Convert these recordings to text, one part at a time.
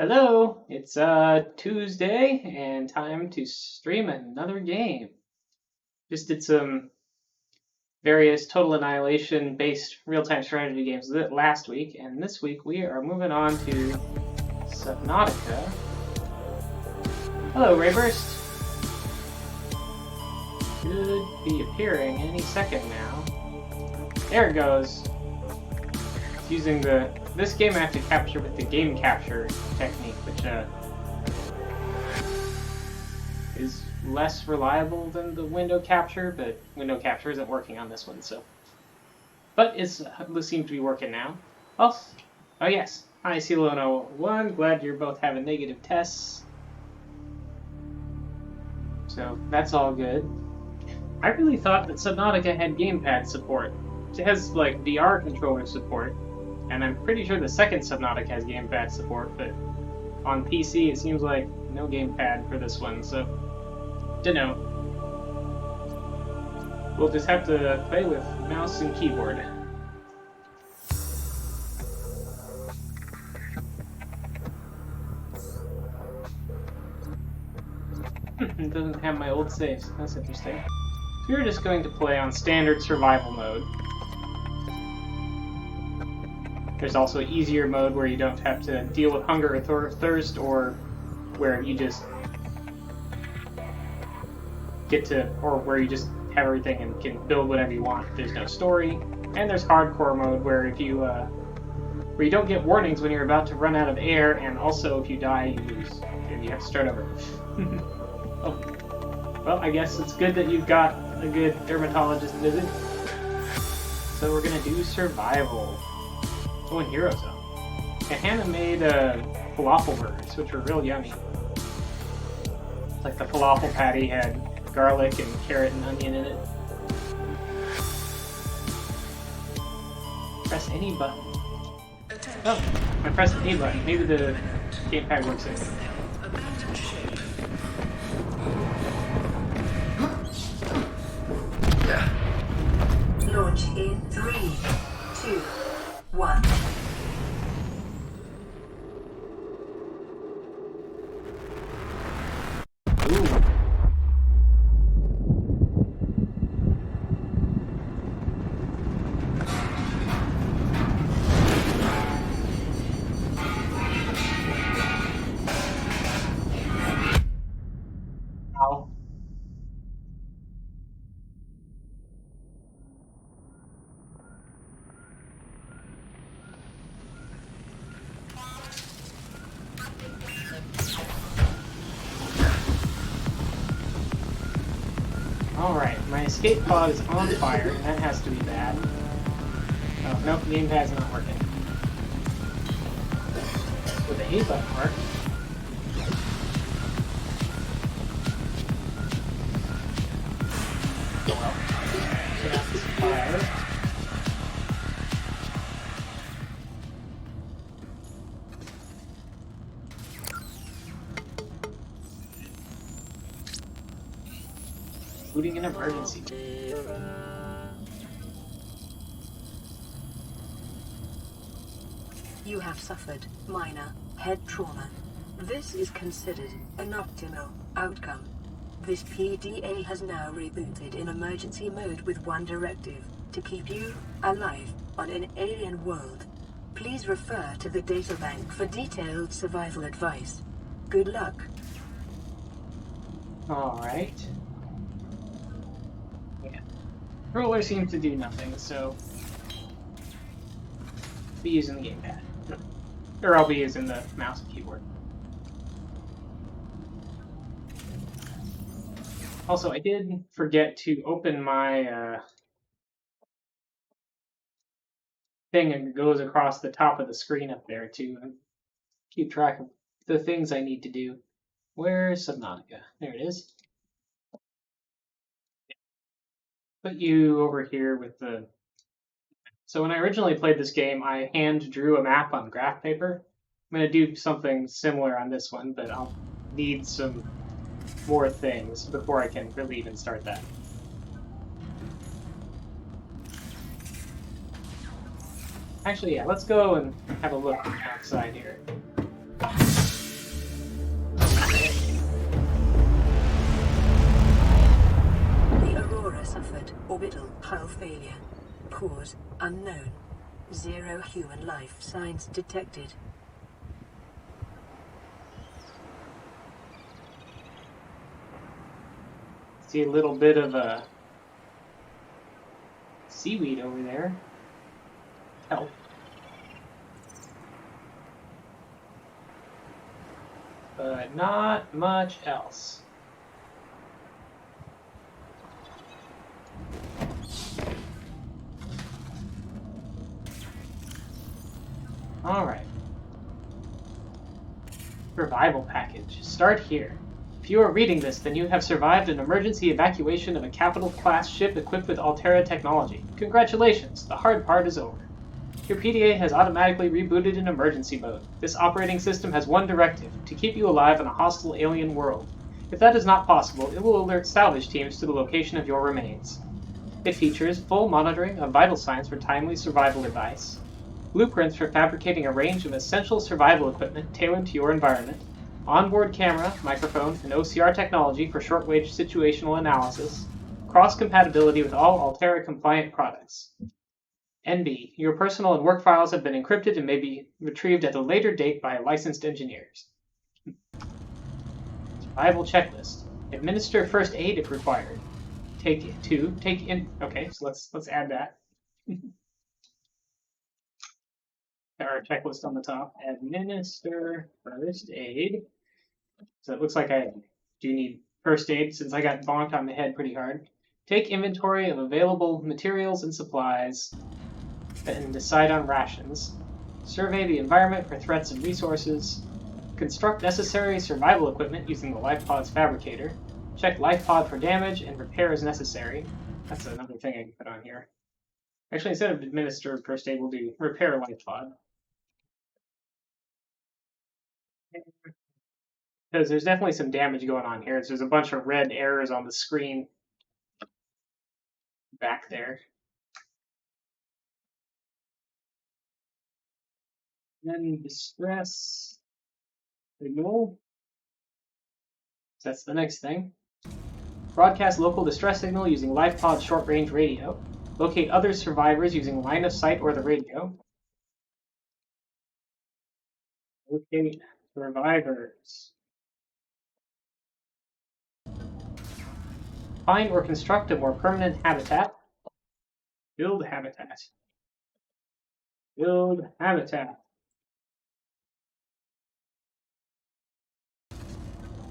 Hello, it's Tuesday and time to stream another game. Just did some various Total Annihilation based real-time strategy games last week, and this week we are moving on to Subnautica. Hello, Rayburst. Should be appearing any second now. There it goes. It's using this game I have to capture with the game capture technique, which is less reliable than the window capture, but window capture isn't working on this one, so. But it seems to be working now. Oh yes. Hi, CeeLo1, glad you're both having negative tests. So that's all good. I really thought that Subnautica had gamepad support. It has like VR controller support, and I'm pretty sure the second Subnautica has gamepad support, but on PC it seems like no gamepad for this one, so dunno. We'll just have to play with mouse and keyboard. It doesn't have my old saves. That's interesting. So we're just going to play on standard survival mode. There's also easier mode where you don't have to deal with hunger or thirst, or where you just where you just have everything and can build whatever you want. There's no story. And there's hardcore mode where where you don't get warnings when you're about to run out of air, and also if you die, you lose. And you have to start over. Oh. Well, I guess it's good that you've got a good dermatologist visit. So we're gonna do survival. Oh, and Hero Zone. And Hannah made falafel burgers, which were real yummy. It's like the falafel patty had garlic and carrot and onion in it. Press any button. Oh, I pressed the A button. Maybe the gamepad works in. Launch in 3, 2, 1. Ooh. Ow. Alright, my escape pod is on fire, and that has to be bad. Oh, nope, the gamepad's not working. Would the A button work? Well, that's fire. Booting an emergency. You have suffered minor head trauma. This is considered an optimal outcome. This PDA has now rebooted in emergency mode with one directive: to keep you alive on an alien world. Please refer to the databank for detailed survival advice. Good luck. Alright. Yeah. Roller seems to do nothing, so I'll be using the gamepad. Or I'll be using the mouse and keyboard. Also, I did forget to open my thing that goes across the top of the screen up there to keep track of the things I need to do. Where's Subnautica? There it is. Put you over here with the... So when I originally played this game, I hand drew a map on graph paper. I'm going to do something similar on this one, but I'll need some more things before I can really even start that. Actually, yeah, let's go and have a look outside here. suffered orbital hull failure. Cause unknown. 0 human life signs detected. See a little bit of seaweed over there. Help. But not much else. Alright. Survival package. Start here. If you are reading this, then you have survived an emergency evacuation of a capital-class ship equipped with Altera technology. Congratulations, the hard part is over. Your PDA has automatically rebooted in emergency mode. This operating system has one directive, to keep you alive in a hostile alien world. If that is not possible, it will alert salvage teams to the location of your remains. It features full monitoring of vital signs for timely survival advice, blueprints for fabricating a range of essential survival equipment tailored to your environment, onboard camera, microphone, and OCR technology for short-range situational analysis, cross-compatibility with all Altera-compliant products. NB, your personal and work files have been encrypted and may be retrieved at a later date by licensed engineers. Survival checklist. Administer first aid if required. Okay, so let's add that. Our checklist on the top. Administer first aid. So it looks like I do need first aid since I got bonked on the head pretty hard. Take inventory of available materials and supplies and decide on rations. Survey the environment for threats and resources. Construct necessary survival equipment using the lifepods fabricator. Check lifepod for damage and repair as necessary. That's another thing I can put on here. Actually, instead of administer first aid, we'll do repair lifepod. Because there's definitely some damage going on here. There's a bunch of red errors on the screen back there. Then distress signal. So that's the next thing. Broadcast local distress signal using lifepod short-range radio. Locate other survivors using line of sight or the radio. Locate survivors. Find or construct a more permanent habitat. Build habitat. Build habitat.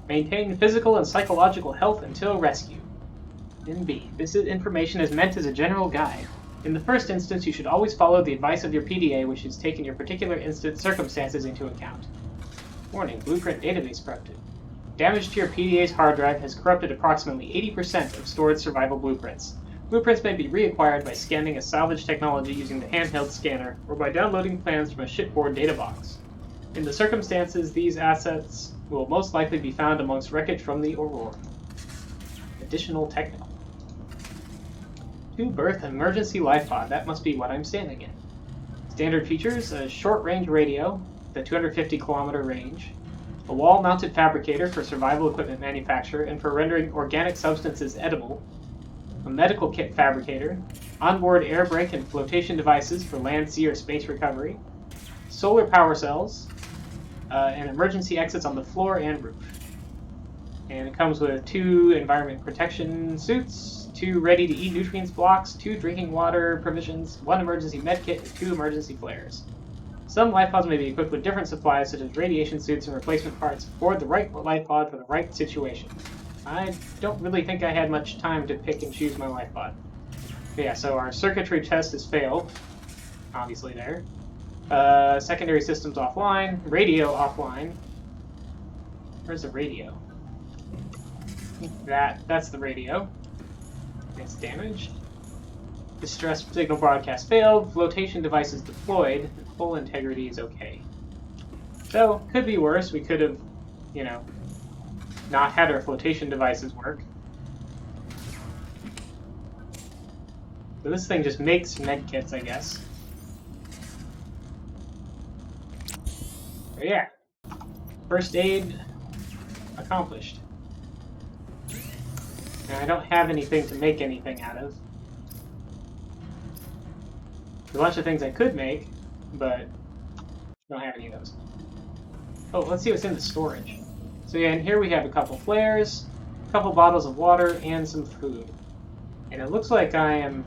Maintain physical and psychological health until rescue. NB. This information is meant as a general guide. In the first instance, you should always follow the advice of your PDA, which has taken your particular instance circumstances into account. Warning, blueprint database corrupted. Damage to your PDA's hard drive has corrupted approximately 80% of stored survival blueprints. Blueprints may be reacquired by scanning a salvage technology using the handheld scanner, or by downloading plans from a shipboard data box. In the circumstances, these assets will most likely be found amongst wreckage from the Aurora. Additional technical. Two-berth emergency lifepod. That must be what I'm standing in. Standard features, a short-range radio, the 250-kilometer range, a wall-mounted fabricator for survival equipment manufacture and for rendering organic substances edible, a medical kit fabricator, onboard air brake and flotation devices for land, sea, or space recovery, solar power cells, and emergency exits on the floor and roof. And it comes with 2 environment protection suits, 2 ready-to-eat nutrients blocks, 2 drinking water provisions, 1 emergency med kit, and 2 emergency flares. Some lifepods may be equipped with different supplies, such as radiation suits and replacement parts, for the right lifepod for the right situation. I don't really think I had much time to pick and choose my lifepod. But yeah, so our circuitry test has failed. Obviously there. Secondary systems offline. Radio offline. Where's the radio? That's the radio. It's damaged. Distress signal broadcast failed. Flotation devices deployed. Full integrity is okay. So, could be worse. We could have, not had our flotation devices work. So this thing just makes medkits, I guess. But yeah. First aid accomplished. And I don't have anything to make anything out of. There's a bunch of things I could make, but don't have any of those. Oh, let's see what's in the storage. So yeah, and here we have a couple flares, a couple bottles of water, and some food. And it looks like I am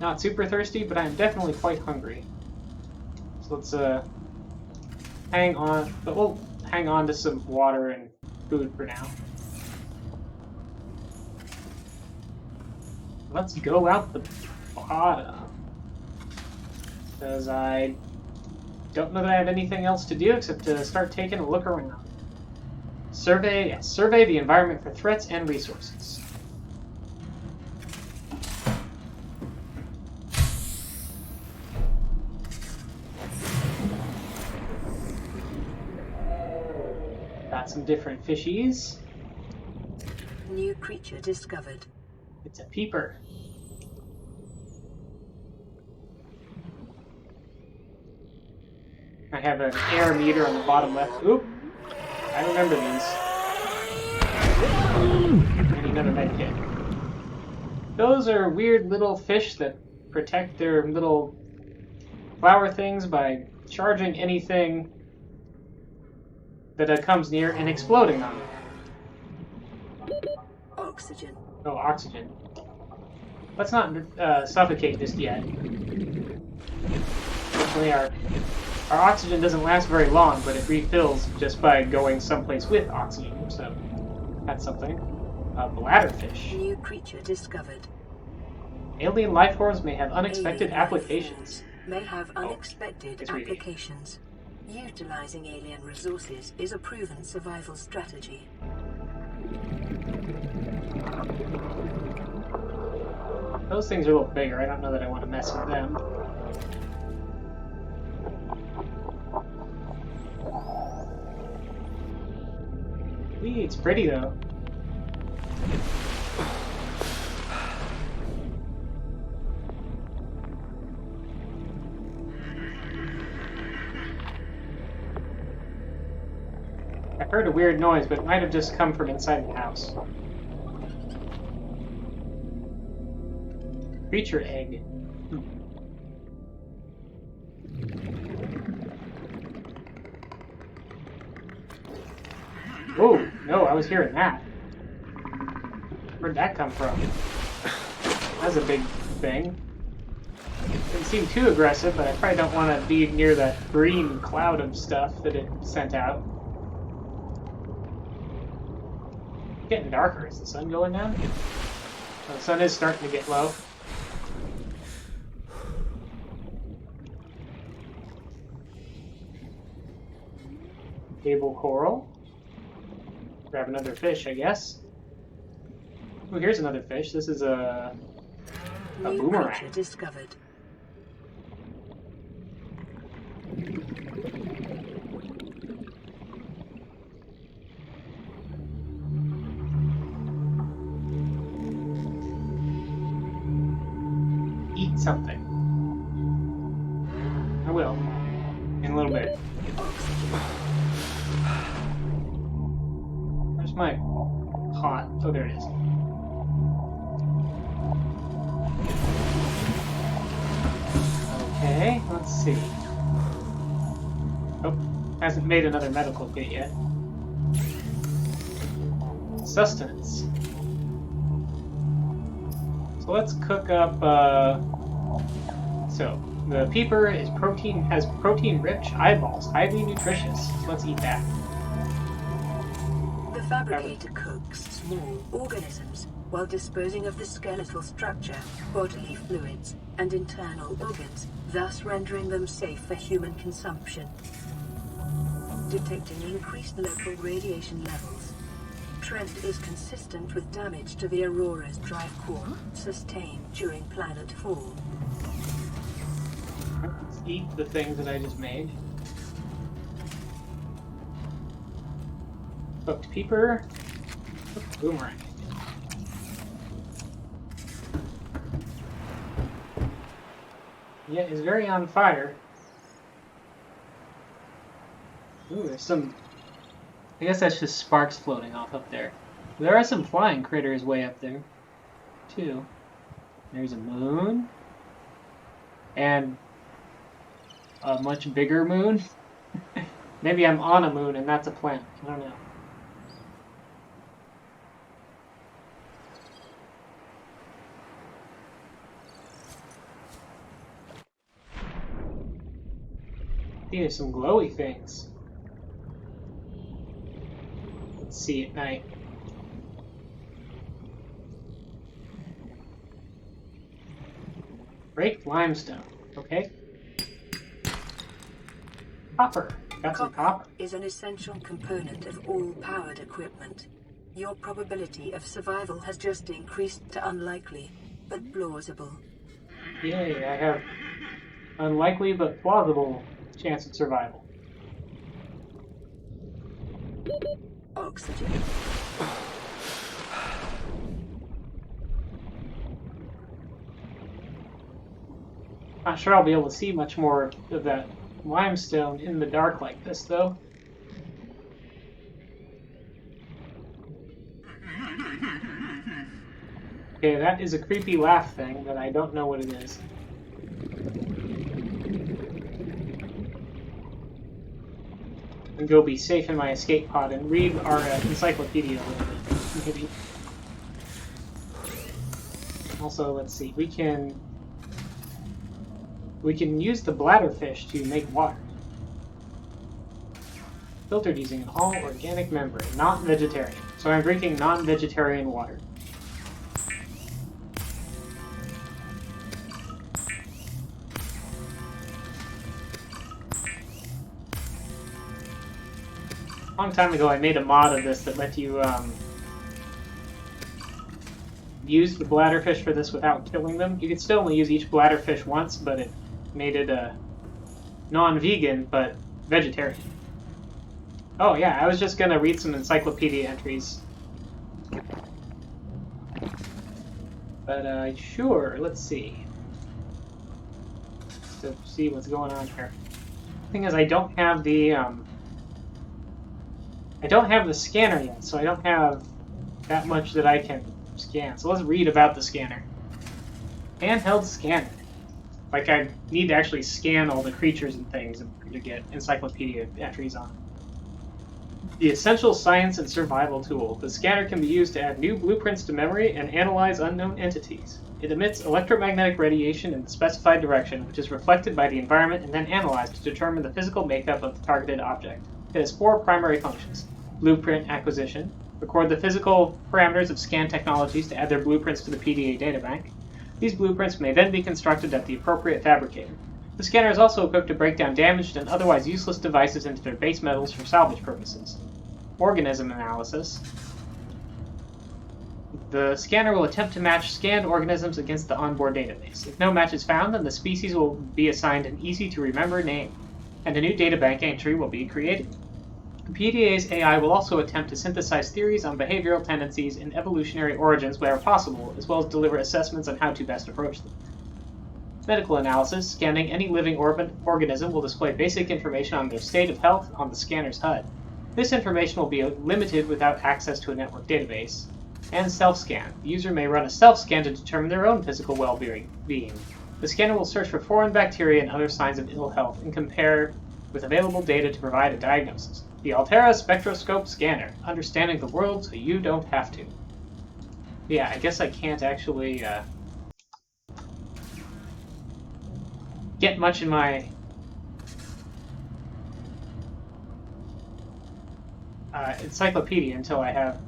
not super thirsty, but I am definitely quite hungry. So let's hang on, but we'll hang on to some water and food for now. Let's go out the bottom. Because I don't know that I have anything else to do except to start taking a look around. Survey the environment for threats and resources. Got some different fishies. New creature discovered. It's a peeper. I have an air meter on the bottom left. Oop! I remember these. I need another med kit. Those are weird little fish that protect their little flower things by charging anything that comes near and exploding on them. Oxygen. Oh, oxygen. Let's not suffocate just yet. Fortunately, our oxygen doesn't last very long, but it refills just by going someplace with oxygen, so that's something. Bladderfish. New creature discovered. Alien life forms may have unexpected applications. May have unexpected applications. Utilizing alien resources is a proven survival strategy. Those things are a little bigger. I don't know that I want to mess with them. Whee, it's pretty though. I heard a weird noise, but it might have just come from inside the house. Creature egg. Oh, no, I was hearing that. Where'd that come from? That's a big thing. Didn't seem too aggressive, but I probably don't want to be near that green cloud of stuff that it sent out. It's getting darker. Is the sun going down? Oh, the sun is starting to get low. Cable coral. Grab another fish, I guess. Oh, here's another fish. This is a boomerang. Creature discovered. Eat something. I will. In a little bit. Where's my pot? Oh, there it is. Okay, let's see. Oh, hasn't made another medical kit yet. Sustenance. So let's cook up, so the peeper has protein-rich eyeballs, highly nutritious. So let's eat that. The fabricator cooks small organisms while disposing of the skeletal structure, bodily fluids, and internal organs, thus rendering them safe for human consumption. Detecting increased local radiation levels. Trend is consistent with damage to the Aurora's drive core sustained during planet fall. Let's eat the things that I just made. Cooked peeper. Cooked boomerang. Yeah, it's very on fire. Ooh, there's some... I guess that's just sparks floating off up there. There are some flying critters way up there. too. There's a moon. And a much bigger moon. Maybe I'm on a moon and that's a planet. I don't know. There's some glowy things. Let's see at night. Break limestone. Okay. Copper. Got some copper. Is an essential component of all powered equipment. Your probability of survival has just increased to unlikely, but plausible. Yay, I have unlikely but plausible chance of survival. Oxygen. Not sure I'll be able to see much more of that limestone in the dark like this, though. Okay, that is a creepy laugh thing, but I don't know what it is. And go be safe in my escape pod and read our encyclopedia a little bit, maybe. Also, let's see, we can use the bladderfish to make water. Filtered using an all-organic membrane, not vegetarian. So I'm drinking non-vegetarian water. A long time ago I made a mod of this that let you use the bladderfish for this without killing them. You could still only use each bladderfish once, but it made it non-vegan, but vegetarian. Oh yeah, I was just gonna read some encyclopedia entries. But sure, let's see. Just to see what's going on here. The thing is, I don't have the scanner yet, so I don't have that much that I can scan. So let's read about the scanner. Handheld scanner. Like I need to actually scan all the creatures and things to get encyclopedia entries on. The essential science and survival tool. The scanner can be used to add new blueprints to memory and analyze unknown entities. It emits electromagnetic radiation in the specified direction, which is reflected by the environment and then analyzed to determine the physical makeup of the targeted object. It has 4 primary functions. Blueprint acquisition. Record the physical parameters of scan technologies to add their blueprints to the PDA databank. These blueprints may then be constructed at the appropriate fabricator. The scanner is also equipped to break down damaged and otherwise useless devices into their base metals for salvage purposes. Organism analysis. The scanner will attempt to match scanned organisms against the onboard database. If no match is found, then the species will be assigned an easy-to-remember name, and a new databank entry will be created. The PDA's AI will also attempt to synthesize theories on behavioral tendencies and evolutionary origins where possible, as well as deliver assessments on how to best approach them. Medical analysis. Scanning any living organism will display basic information on their state of health on the scanner's HUD. This information will be limited without access to a network database. And self-scan. The user may run a self-scan to determine their own physical well-being. The scanner will search for foreign bacteria and other signs of ill health and compare with available data to provide a diagnosis. The Altera Spectroscope Scanner. Understanding the world so you don't have to. Yeah, I guess I can't actually get much in my encyclopedia until I have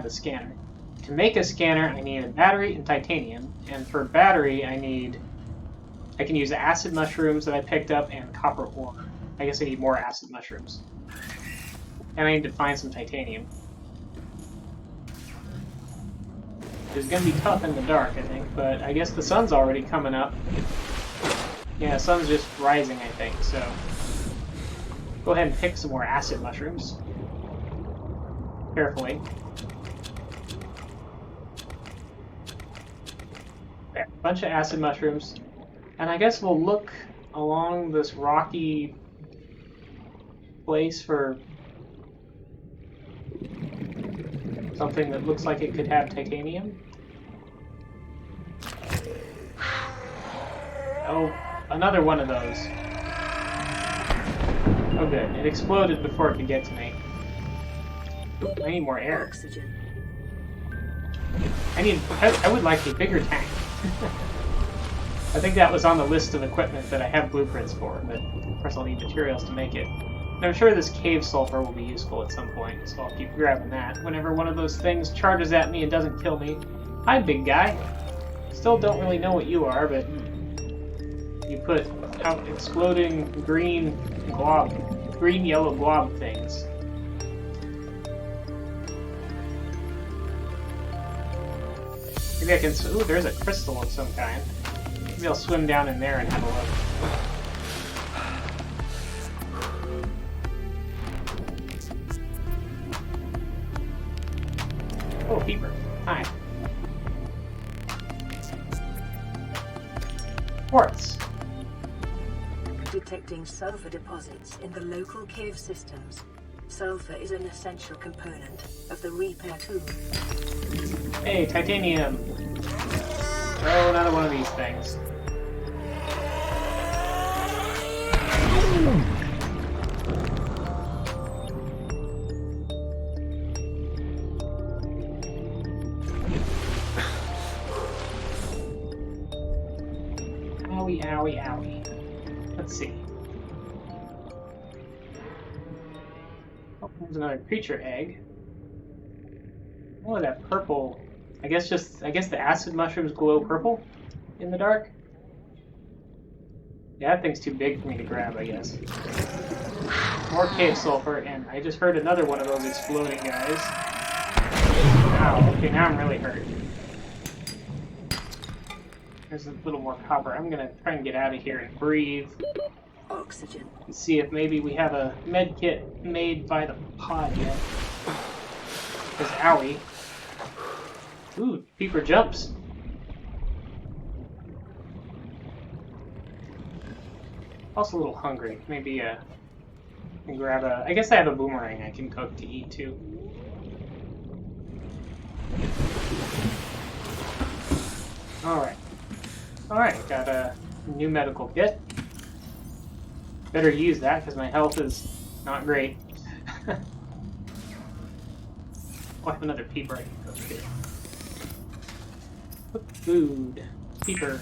the scanner. To make a scanner, I need a battery and titanium, and for battery, I can use acid mushrooms that I picked up and copper ore. I guess I need more acid mushrooms. And I need to find some titanium. It's gonna be tough in the dark, I think, but I guess the sun's already coming up. Yeah, the sun's just rising, I think, so go ahead and pick some more acid mushrooms. Carefully. There, a bunch of acid mushrooms. And I guess we'll look along this rocky place for Something that looks like it could have titanium. Oh, another one of those. Oh good, it exploded before it could get to me. Oop, I need more air. Oxygen. I would like a bigger tank. I think that was on the list of equipment that I have blueprints for, but of course I'll need materials to make it. And I'm sure this cave sulfur will be useful at some point, so I'll keep grabbing that whenever one of those things charges at me and doesn't kill me. Hi, big guy. Still don't really know what you are, but you put out exploding green yellow glob things. Maybe I can. Ooh, there's a crystal of some kind. Maybe I'll swim down in there and have a look. Oh, peeper. Hi. Quartz. Detecting sulfur deposits in the local cave systems. Sulfur is an essential component of the repair tool. Hey, titanium. Oh, another one of these things. Owie, owie, owie. Let's see. Oh, there's another creature egg. Oh, that purple. I guess the acid mushrooms glow purple in the dark. Yeah, that thing's too big for me to grab, I guess. More cave sulfur, and I just heard another one of those exploding guys. Ow, okay, now I'm really hurt. There's a little more copper. I'm gonna try and get out of here and breathe. Oxygen. And see if maybe we have a med kit made by the pod yet. Because owie. Ooh, peeper jumps. Also a little hungry. Maybe I can grab a. I guess I have a boomerang I can cook to eat too. Alright. Alright, got a new medical kit. Better use that because my health is not great. Oh, I have another peeper I can cook too. Cook food. Peeper.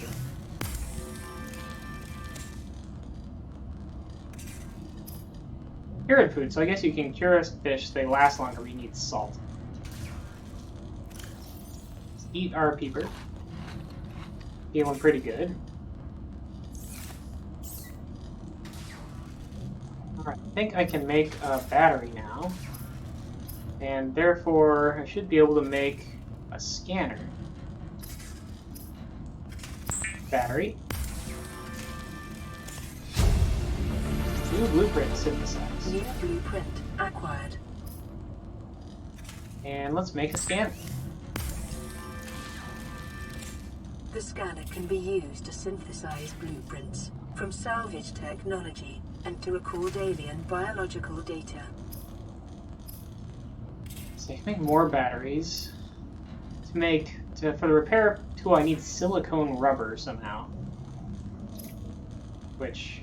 Cured food, so I guess you can cure fish, they last longer, we need salt. Let's eat our peeper. Feeling pretty good. Alright, I think I can make a battery now. And therefore, I should be able to make a scanner. Battery. New blueprint synthesized. New blueprint acquired. And let's make a scanner. The scanner can be used to synthesize blueprints from salvage technology and to record alien biological data. So I can make more batteries. For the repair tool, I need silicone rubber somehow. Which,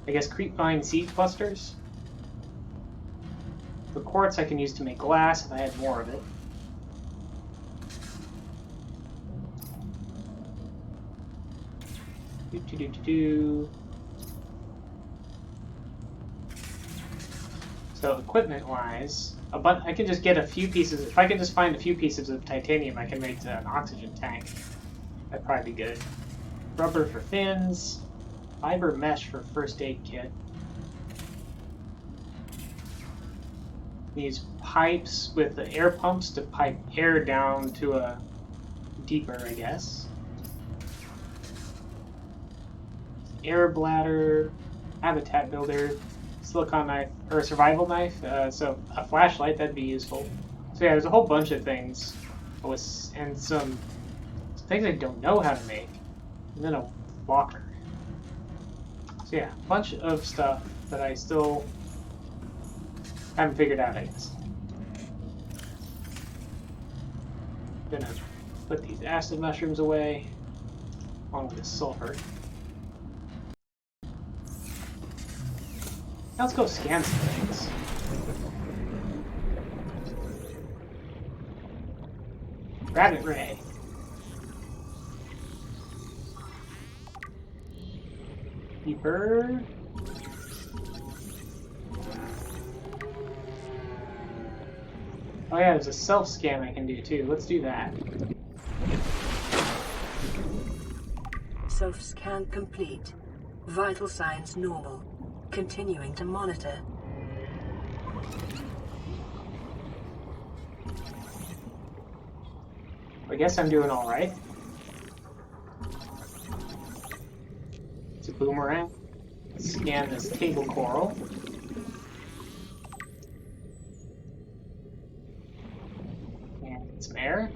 I guess creepvine seed clusters. The quartz I can use to make glass if I had more of it. So equipment-wise, I can just get a few pieces. If I can just find a few pieces of titanium, I can make an oxygen tank. That'd probably be good. Rubber for fins, fiber mesh for first aid kit. These pipes with the air pumps to pipe air down to a deeper, I guess. Air bladder, habitat builder, silicon knife, or a survival knife, so a flashlight, that'd be useful. So yeah, there's a whole bunch of things, and some things I don't know how to make, and then a walker. So yeah, a bunch of stuff that I still haven't figured out, I guess. Gonna put these acid mushrooms away, along with the sulfur. Now let's go scan some things. Rabbit ray. Keeper. Oh yeah, there's a self-scan I can do too. Let's do that. Self-scan complete. Vital signs normal. Continuing to monitor. I guess I'm doing alright. It's a boomerang. Let's scan this table coral. And get some air.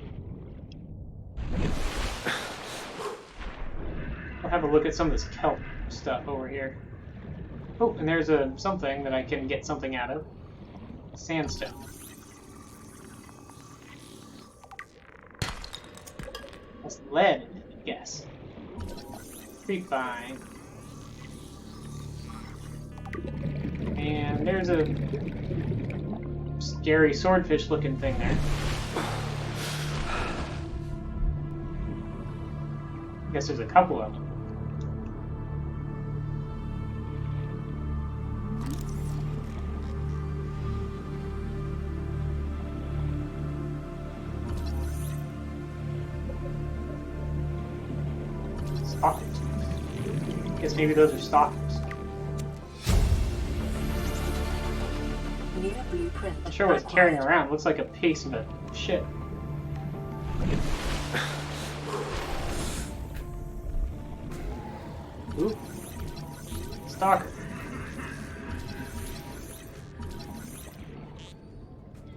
I'll have a look at some of this kelp stuff over here. Oh, and there's something that I can get something out of. Sandstone. That's lead, I guess. Creepvine. And there's a scary swordfish looking thing there. I guess there's a couple of them. Stalkers. Guess maybe those are stalkers. New blueprint. Not sure what it's carrying around. Looks like a piece of a ship. Ooh. Stalker.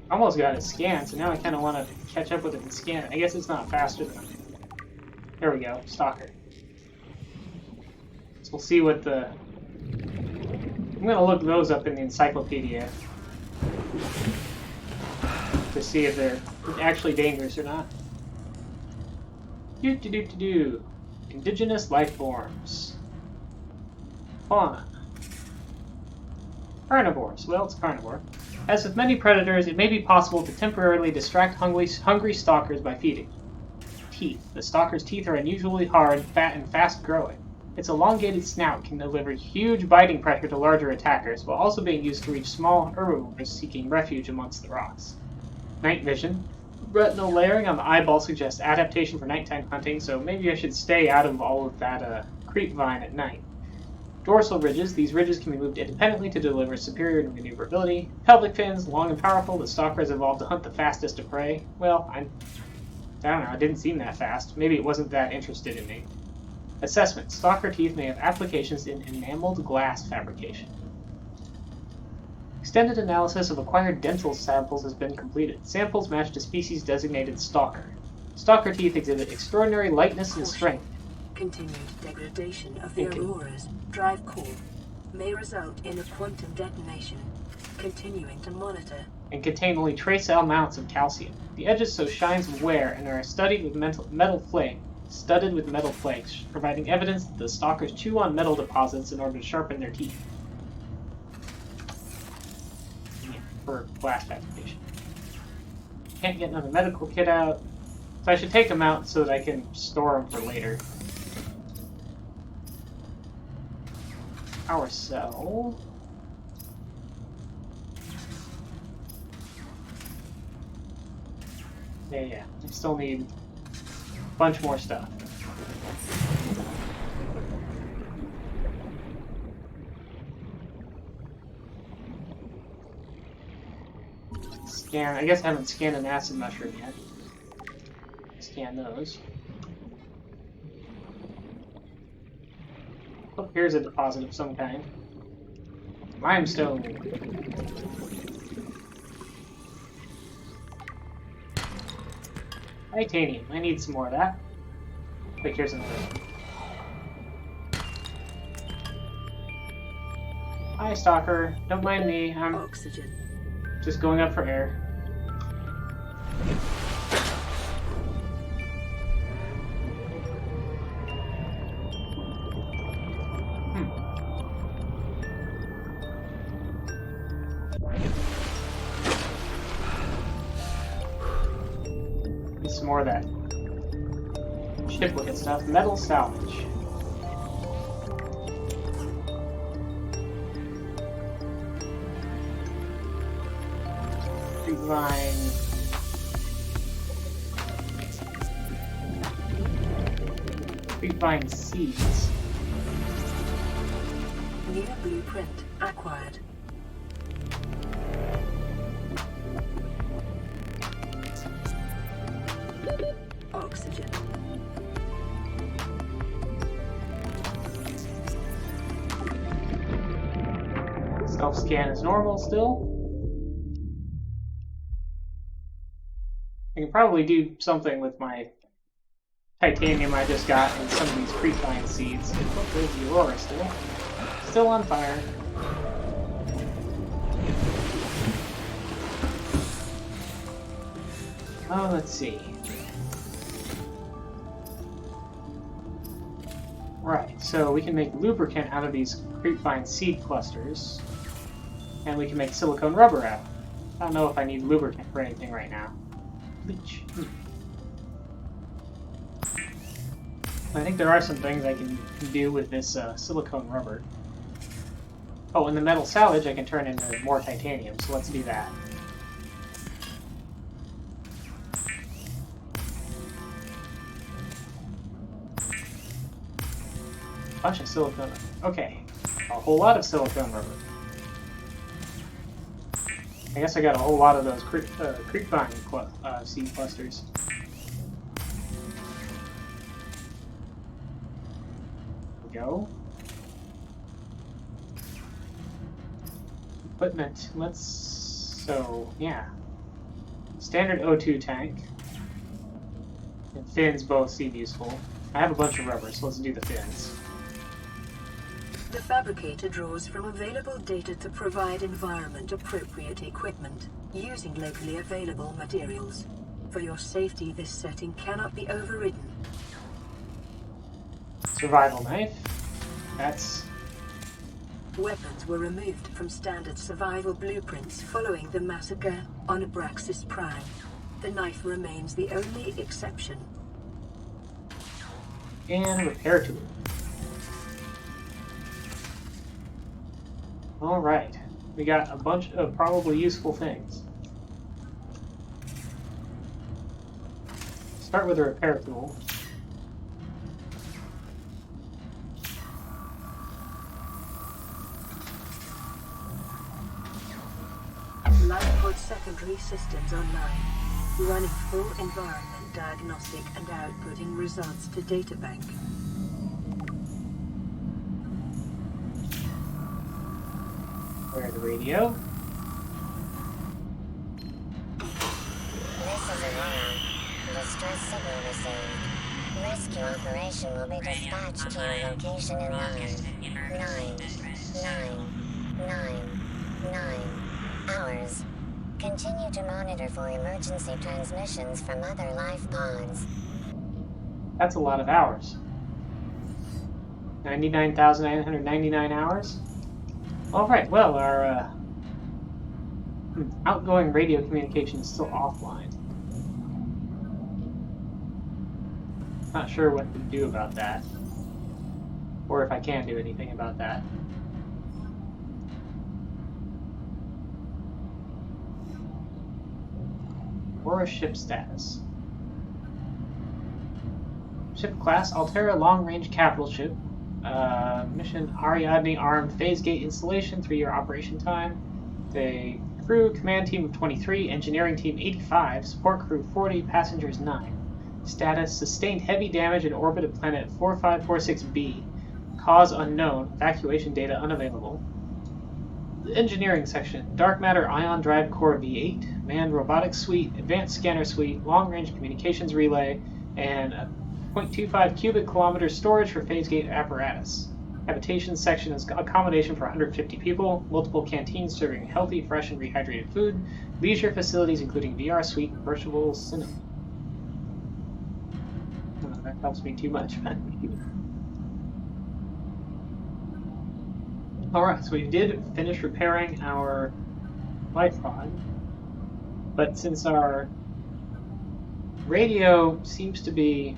Almost got it scanned, so now I kind of want to catch up with it and scan it. I guess it's not faster than... There we go. Stalker. So we'll see what the... I'm going to look those up in the encyclopedia to see if they're actually dangerous or not. Do. Indigenous life forms. Fauna. Carnivores. Well, it's carnivore. As with many predators, it may be possible to temporarily distract hungry stalkers by feeding. Teeth. The stalker's teeth are unusually hard, fat, and fast-growing. Its elongated snout can deliver huge biting pressure to larger attackers, while also being used to reach small herbivores seeking refuge amongst the rocks. Night vision. Retinal layering on the eyeball suggests adaptation for nighttime hunting, so maybe I should stay out of all of that creepvine at night. Dorsal ridges. These ridges can be moved independently to deliver superior maneuverability. Pelvic fins. Long and powerful, the stalker has evolved to hunt the fastest of prey. Well, I don't know, it didn't seem that fast. Maybe it wasn't that interested in me. Assessment. Stalker teeth may have applications in enameled glass fabrication. Extended analysis of acquired dental samples has been completed. Samples match to species-designated stalker. Stalker teeth exhibit extraordinary lightness and strength. Continued degradation of the aurora's drive core may result in a quantum detonation. Continuing to monitor. And contain only trace amounts of calcium. The edges show signs of wear and are studded with metal flakes, providing evidence that the stalkers chew on metal deposits in order to sharpen their teeth. Yeah, for glass fabrication. Can't get another medical kit out, so I should take them out so that I can store them for later. Power cell. Yeah. I still need a bunch more stuff. Scan. I guess I haven't scanned an acid mushroom yet. Scan those. Oh, here's a deposit of some kind. Limestone. Titanium. I need some more of that. Wait, here's another one. Hi, Stalker. Don't mind me. I'm Oxygen. just going up for air. some more of that ship-looking stuff. Metal salvage. Creepvine seeds. New blueprint acquired. Oxygen. Self-scan is normal still. I can probably do something with my titanium I just got and some of these creepvine seeds. Oh, there's the Aurora still on fire. Oh, let's see. Right, so we can make lubricant out of these creepvine seed clusters, and we can make silicone rubber out of it. I don't know if I need lubricant for anything right now. Bleach. I think there are some things I can do with this silicone rubber. Oh, and the metal salvage I can turn into more titanium, so let's do that. Bunch of silicone. Okay, a whole lot of silicone rubber. I guess I got a whole lot of those creepvine seed clusters. There we go. Equipment. Yeah. Standard O2 tank. And fins both seem useful. I have a bunch of rubber, so let's do the fins. The fabricator draws from available data to provide environment-appropriate equipment, using locally available materials. For your safety, this setting cannot be overridden. Survival knife. That's... Weapons were removed from standard survival blueprints following the massacre on Abraxas Prime. The knife remains the only exception. And a repair tool. Alright, we got a bunch of probably useful things. Start with a repair tool. Lifepod secondary systems online, running full environment diagnostic and outputting results to databank. Where's the radio? This is Aurora. Distress signal received. Rescue operation will be dispatched to your location in 9 hours. Continue to monitor for emergency transmissions from other life pods. That's a lot of hours. 99,999 hours? Alright, well, our outgoing radio communication is still offline. Not sure what to do about that. Or if I can do anything about that. Or a ship status. Ship class, Altera long-range capital ship. Mission Ariadne armed phase gate installation, 3-year operation time. The crew, command team of 23, engineering team 85, support crew 40, passengers 9. Status, sustained heavy damage in orbit of planet 4546b. Cause unknown, evacuation data unavailable. The engineering section, dark matter ion drive core V8, manned robotics suite, advanced scanner suite, long-range communications relay, and 0.25 cubic kilometers storage for phase gate apparatus. Habitation section is accommodation for 150 people, multiple canteens serving healthy, fresh, and rehydrated food, leisure facilities including VR suite and virtual cinema. Oh, that helps me too much. Alright, so we did finish repairing our life pod, but since our radio seems to be...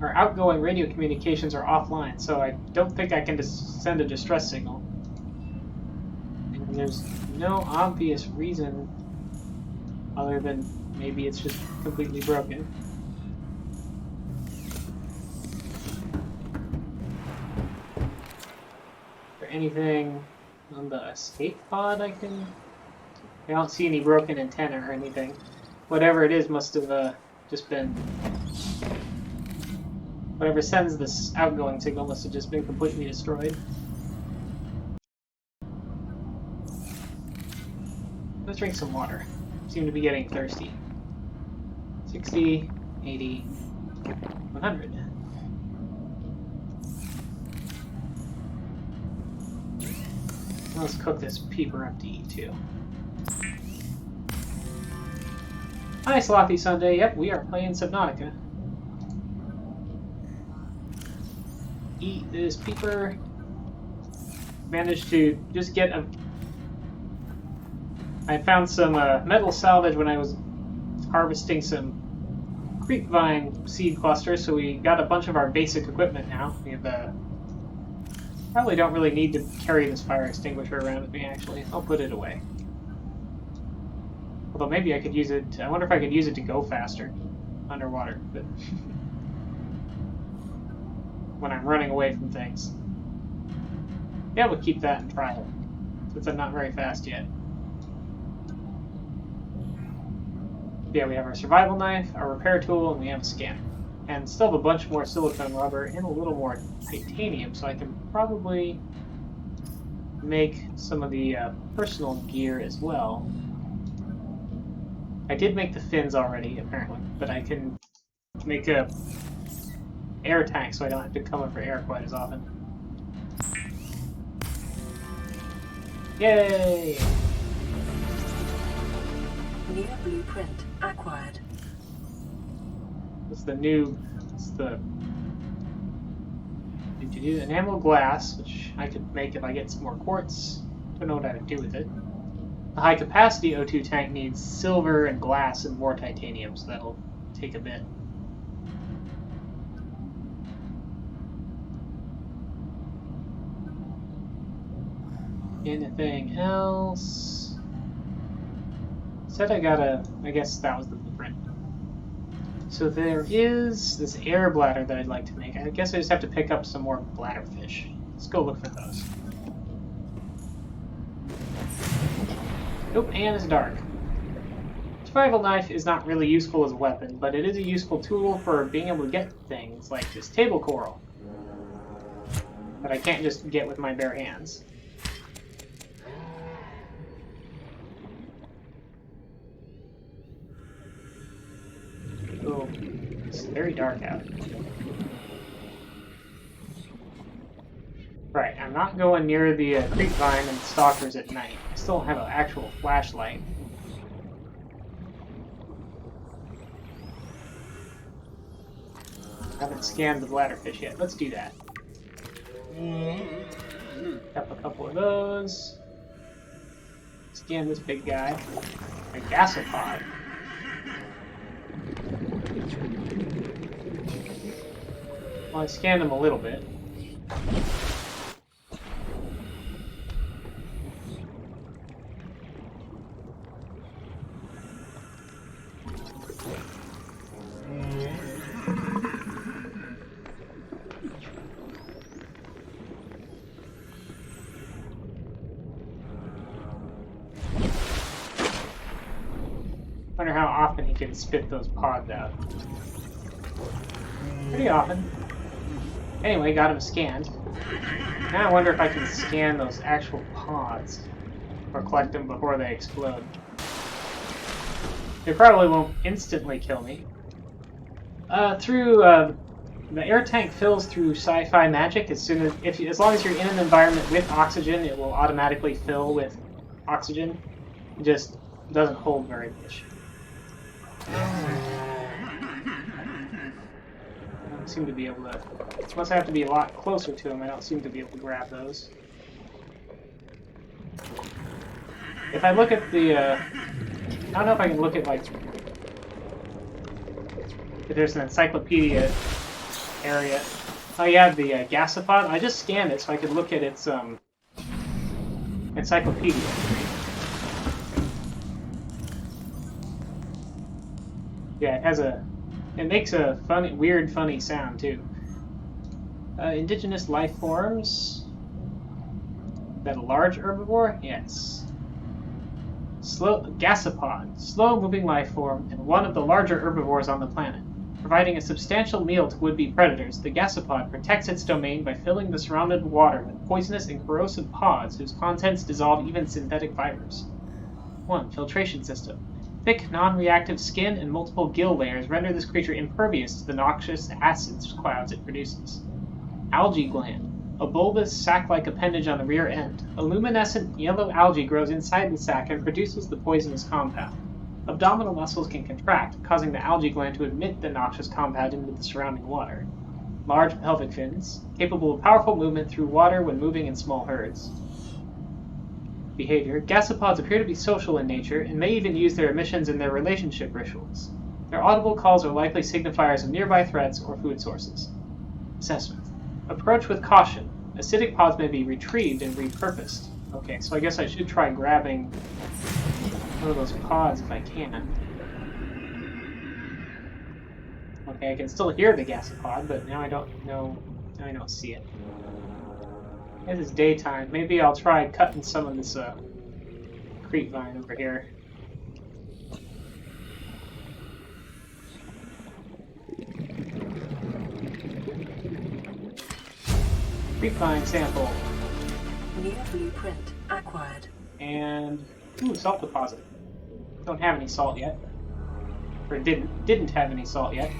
Our outgoing radio communications are offline, so I don't think I can just send a distress signal. And there's no obvious reason other than maybe it's just completely broken. Is there anything on the escape pod I can... I don't see any broken antenna or anything. Whatever it is must have just been... Whatever sends this outgoing signal must have just been completely destroyed. Let's drink some water. Seem to be getting thirsty. 60, 80, 100. Let's cook this peeper up to eat too. Hi, Slothy Sunday. Yep, we are playing Subnautica. Eat this peeper. Managed to just get a... I found some metal salvage when I was harvesting some creepvine seed clusters, so we got a bunch of our basic equipment now. We have probably don't really need to carry this fire extinguisher around with me, actually. I'll put it away. Although maybe I could use it... I wonder if I could use it to go faster underwater, but... when I'm running away from things. Yeah, we'll keep that and try it, since I'm not very fast yet. Yeah, we have our survival knife, our repair tool, and we have a scanner. And still have a bunch more silicone rubber and a little more titanium, so I can probably make some of the personal gear as well. I did make the fins already, apparently, but I can make a air tank so I don't have to come up for air quite as often. Yay! New blueprint acquired. It's the new... It's the... Did you do enamel glass, which I could make if I get some more quartz. Don't know what I would do with it. The high capacity O2 tank needs silver and glass and more titanium, so that'll take a bit. Anything else? Said I gotta... I guess that was the blueprint. So there is this air bladder that I'd like to make. I guess I just have to pick up some more bladderfish. Let's go look for those. Nope, and it's dark. Survival knife is not really useful as a weapon, but it is a useful tool for being able to get things like this table coral that I can't just get with my bare hands. Oh, it's very dark out. Right, I'm not going near the creepvine and stalkers at night. I still don't have an actual flashlight. I haven't scanned the bladderfish yet. Let's do that. Up a couple of those. Scan this big guy. A gasopod. Well, I scanned him a little bit. Wonder how often he can spit those pods out. Pretty often. Anyway, got him scanned. Now I wonder if I can scan those actual pods or collect them before they explode. They probably won't instantly kill me. The air tank fills through sci-fi magic as soon as long as you're in an environment with oxygen, it will automatically fill with oxygen. It just doesn't hold very much. I don't seem to be able to... Unless I have to be a lot closer to him, I don't seem to be able to grab those. If I look at the... I don't know if I can look at, like... There's an encyclopedia area. Oh, you have the gasopod. I just scanned it so I could look at its encyclopedia. Yeah, it has a. It makes a funny, weird, funny sound too. Indigenous life forms. Is that a large herbivore? Yes. Gasopod, slow-moving life form, and one of the larger herbivores on the planet. Providing a substantial meal to would-be predators, the gasopod protects its domain by filling the surrounded water with poisonous and corrosive pods whose contents dissolve even synthetic fibers. 1. Filtration system. Thick, non-reactive skin and multiple gill layers render this creature impervious to the noxious acids clouds it produces. Algae gland. A bulbous sac-like appendage on the rear end. A luminescent yellow algae grows inside the sac and produces the poisonous compound. Abdominal muscles can contract, causing the algae gland to emit the noxious compound into the surrounding water. Large pelvic fins, capable of powerful movement through water when moving in small herds. Behavior. Gasopods appear to be social in nature and may even use their emissions in their relationship rituals. Their audible calls are likely signifiers of nearby threats or food sources. Assessment. Approach with caution. Acidic pods may be retrieved and repurposed. Okay, so I guess I should try grabbing one of those pods if I can. Okay, I can still hear the gasopod, but now I don't know. Now I don't see it. This is daytime. Maybe I'll try cutting some of this creep vine over here. Creep vine sample. New blueprint acquired. And ooh, salt deposit. Don't have any salt yet. Or didn't have any salt yet.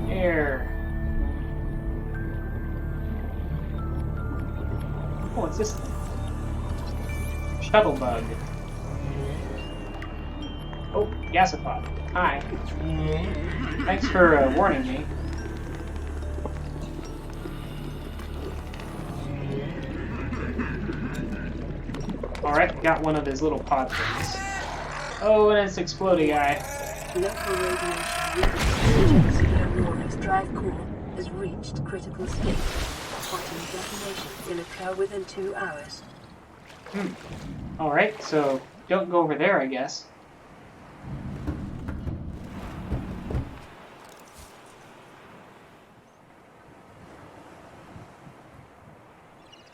There. Oh, what's this thing? Shuttle bug. Oh, gasopod. Hi. Thanks for warning me. Alright, got one of his little pod things. Oh, and it's exploding guy. Local radiation frequency drive core has reached critical state. Spotting detonation will occur within 2 hours. Alright, so don't go over there, I guess.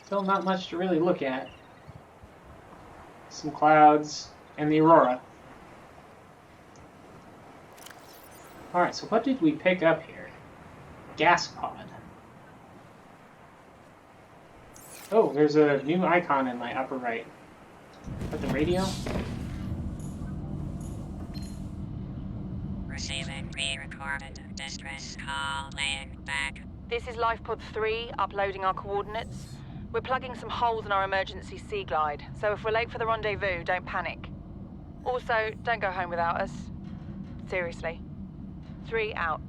Still not much to really look at. Some clouds and the aurora. Alright, so what did we pick up here? Gas pod. Oh, there's a new icon in my upper right. Is that the radio? Receiving pre-recorded distress call, laying back. This is lifepod 3, uploading our coordinates. We're plugging some holes in our emergency sea glide, so if we're late for the rendezvous, don't panic. Also, don't go home without us. Seriously. 3 out.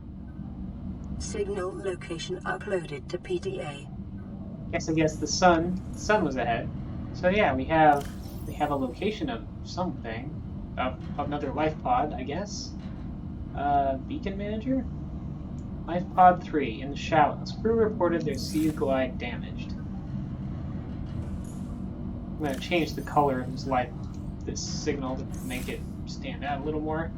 Signal location uploaded to PDA. I guess the sun was ahead. So yeah, we have a location of something. Of another life pod, I guess. Beacon manager? Life pod 3 in the shallows. Crew reported their sea glide damaged. I'm gonna change the color of this signal to make it stand out a little more.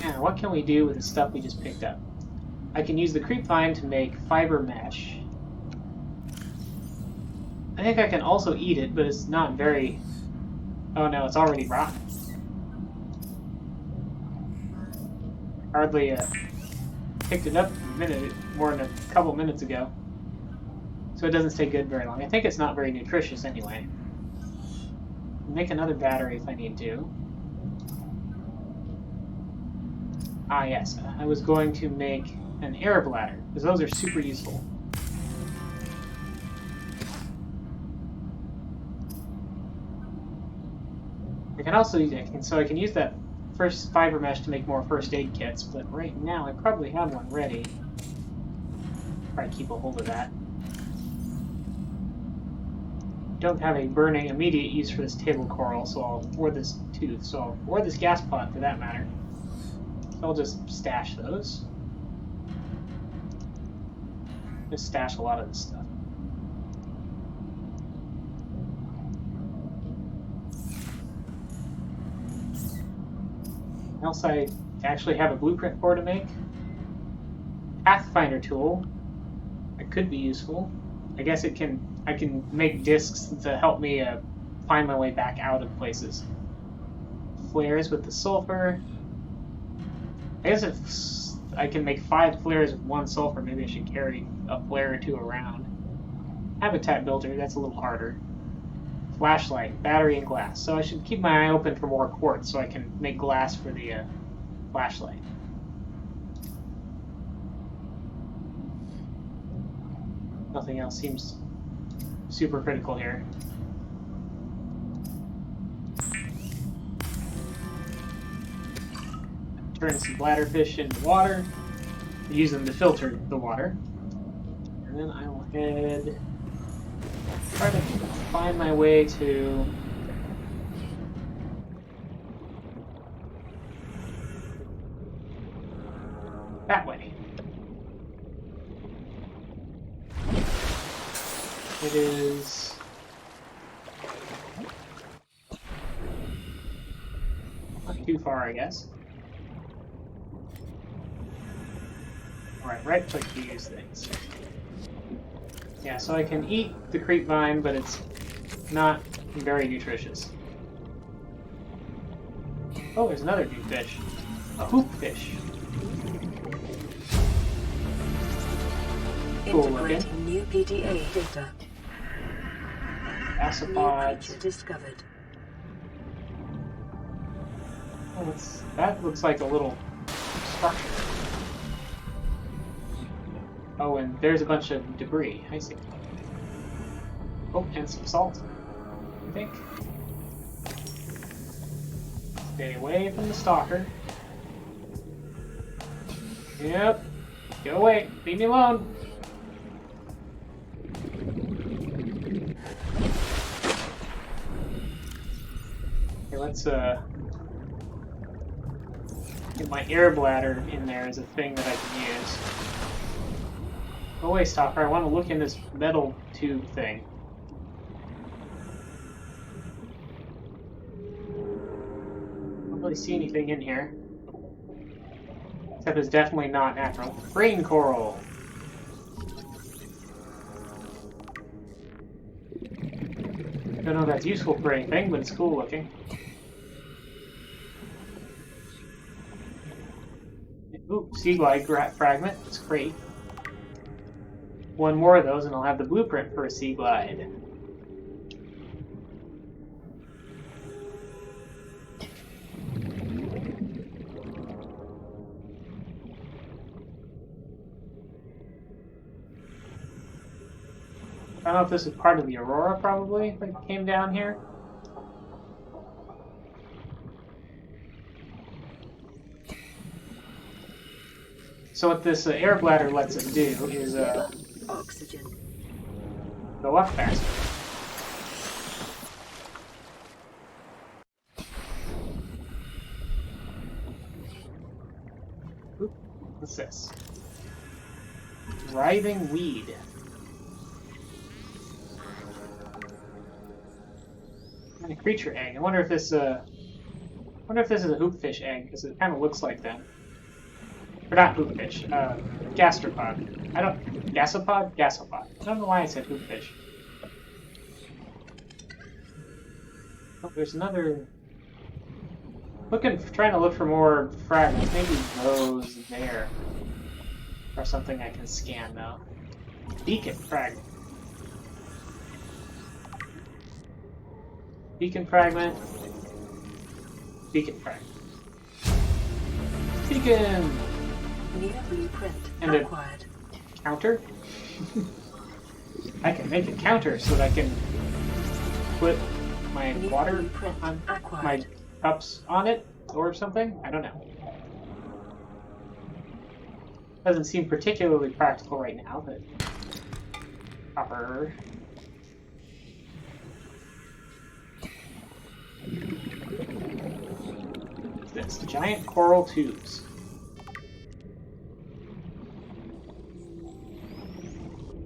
Now, what can we do with the stuff we just picked up? I can use the creep vine to make fiber mesh. I think I can also eat it, but it's not very... Oh no, it's already rotten. Hardly picked it up more than a couple minutes ago. So it doesn't stay good very long. I think it's not very nutritious anyway. Make another battery if I need to. Ah yes, I was going to make an air bladder, because those are super useful. I can also use I can use that first fiber mesh to make more first aid kits, but right now I probably have one ready. Probably keep a hold of that. Don't have a burning immediate use for this table coral, or this tooth, or this gas pod for that matter. So I'll just stash those. Just stash a lot of this stuff. Else I actually have a blueprint for to make. Pathfinder tool. It could be useful. I guess I can make discs to help me find my way back out of places. Flares with the sulfur. I guess if I can make 5 flares with 1 sulfur, maybe I should carry a flare or 2 around. Habitat builder, that's a little harder. Flashlight, battery, and glass. So I should keep my eye open for more quartz so I can make glass for the flashlight. Nothing else seems super critical here. Turn some bladderfish into water. Use them to filter the water. And then I will try to find my way to that way. It is not too far, I guess. Alright, right click to use things. Yeah, so I can eat the creep vine, but it's not very nutritious. Oh, there's another new fish. A hoop fish. Cool looking. Integrating new PDA data. New Asapods. creature discovered. Oh, that looks like a little structure. Oh, and there's a bunch of debris. I see. Oh, and some salt, I think. Stay away from the stalker. Yep. Go away. Leave me alone. Okay, let's get my air bladder in there as a thing that I can use. Go away, stalker. I want to look in this metal tube thing. Don't really see anything in here. Except it's definitely not natural. Brain coral! Don't know if that's useful for anything, but it's cool looking. Ooh, sea glide fragment. It's great. One more of those and I'll have the blueprint for a sea glide. I don't know if this is part of the Aurora, probably, if it came down here. So what this air bladder lets us do is Oxygen. go up faster. Oop, what's this? Writhing weed. And a creature egg. I wonder if this is a hoopfish egg, because it kind of looks like that. Or not hoopfish, gastropod. Gasopod? Gasopod. I don't know why I said hoopfish. Oh, there's another... Trying to look for more fragments. Maybe those there are something I can scan, though. Beacon fragment. Beacon fragment. Beacon fragment. Beacon! New blueprint And acquired. a counter? I can make a counter so that I can put my New water blueprint on my acquired. cups on it. Or something? I don't know. Doesn't seem particularly practical right now, but... Copper... What's this? Giant coral tubes.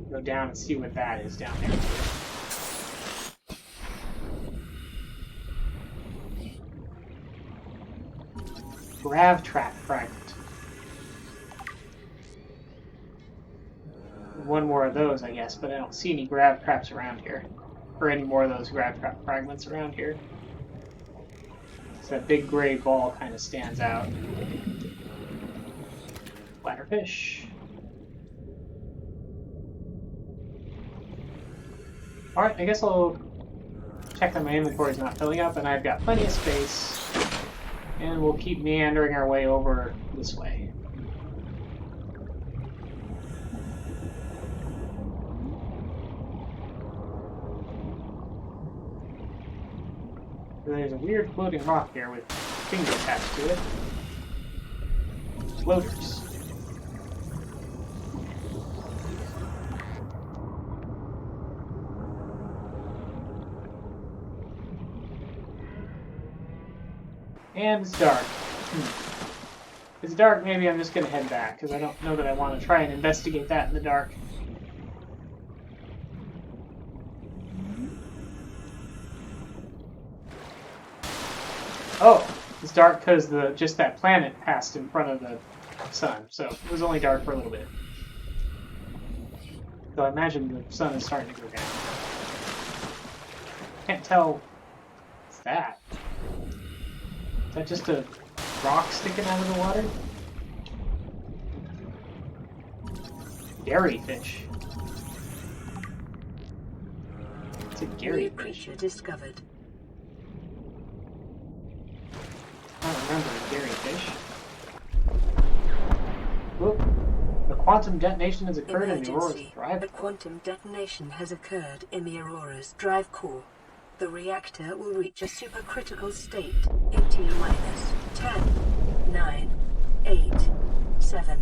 Go down and see what that is down there. Grav trap fragment. One more of those, I guess, but I don't see any grav traps around here. Or any more of those grav trap fragments around here. So that big gray ball kind of stands out. Bladderfish. Alright, I guess I'll check that my inventory is not filling up, and I've got plenty of space. And we'll keep meandering our way over this way. There's a weird floating rock here with things attached to it. Floaters. And it's dark. If it's dark, maybe I'm just going to head back, because I don't know that I want to try and investigate that in the dark. Oh, it's dark because just that planet passed in front of the sun, so it was only dark for a little bit. So I imagine the sun is starting to go down. Can't tell what's that. Is that just a rock sticking out of the water? Dairy fish. It's a dairy New fish. creature discovered. I don't remember a dairy fish. Whoop. The quantum detonation has occurred in the Aurora's Emergency. drive. A quantum detonation has occurred in the Aurora's drive core. The reactor will reach a supercritical state in T-minus 10, 9, 8, 7,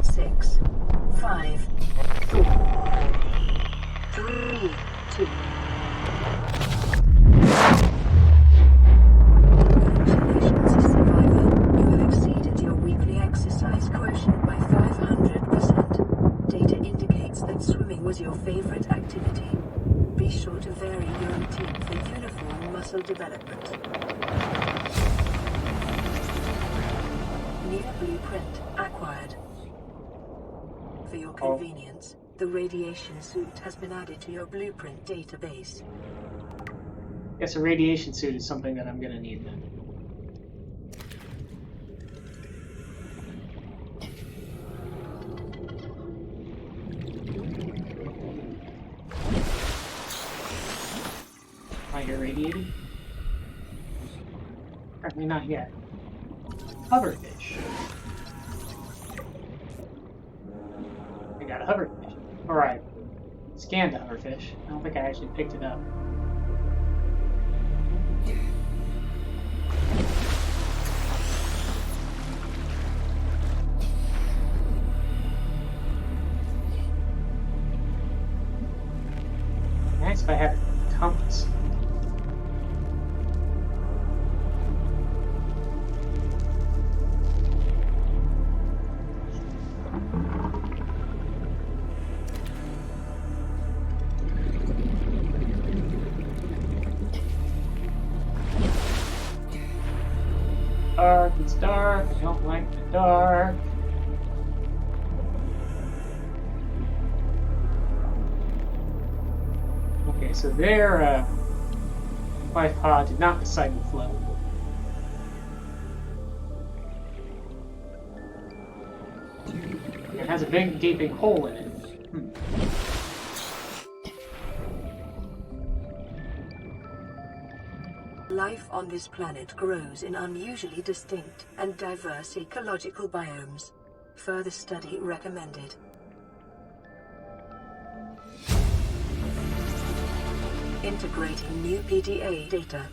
6, 5, 4, 3, 2. Congratulations, survivor. You have exceeded your weekly exercise quotient by 500%. Data indicates that swimming was your favorite activity. Be sure to vary your routine for uniform muscle development. New blueprint acquired. For your convenience, the radiation suit has been added to your blueprint database. Guess a radiation suit is something that I'm gonna need then. Am I irradiated? Apparently not yet. Hoverfish. I got a hoverfish. Alright. Scanned the hoverfish. I don't think I actually picked it up. Nice if I had a compass. Dark, it's dark, I don't like the dark. Okay, so their life pod did not decide to float. It has a big gaping hole in it. Life on this planet grows in unusually distinct and diverse ecological biomes. Further study recommended. Integrating new PDA data.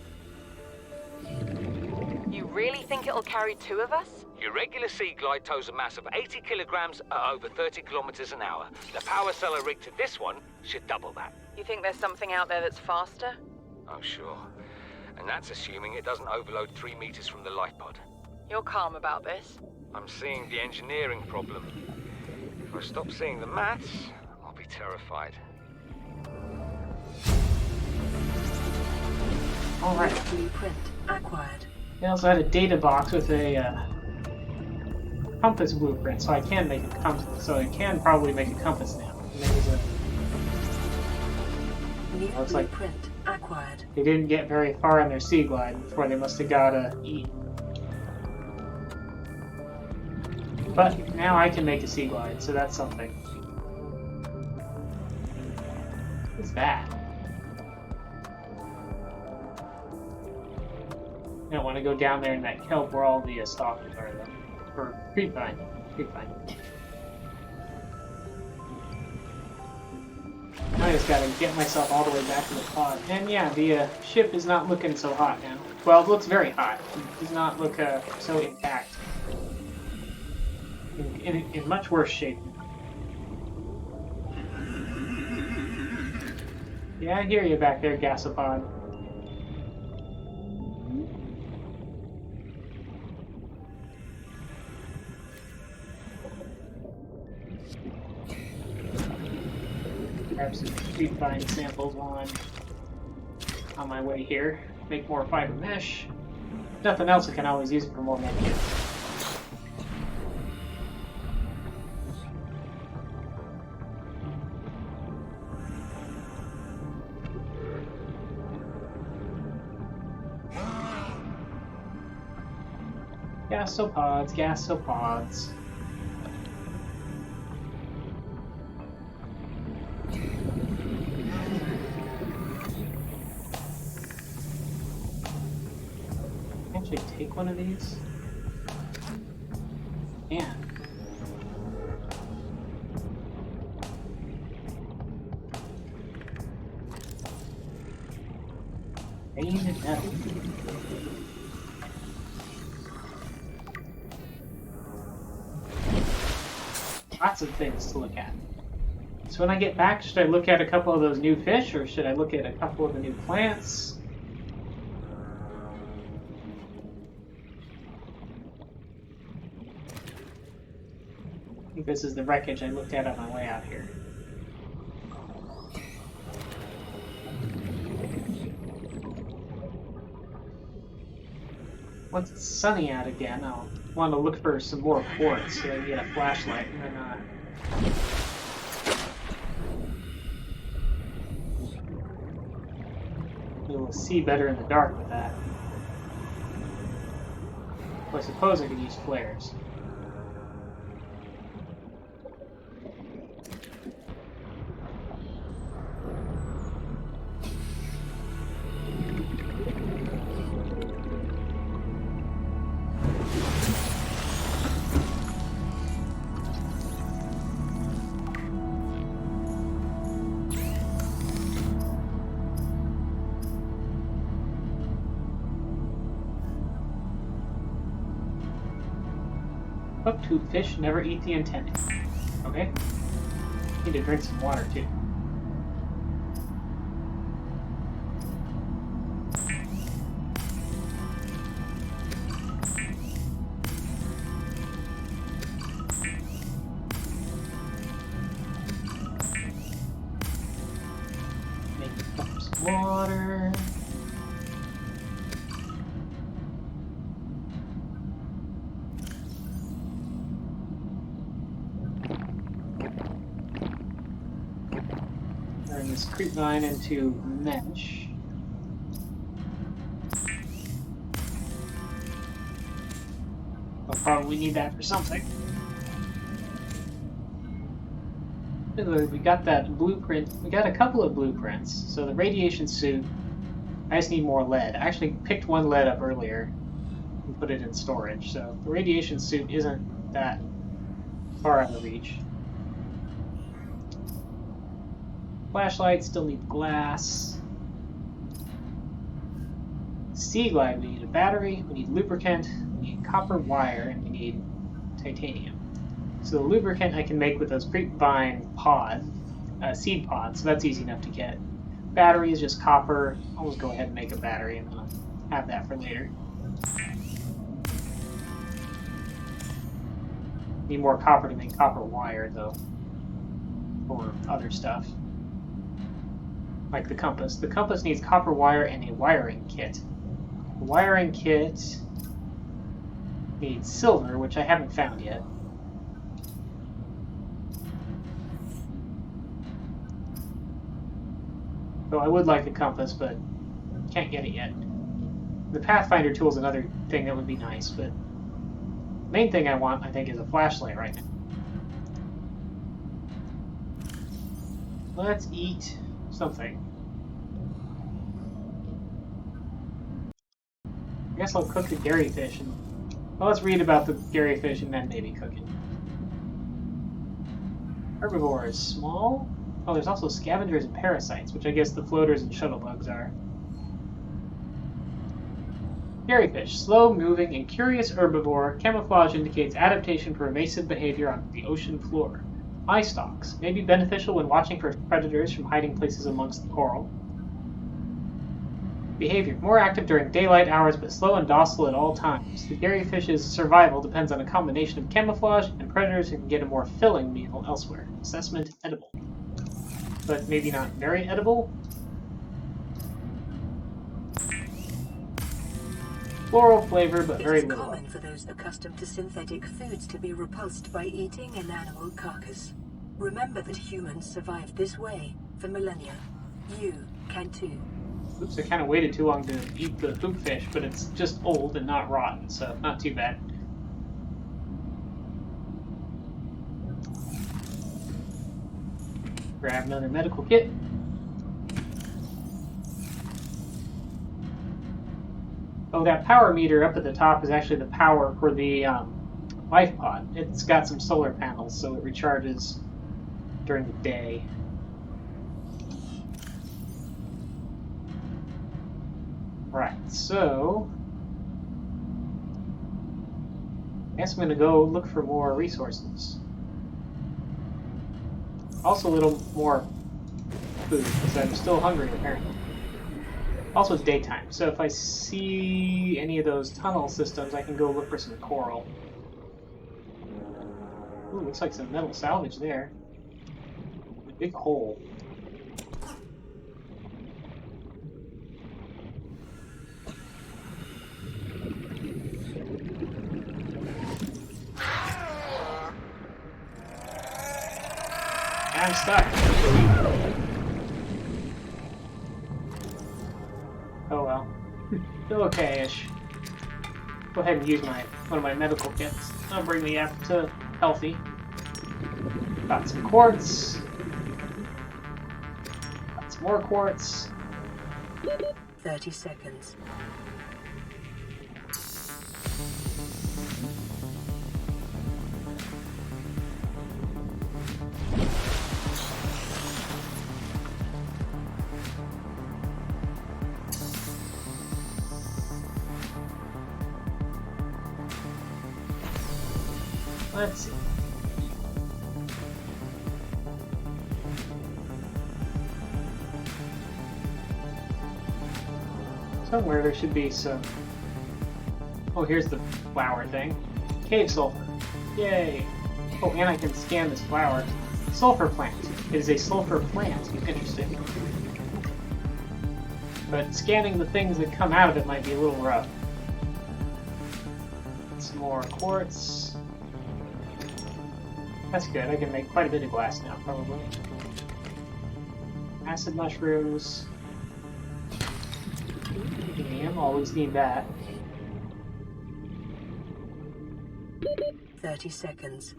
You really think it'll carry 2 of us? Your regular sea glide tows a mass of 80 kilograms at over 30 kilometers an hour. The power cellar rigged to this one should double that. You think there's something out there that's faster? Oh, sure. And that's assuming it doesn't overload 3 meters from the lifepod. You're calm about this? I'm seeing the engineering problem. If I stop seeing the maths, I'll be terrified. Alright. Blueprint acquired. They also had a data box with a compass blueprint, so I can make a compass. So I can probably make a compass now. And there was New looks like blueprint acquired. they didn't get very far on their sea glide before they must have got to eat. But now I can make a sea glide, so that's something. What's that? I don't want to go down there in that kelp where all the stalkers are, though. Or creepvine. Creepvine. I just gotta get myself all the way back to the pod. And yeah, the ship is not looking so hot now. Well, it looks very hot. It does not look so intact. In much worse shape. Yeah, I hear you back there, gasopod. Grab some creepvine samples while I'm on my way here. Make more fiber mesh. Nothing else, I can always use it for more medkits. Gasopods, gasopods. Actually take one of these. Yeah. Painted metal. Lots of things to look at. So when I get back, should I look at a couple of those new fish, or should I look at a couple of the new plants? I think this is the wreckage I looked at on my way out here. Once it's sunny out again, I'll want to look for some more quartz so I can get a flashlight and then we'll see better in the dark with that. Well, I suppose I could use flares. Hook-tooth fish never eat the antennae. Okay. Need to drink some water too. Make some water. Turn this creepvine into mesh. I'll probably need that for something. We got that blueprint. We got a couple of blueprints. So the radiation suit, I just need more lead. I actually picked one lead up earlier and put it in storage. So the radiation suit isn't that far out of reach. Flashlight, still need glass. Sea Glide, we need a battery, we need lubricant, we need copper wire, and we need titanium. So the lubricant I can make with those grapevine seed pods, so that's easy enough to get. Battery is just copper. I'll just go ahead and make a battery and have that for later. Need more copper to make copper wire, though, for other stuff. Like the compass. The compass needs copper wire and a wiring kit. The wiring kit needs silver, which I haven't found yet. Though I would like the compass, but can't get it yet. The Pathfinder tool is another thing that would be nice, but the main thing I want, I think, is a flashlight right now. Let's eat something. I guess I'll cook the Gary fish and... Well, let's read about the Gary fish and then maybe cook it. Herbivores. Small? Oh, there's also scavengers and parasites, which I guess the floaters and shuttlebugs are. Garyfish, slow-moving and curious herbivore. Camouflage indicates adaptation for evasive behavior on the ocean floor. Eye stalks may be beneficial when watching for predators from hiding places amongst the coral. Behavior, more active during daylight hours but slow and docile at all times. The Garyfish's survival depends on a combination of camouflage and predators who can get a more filling meal elsewhere. Assessment, edible. But maybe not very edible? Floral flavor, but very little. It is common for those accustomed to synthetic foods to be repulsed by eating an animal carcass. Remember that humans survived this way for millennia. You can too. Oops, I kind of waited too long to eat the hoop fish, but it's just old and not rotten, so not too bad. Grab another medical kit. Oh, that power meter up at the top is actually the power for the life pod. It's got some solar panels, so it recharges during the day. Right, so I guess I'm going to go look for more resources. Also a little more food, because I'm still hungry apparently. Also it's daytime, so if I see any of those tunnel systems, I can go look for some coral. Ooh, looks like some metal salvage there. A big hole. I'm stuck. Oh well. Still okay-ish. Go ahead and use one of my medical kits. That'll bring me up to healthy. Got some quartz. Got some more quartz. 30 seconds. Let's see. Somewhere there should be some... Oh, here's the flower thing. Cave sulfur. Yay! Oh, and I can scan this flower. Sulfur plant. It is a sulfur plant. Interesting. But scanning the things that come out of it might be a little rough. Some more quartz. That's good. I can make quite a bit of glass now, probably. Acid mushrooms. Damn, always need that. 30 seconds.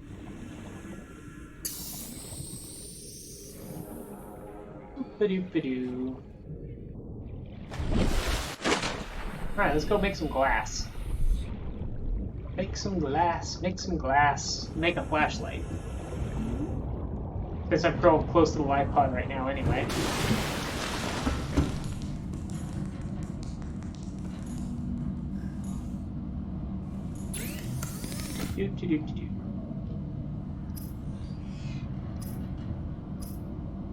Ba-doo-ba-doo. Alright, let's go make some glass. Make some glass, make some glass, make a flashlight. Because I'm real close to the life pod right now anyway.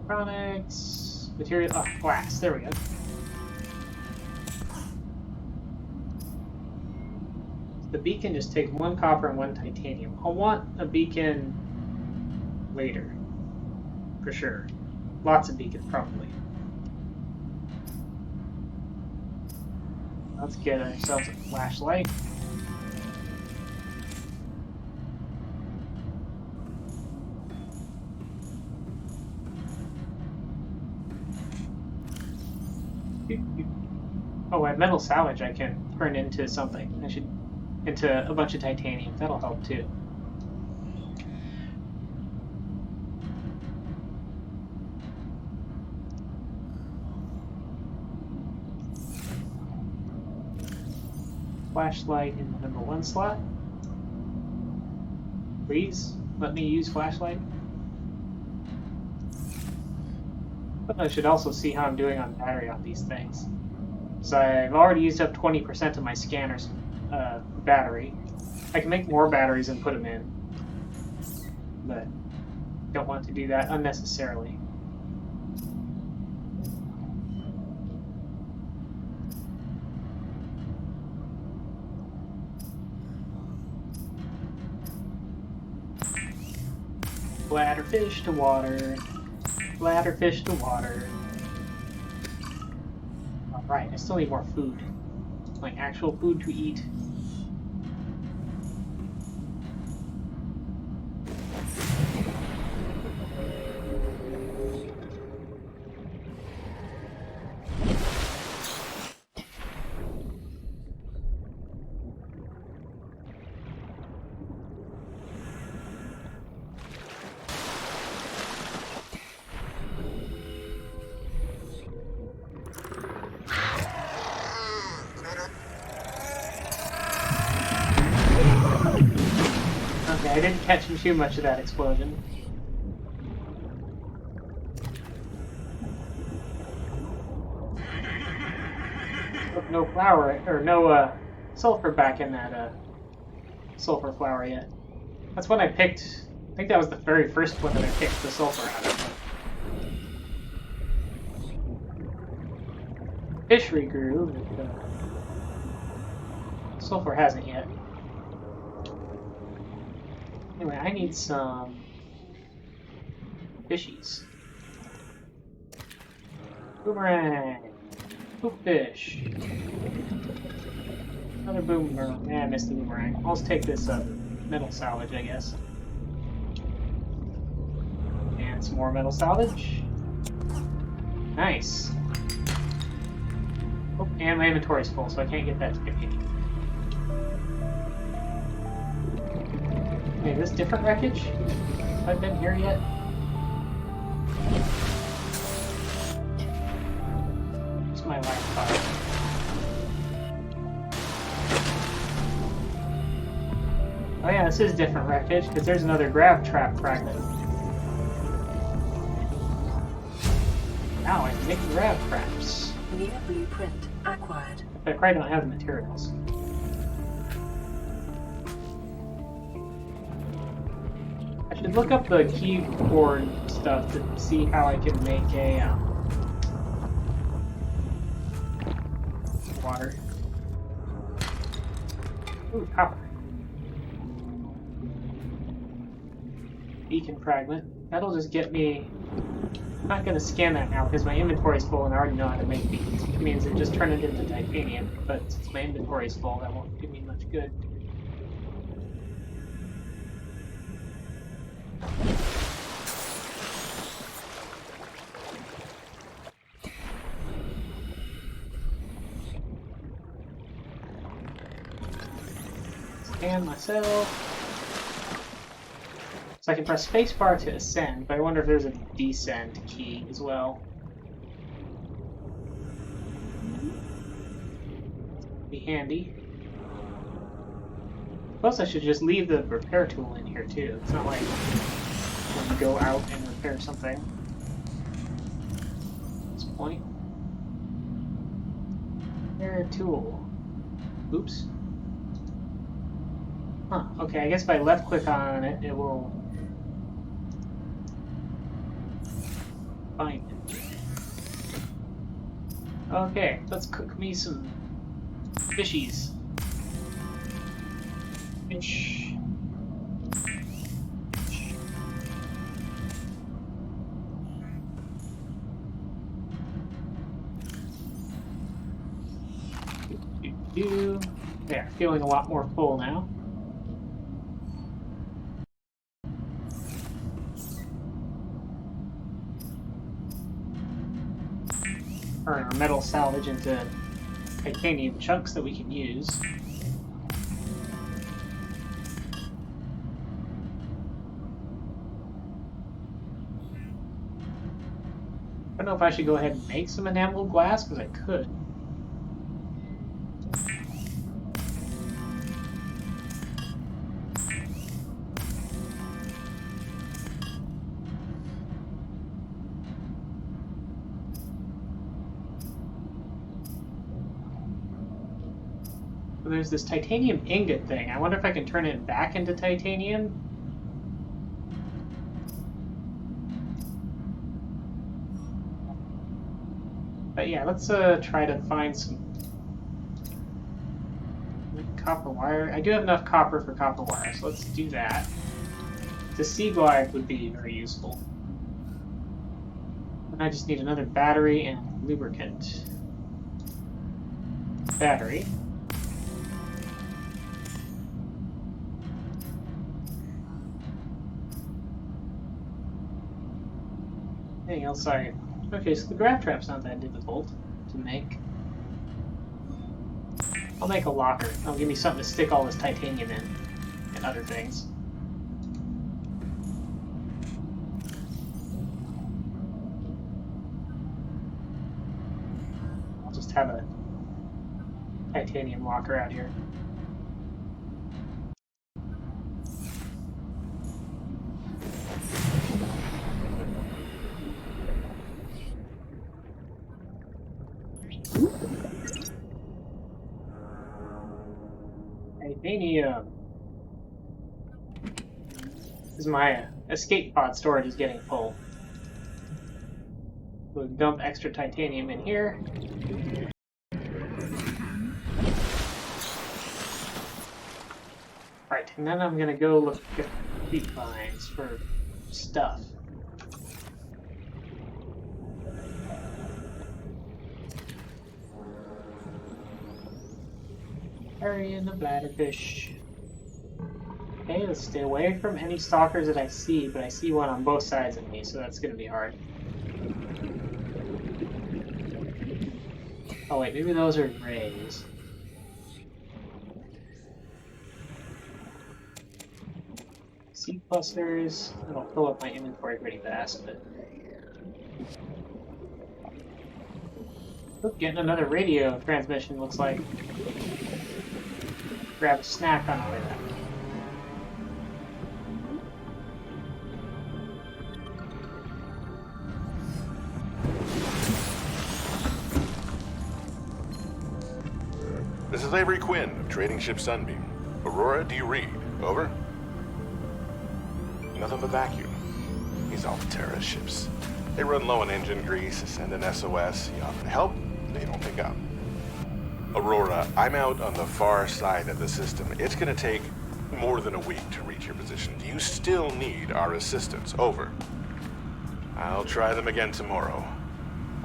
Electronics, material, glass. There we go. The beacon just takes 1 copper and 1 titanium. I'll want a beacon later, for sure. Lots of beacons, probably. Let's get ourselves a flashlight. Oh, and metal salvage I can turn into something. I should into a bunch of titanium. That'll help too. Flashlight in the number 1 slot. Please let me use flashlight. But I should also see how I'm doing on battery on these things. So I've already used up 20% of my scanner's battery. I can make more batteries and put them in, but don't want to do that unnecessarily. Bladderfish to water. Bladderfish to water. Alright, I still need more food. Like actual food to eat. Okay, I didn't catch too much of that explosion. No flower, or no sulfur back in that sulfur flower yet. That's what I picked. I think that was the very first one that I picked the sulfur out of. Fish regrew, but sulfur hasn't yet. Anyway, I need some fishies. Boomerang! Poop fish! Another boomerang. Yeah, I missed the boomerang. I'll just take this metal salvage, I guess. And some more metal salvage. Nice! Oh, and my inventory's full, so I can't get that titanium. Okay, is this different wreckage? Have I been here yet? It's my life pod. Oh yeah, this is different wreckage, because there's another grav trap fragment. Now I can make grav traps. New blueprint acquired. But I probably don't have the materials. I should look up the keyboard stuff to see how I can make a water. Ooh, copper. Beacon fragment. That'll just get me. I'm not gonna scan that now because my inventory's full and I already know how to make beacons. Which means it just turn it into titanium. But since my inventory's full, that won't do me much good. Scan myself. So I can press spacebar to ascend, but I wonder if there's a descend key as well. Be handy. Plus I should just leave the repair tool in here too. It's not like when you go out and repair something. At this point. Repair tool. Oops. Huh, okay, I guess if I left click on it, it will find it. Okay, let's cook me some fishies. Fish. There, feeling a lot more full now. Turn our metal salvage into titanium chunks that we can use. I don't know if I should go ahead and make some enameled glass, because I could. There's this titanium ingot thing. I wonder if I can turn it back into titanium. But yeah, let's try to find some copper wire. I do have enough copper for copper wire, so let's do that. The sea glide would be very useful. And I just need another battery and lubricant. Battery. Anything else I... Okay, so the grab trap's not that difficult to make. I'll make a locker. That'll give me something to stick all this titanium in, and other things. I'll just have a titanium locker out here. Titanium. This is my escape pod storage is getting full. We'll dump extra titanium in here. Right, and then I'm gonna go look at wheat vines for stuff. Carrying the bladderfish. Okay, let's stay away from any stalkers that I see, but I see one on both sides of me, so that's gonna be hard. Oh wait, maybe those are rays. Seed clusters. That'll fill up my inventory pretty fast, but... Oop, getting another radio transmission, looks like. Grab a snack on the way back. This is Avery Quinn of trading ship Sunbeam. Aurora, do you read? Over? Nothing but vacuum. These Alterra ships. They run low on engine grease, send an SOS, you offer help, they don't pick up. Aurora, I'm out on the far side of the system. It's gonna take more than a week to reach your position. Do you still need our assistance? Over. I'll try them again tomorrow.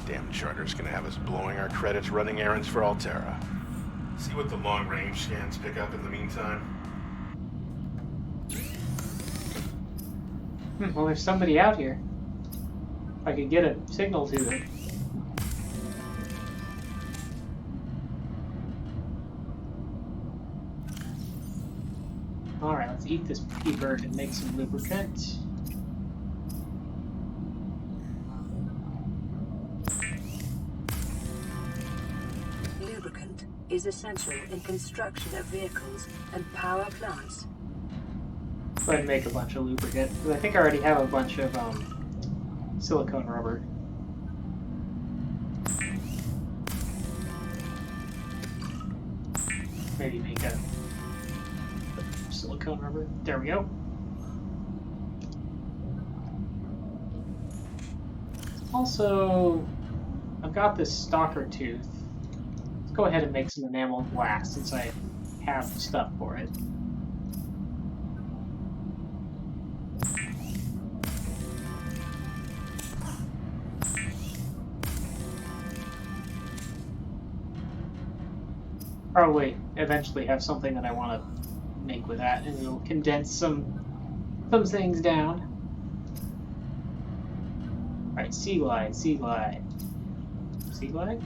Damn charter's gonna have us blowing our credits running errands for Alterra. See what the long-range scans pick up in the meantime. Well, there's somebody out here. If I could get a signal to them. Alright, let's eat this P-bird and make some lubricant. Lubricant is essential in construction of vehicles and power plants. Go ahead and make a bunch of lubricant, because I think I already have a bunch of silicone rubber. Maybe make a silicone rubber. There we go. Also, I've got this stalker tooth. Let's go ahead and make some enamel glass since I have stuff for it. Probably eventually have something that I want to make with that, and it'll condense some things down. Alright, sea glide, sea glide. Sea glide?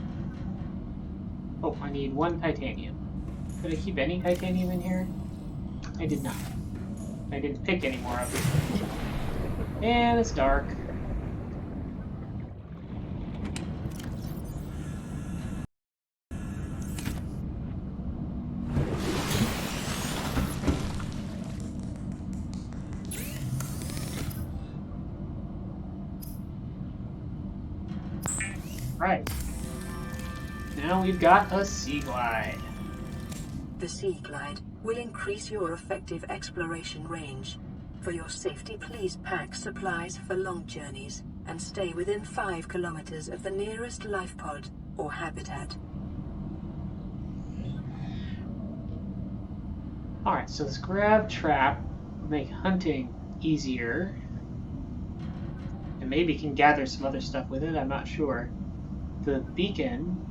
Oh, I need 1 titanium. Did I keep any titanium in here? I did not. I didn't pick any more of it. And it's dark. Right. Now we've got a sea glide. The Sea Glide will increase your effective exploration range. For your safety, please pack supplies for long journeys and stay within 5 kilometers of the nearest lifepod or habitat. Alright, so this grab trap will make hunting easier. And maybe can gather some other stuff with it, I'm not sure. The beacon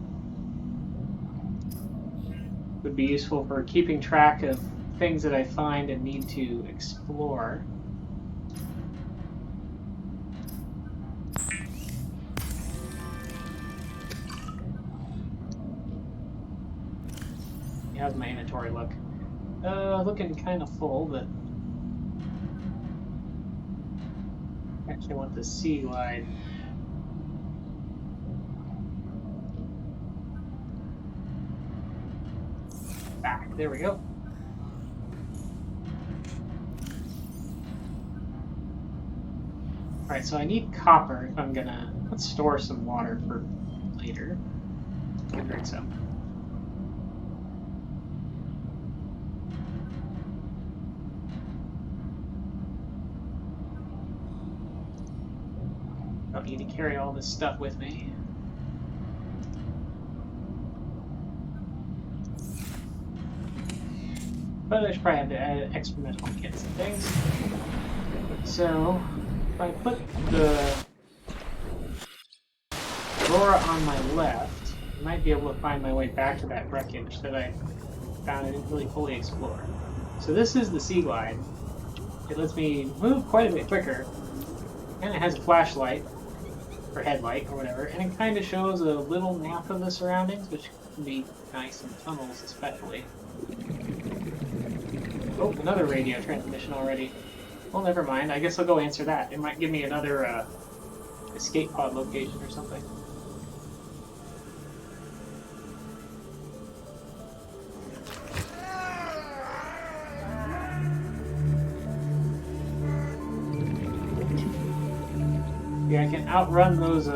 would be useful for keeping track of things that I find and need to explore. How's my inventory look? Looking kind of full, but actually I want the sea glide. Back. There we go. Alright, so I need copper if I'm gonna... Let's store some water for later. I'll drink some. Don't need to carry all this stuff with me. But I should probably have to add extra medical kits and things. So, if I put the Aurora on my left, I might be able to find my way back to that wreckage that I found and didn't really fully explore. So this is the Sea Glide. It lets me move quite a bit quicker, and it has a flashlight, or headlight, or whatever, and it kind of shows a little map of the surroundings, which can be nice in tunnels especially. Oh, another radio transmission already. Well, never mind. I guess I'll go answer that. It might give me another escape pod location or something. Yeah, I can outrun those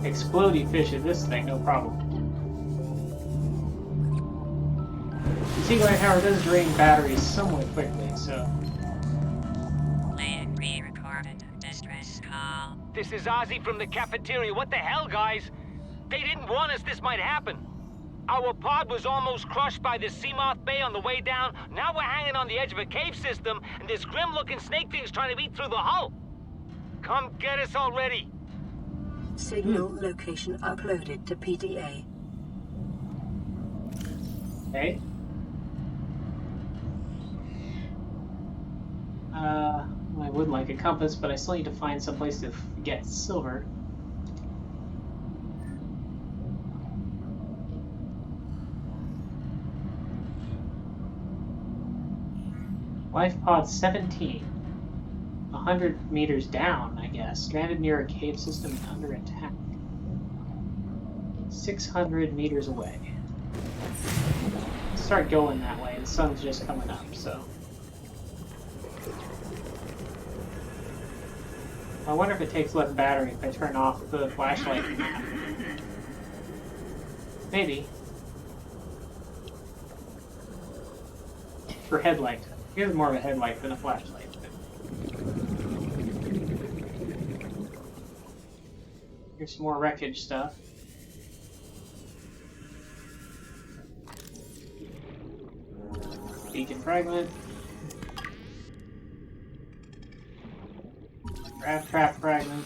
explodey fish at this thing, no problem. The Sea Glide, however, does drain batteries somewhat quickly, so... Re-recorded distress call. This is Ozzy from the cafeteria. What the hell, guys? They didn't warn us this might happen. Our pod was almost crushed by this Seamoth Bay on the way down. Now we're hanging on the edge of a cave system, and this grim-looking snake thing's trying to eat through the hull. Come get us already. Signal location uploaded to PDA. Okay. I would like a compass, but I still need to find some place to get silver. Lifepod 17. 100 meters down, I guess. Stranded near a cave system and under attack. 600 meters away. Let's start going that way. The sun's just coming up, so... I wonder if it takes less battery if I turn off the flashlight. For headlight. Here's more of a headlight than a flashlight. Here's some more wreckage stuff. Beacon fragment. Raft trap fragment.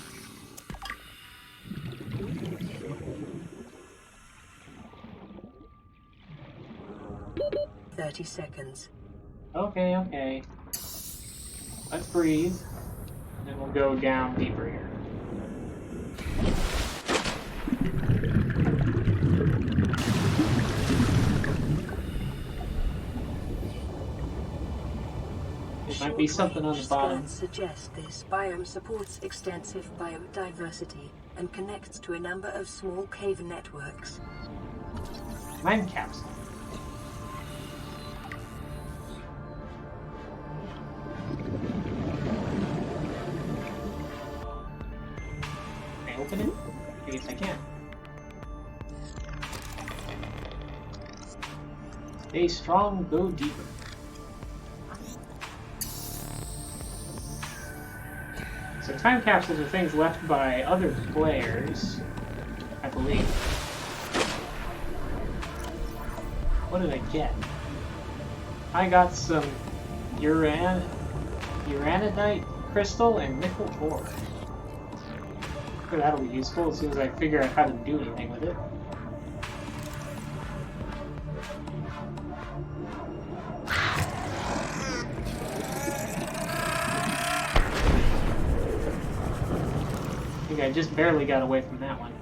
"30 seconds. Okay, okay. Let's breathe. Then we'll go down deeper here. There might be something on the bottom. Scans suggest this biome supports extensive biodiversity and connects to a number of small cave networks. Mine capsule. Can I open it? I guess I can. Stay strong, go deeper. So time capsules are things left by other players, I believe. What did I get? I got some uranidite crystal and nickel ore. Sure, that'll be useful as soon as I figure out how to do anything with it. I think I just barely got away from that one.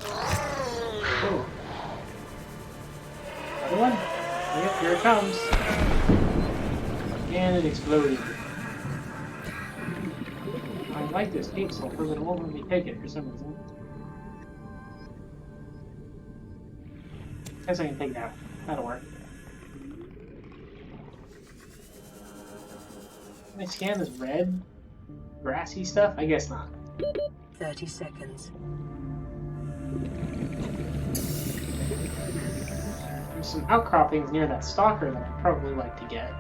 Oh. Another one? Yep, here it comes. And it exploded. I like this deep sulfur, but it won't let me take it for some reason. Guess I can take that. That'll work. Can I scan this red, grassy stuff? I guess not. 30 seconds. There's some outcroppings near that stalker that I'd probably like to get.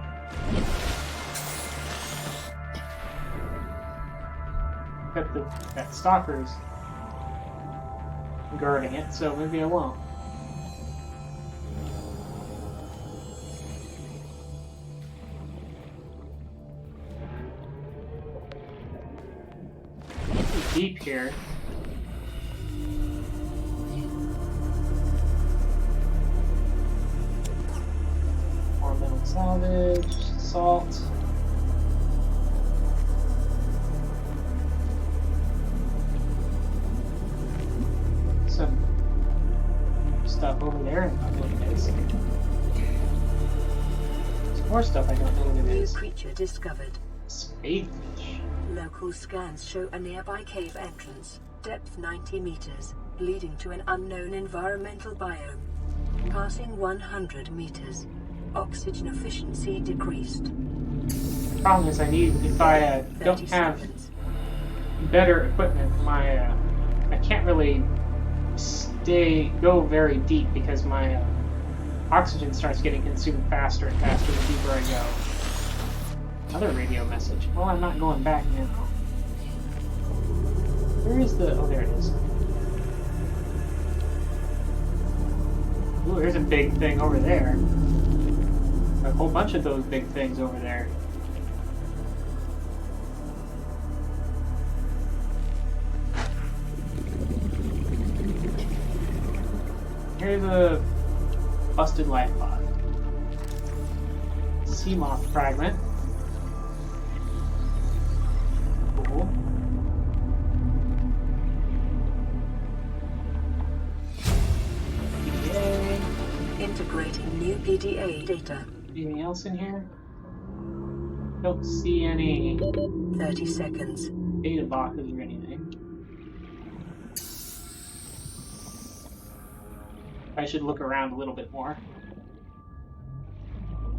Got that stalker's guarding it, so maybe I won't. It's deep here. More metal salvage, salt. Some stuff over there, I don't know what it is. There's more stuff I don't know what it New is. creature discovered. Spadefish. Local scans show a nearby cave entrance, depth 90 meters, leading to an unknown environmental biome. Passing 100 meters. Oxygen efficiency decreased. The problem is I need, if I don't 30 have seconds. better equipment, I can't really go very deep because my oxygen starts getting consumed faster and faster the deeper I go. Another radio message. Well, I'm not going back now. Where is the... Oh, there it is. Ooh, there's a big thing over there. A whole bunch of those big things over there. Here's a busted life pod. Sea moth fragment. Cool. PDA. Integrating new PDA data. Anything else in here? Don't see any 30 seconds. data boxes or anything. I should look around a little bit more.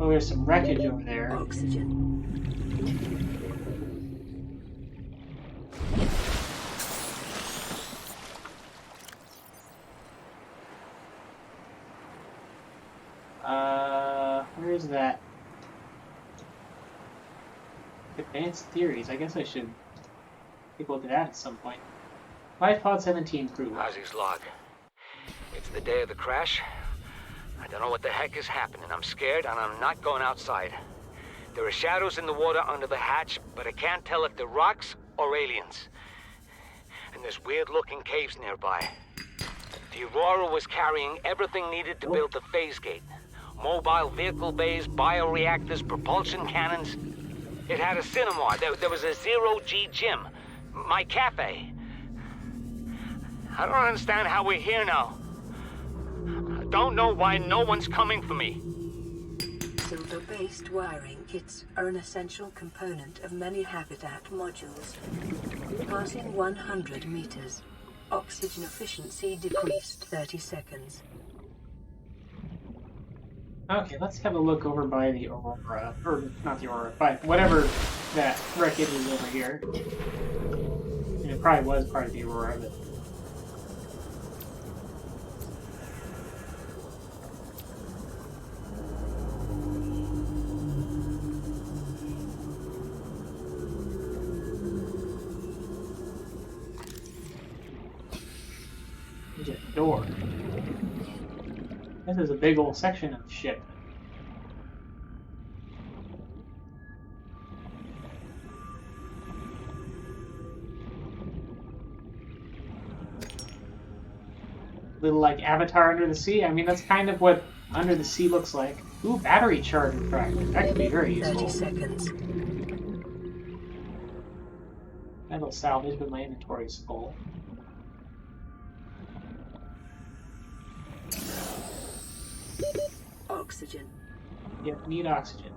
Oh, there's some wreckage over there. Oxygen. there's that. Advanced theories. I guess I should take a look at that at some point. Lifepod 17 crew. Ozzy's log. It's the day of the crash. I don't know what the heck is happening. I'm scared and I'm not going outside. There are shadows in the water under the hatch, but I can't tell if they're rocks or aliens. And there's weird-looking caves nearby. The Aurora was carrying everything needed to build the phase gate. Mobile vehicle bays, bioreactors, propulsion cannons. It had a cinema. There was a zero-G gym. My cafe. I don't understand how we're here now. I don't know why no one's coming for me. Silver-based wiring kits are an essential component of many habitat modules. Passing 100 meters. Oxygen efficiency decreased 30 seconds. Okay, let's have a look over by the Aurora. Or, not the Aurora, but whatever that wreckage is over here. And it probably was part of the Aurora, but... There's a door. This is a big old section of the ship. Little like Avatar under the sea. I mean, that's kind of what under the sea looks like. Ooh, battery charger fragment. That could be very useful. 30 seconds. Metal salvage, but my inventory is full. Oxygen. Yep, need oxygen.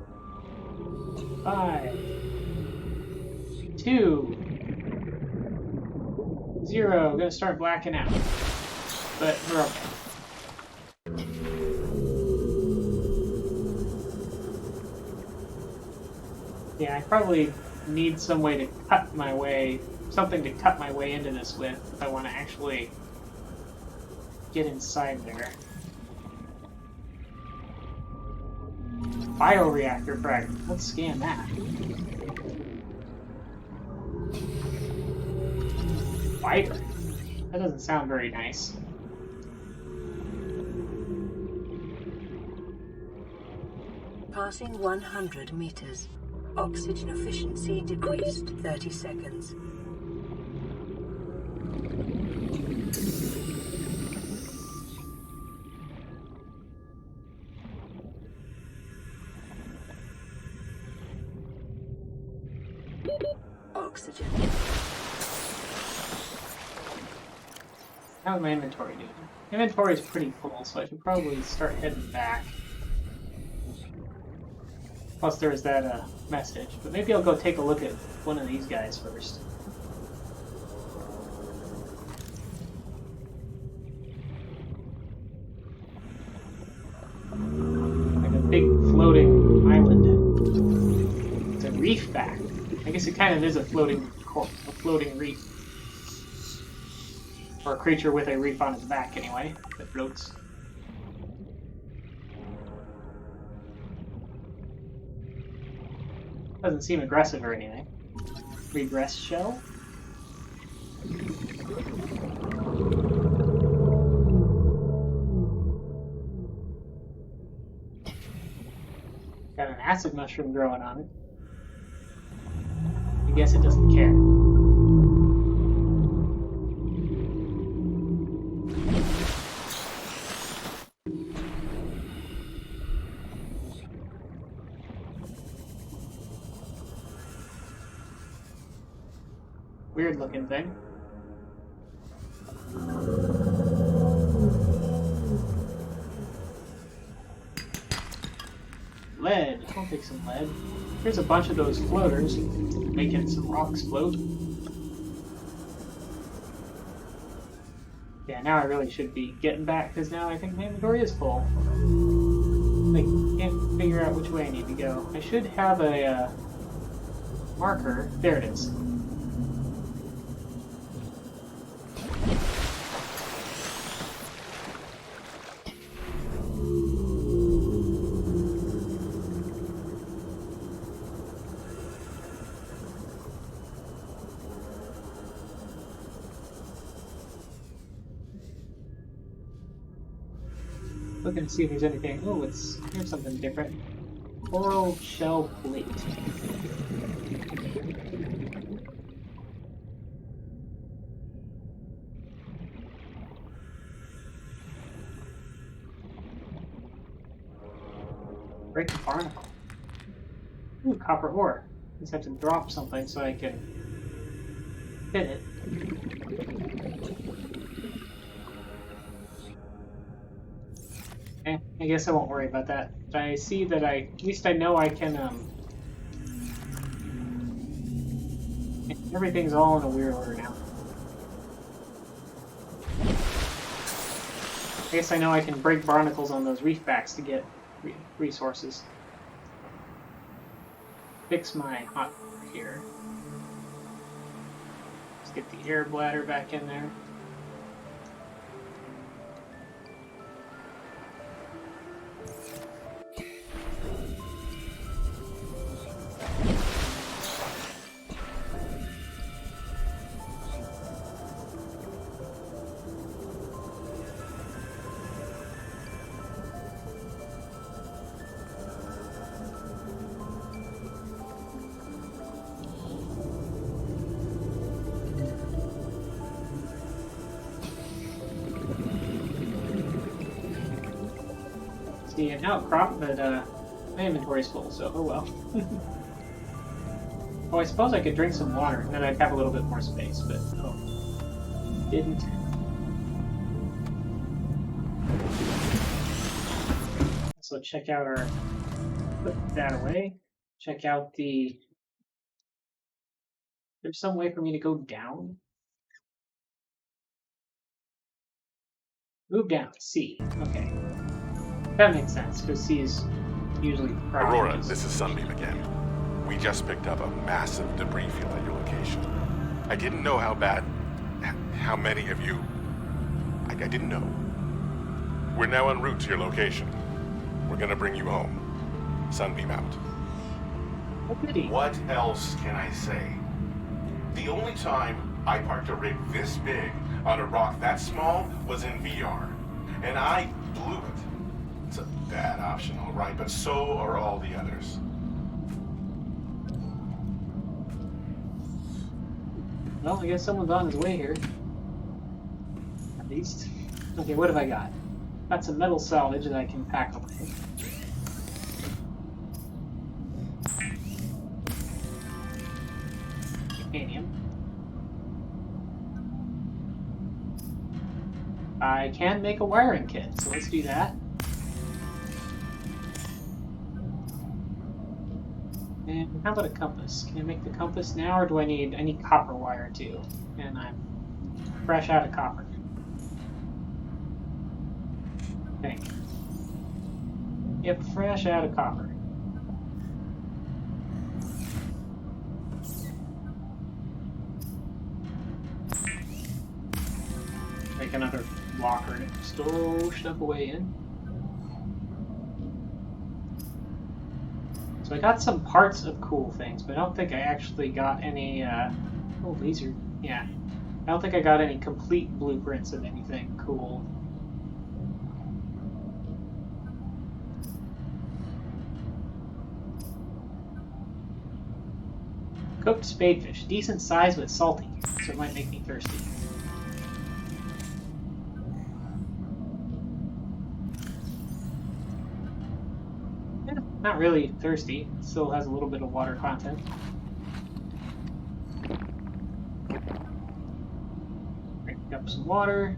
5, 2, 0. I'm gonna start blacking out. But we're okay. Yeah, I probably need some way to cut my way, something to cut my way into this with if I want to actually get inside there. Bioreactor fragment. Let's scan that. Fiber. That doesn't sound very nice. Passing 100 meters. Oxygen efficiency decreased 30 seconds. Oxygen. How's my inventory doing? Inventory is pretty full, so I should probably start heading back. Plus there's that message, but maybe I'll go take a look at one of these guys first. Like a big floating island. It's a reef back. I guess it kind of is a floating reef. Or a creature with a reef on its back, anyway, that floats. Doesn't seem aggressive or anything. Regress shell? Got an acid mushroom growing on it. I guess it doesn't care. Weird looking thing. Lead. I'll take some lead. Here's a bunch of those floaters, making some rocks float. Yeah, now I really should be getting back, because now I think my inventory is full. I can't figure out which way I need to go. I should have a marker. There it is. Looking to see if there's anything. Oh, here's something different. Coral shell plate. Break the barnacle. Ooh, copper ore. Just have to drop something so I can hit it. Okay, I guess I won't worry about that. I see that at least I know I can, everything's all in a weird order now. I guess I know I can break barnacles on those reef backs to get resources. Fix my hot water here. Let's get the air bladder back in there. See, an outcrop, but my inventory's full, so oh well. Oh, I suppose I could drink some water, and then I'd have a little bit more space, but oh, didn't. So check out our, put that away. Check out the, there's some way for me to go down? Move down, C, okay. That makes sense, because C is usually Aurora, this is Sunbeam again. We just picked up a massive debris field at your location. I didn't know how many of you... I didn't know. We're now en route to your location. We're gonna bring you home. Sunbeam out. Oh, goody. What else can I say? The only time I parked a rig this big on a rock that small was in VR. And I blew it. It's a bad option, all right, but so are all the others. Well, I guess someone's on his way here. At least. Okay, what have I got? Got some metal salvage that I can pack away. Titanium. I can make a wiring kit, so let's do that. And how about a compass? Can I make the compass now, or do I need copper wire too? And I'm fresh out of copper. I think. Yep, fresh out of copper. Make another locker to store stuff away in. So I got some parts of cool things, but I don't think I actually got any, oh, these are, yeah. I don't think I got any complete blueprints of anything cool. Cooked spadefish. Decent size, but salty, so it might make me thirsty. Not really thirsty. It still has a little bit of water content. Drink up some water.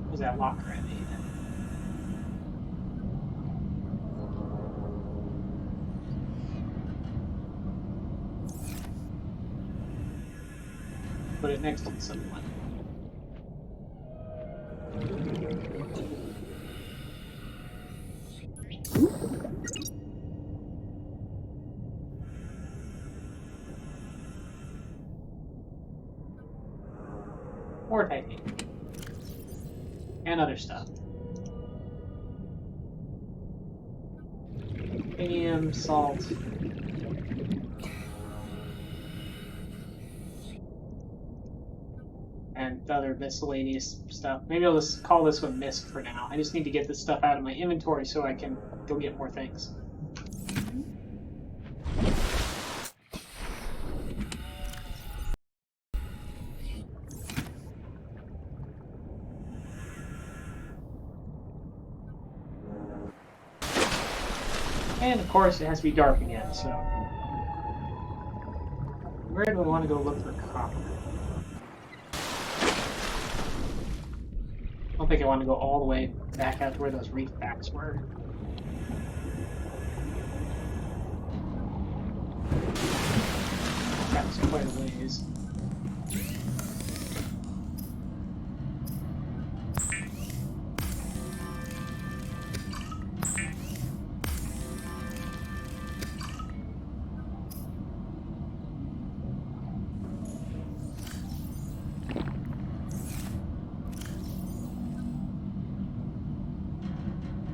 Where's that locker I made? Put it next to someone. More titanium. And other stuff. Titanium, salt. and other miscellaneous stuff. Maybe I'll just call this one Mist for now. I just need to get this stuff out of my inventory so I can go get more things. And of course, it has to be dark again, so... Where do I want to go look for copper? I don't think I want to go all the way back out to where those reef backs were. That was quite a ways.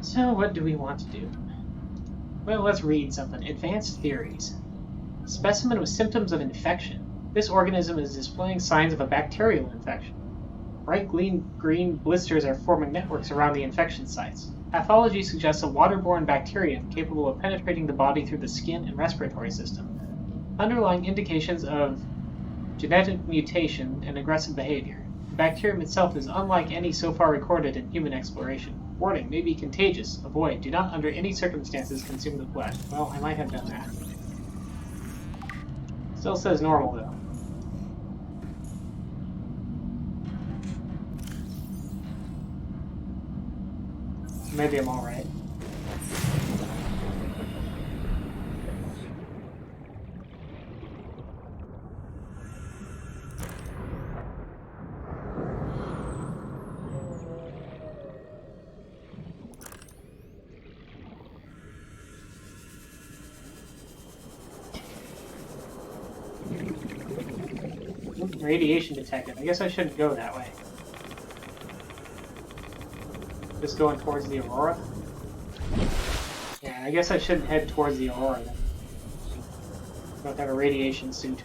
So, what do we want to do? Well, let's read something. Advanced theories. Specimen with symptoms of infection. This organism is displaying signs of a bacterial infection. Bright green blisters are forming networks around the infection sites. Pathology suggests a waterborne bacterium capable of penetrating the body through the skin and respiratory system. Underlying indications of genetic mutation and aggressive behavior. The bacterium itself is unlike any so far recorded in human exploration. Warning, may be contagious. Avoid. Do not under any circumstances consume the flesh. Well, I might have done that. Still says normal, though. Maybe I'm alright. Radiation detected. I guess I shouldn't go that way. Just going towards the Aurora? Yeah, I guess I shouldn't head towards the Aurora then. I don't have a radiation suit.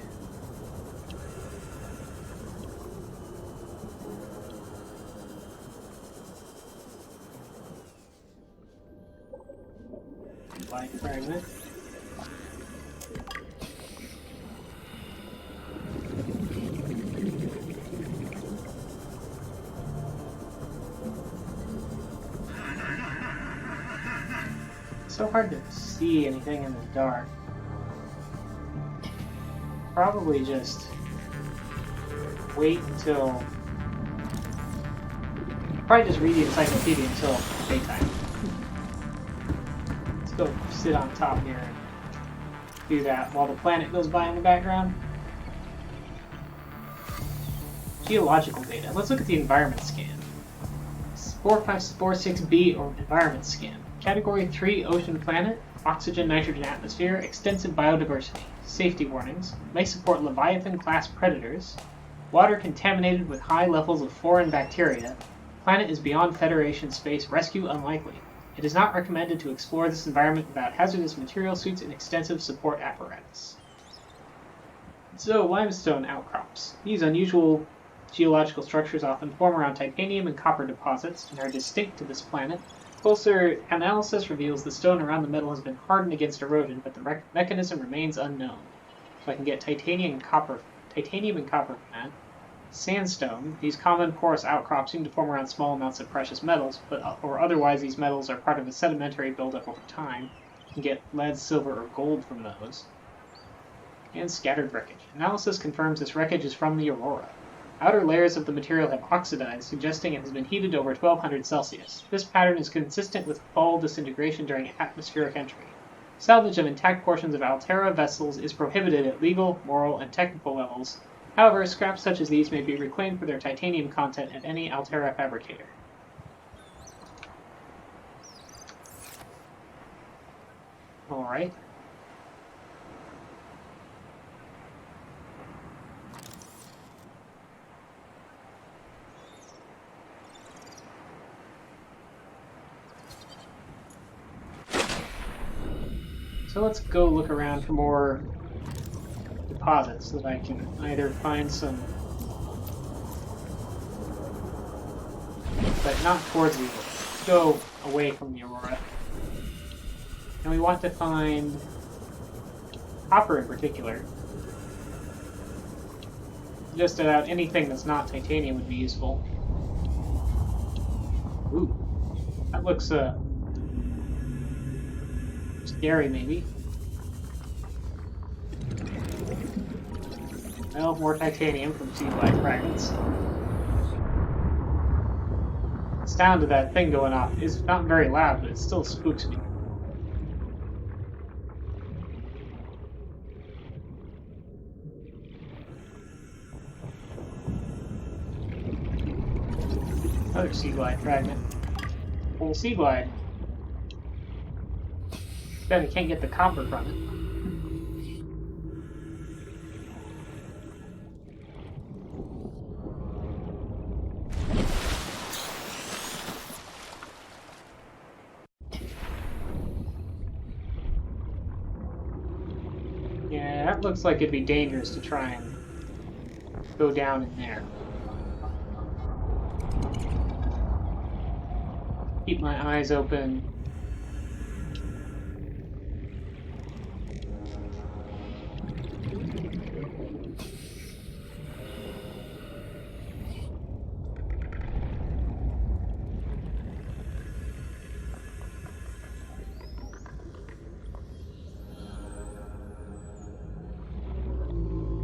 Light fragment. So hard to see anything in the dark. Probably just wait until... Probably just read the encyclopedia until daytime. Let's go sit on top here and do that while the planet goes by in the background. Geological data. Let's look at the environment scan. 4546B or environment scan. Category 3 ocean planet, oxygen nitrogen atmosphere, extensive biodiversity, safety warnings, may support Leviathan class predators, water contaminated with high levels of foreign bacteria, planet is beyond Federation space, rescue unlikely. It is not recommended to explore this environment without hazardous material suits and extensive support apparatus. So, limestone outcrops. These unusual geological structures often form around titanium and copper deposits and are distinct to this planet. Closer analysis reveals the stone around the metal has been hardened against erosion, but the mechanism remains unknown. So I can get titanium and copper from that. Sandstone. These common porous outcrops seem to form around small amounts of precious metals, or otherwise these metals are part of a sedimentary buildup over time. You can get lead, silver, or gold from those. And scattered wreckage. Analysis confirms this wreckage is from the Aurora. Outer layers of the material have oxidized, suggesting it has been heated over 1200 Celsius. This pattern is consistent with fall disintegration during atmospheric entry. Salvage of intact portions of Altera vessels is prohibited at legal, moral, and technical levels. However, scraps such as these may be reclaimed for their titanium content at any Altera fabricator. Alright. So let's go look around for more deposits so that I can either find some but not towards the Aurora. Let's go away from the Aurora. And we want to find copper in particular. Just about anything that's not titanium would be useful. Ooh, that looks scary, maybe. Well, more titanium from sea life fragments. The sound of that thing going off is not very loud, but it still spooks me. Another sea glide fragment. Full sea glide. Bet I can't get the copper from it. Yeah, that looks like it'd be dangerous to try and go down in there. Keep my eyes open.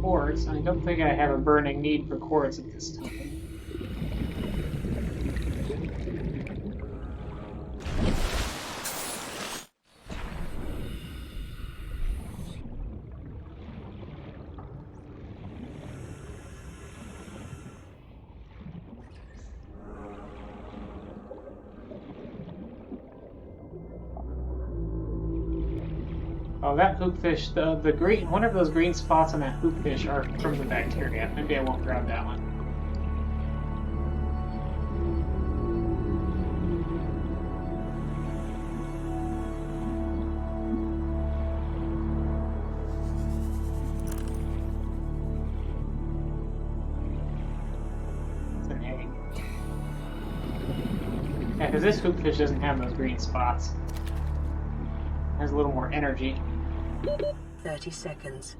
Quartz. I don't think I have a burning need for quartz at this time. Oh, that hoopfish, the green, one of those green spots on that hoopfish are from the bacteria. Maybe I won't grab that one. It's an egg. Yeah, because this hoopfish doesn't have those green spots. It has a little more energy. 30 seconds.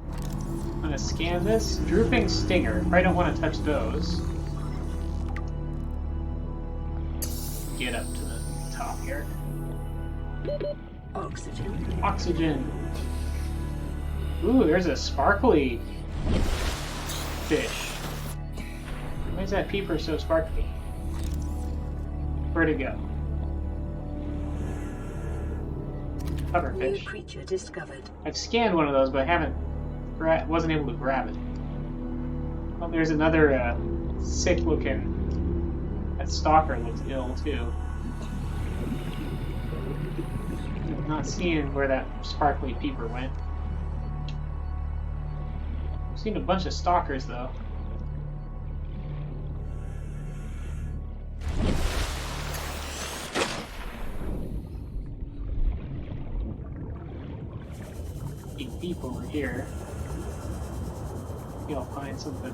I'm gonna scan this. Drooping stinger. Probably don't want to touch those. Get up to the top here. Oxygen. Oxygen. Ooh, there's a sparkly fish. Why is that peeper so sparkly? Where'd it go? New Pufferfish. creature discovered. I've scanned one of those, but I wasn't able to grab it. Oh, there's another sick-looking. That stalker looks ill too. I'm not seeing where that sparkly peeper went. I've seen a bunch of stalkers though. Deep over here. Maybe I'll find something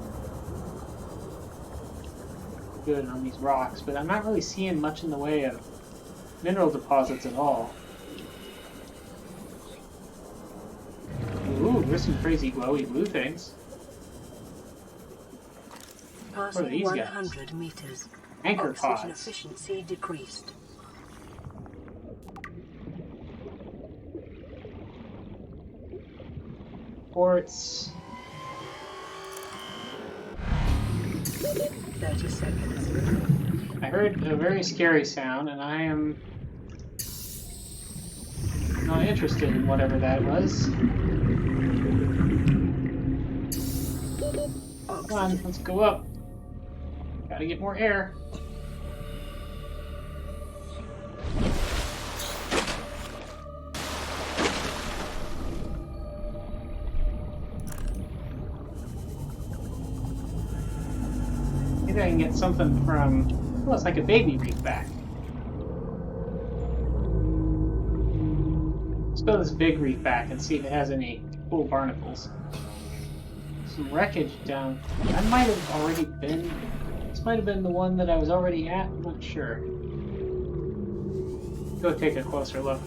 good on these rocks, but I'm not really seeing much in the way of mineral deposits at all. Ooh, there's some crazy glowy blue things. What are Passing these 100 guys? meters. Anchor Oxygen pods. efficiency decreased. Quartz. 30 seconds. I heard a very scary sound, and I am not interested in whatever that was. Come on, let's go up. Gotta get more air. Maybe I can get something from... Oh, it's like a baby reef back. Let's go to this big reef back and see if it has any cool barnacles. Some wreckage down. That might have already been This might have been the one that I was already at, I'm not sure. Go take a closer look.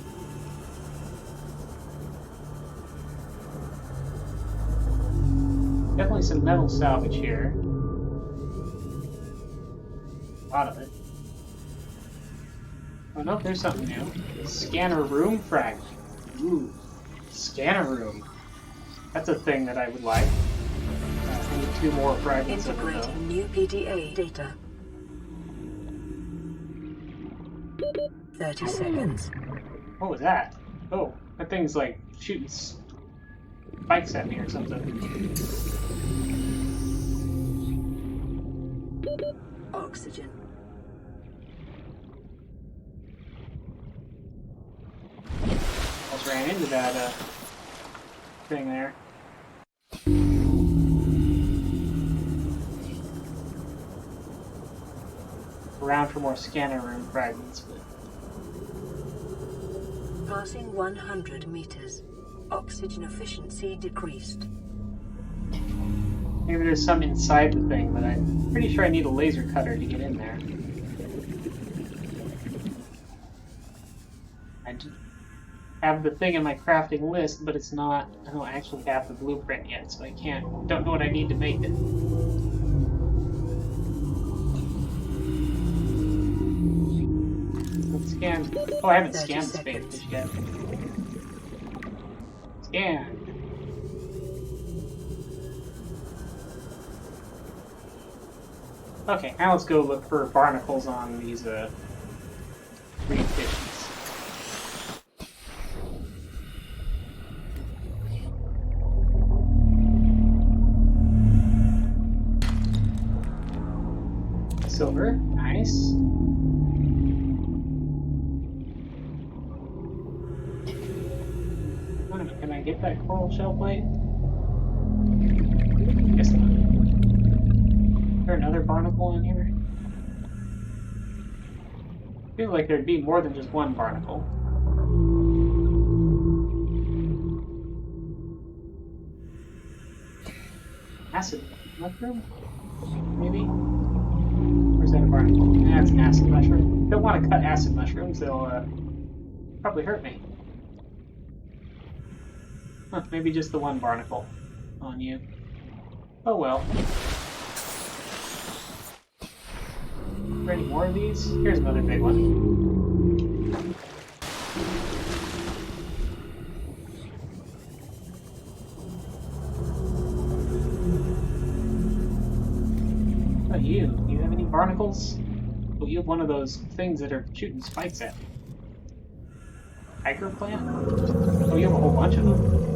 Definitely some metal salvage here. A lot of it. Oh no, there's something new. Scanner room fragment. Ooh, scanner room. That's a thing that I would like. I need 2 more fragments of it though. Integrating new PDA data. 30 seconds. What was that? Oh, that thing's like shooting spikes at me or something. Oxygen. Almost ran into that thing there. Around for more scanner room fragments, but Passing 100 meters. Oxygen efficiency decreased. maybe there's some inside the thing, but I'm pretty sure I need a laser cutter to get in there. I have the thing in my crafting list, but it's not, I don't actually have the blueprint yet, so I don't know what I need to make it. Let's scan. Oh, I haven't scanned the space fish yet. Scan. Okay, now let's go look for barnacles on these green fishes. Silver, nice. Can I get that coral shell plate? Guess not. Is there another barnacle in here? I feel like there'd be more than just one barnacle. Acid mushroom? Maybe? Or is that a barnacle? That's an acid mushroom. Don't want to cut acid mushrooms, they'll probably hurt me. Huh, maybe just the one barnacle on you. Oh well. Are there any more of these? Here's another big one. What about you? Do you have any barnacles? Oh, you have one of those things that are shooting spikes at me. Tiger plant? Oh, you have a whole bunch of them.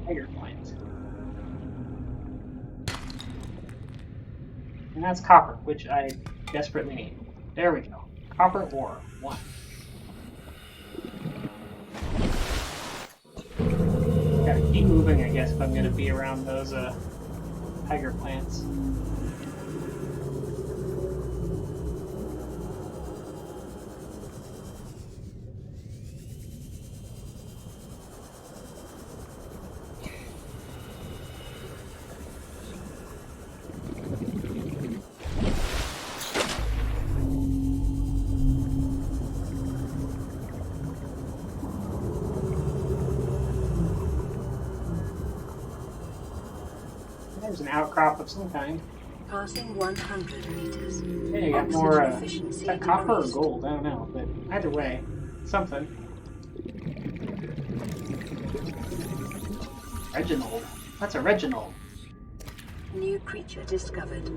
Tiger plant. And that's copper, which I desperately need. There we go. Copper ore, 1. Gotta keep moving, I guess, if I'm gonna be around those tiger plants. There's an outcrop of some kind. Passing 100 meters. Hey, I got more, Oxygen is that copper or gold? I don't know, but either way, something. Reginald. That's a Reginald. New creature discovered.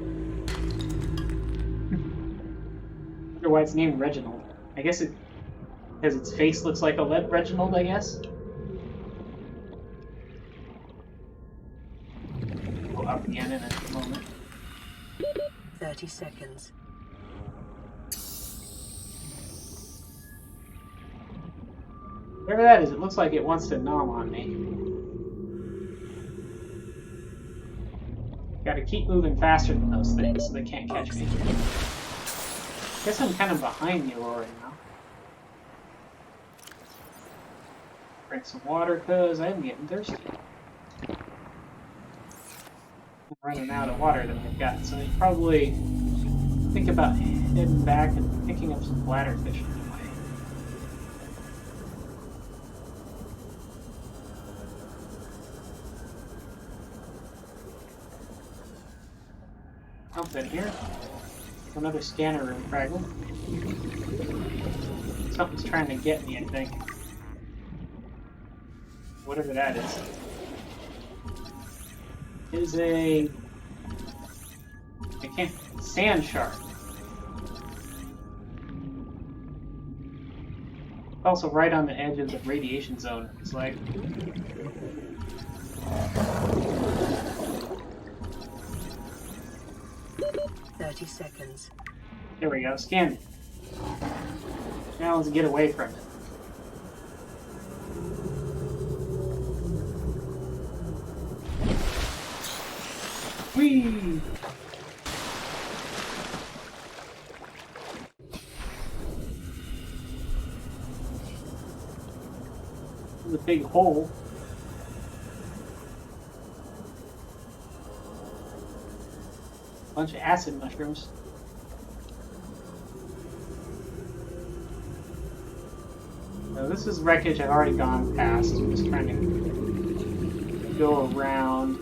Wonder why it's named Reginald. I guess it, because its face looks like a Reginald, I guess. Go up again in a moment. 30 seconds. Whatever that is, it looks like it wants to nom on me. Gotta keep moving faster than those things so they can't catch me. Guess I'm kind of behind you already now. Drink some water because I'm getting thirsty. I'm running out of water that I've got, so I probably think about heading back and picking up some bladderfish on the way. Something here. Another scanner room fragment. Something's trying to get me, I think. Whatever that is. Is a... I can't... Sand shark. Also right on the edge of the radiation zone, it's like. 30 seconds. There we go, scanned it. Now let's get away from it. Whee! There's a big hole. Bunch of acid mushrooms. So this is wreckage I've already gone past. I'm just trying to go around.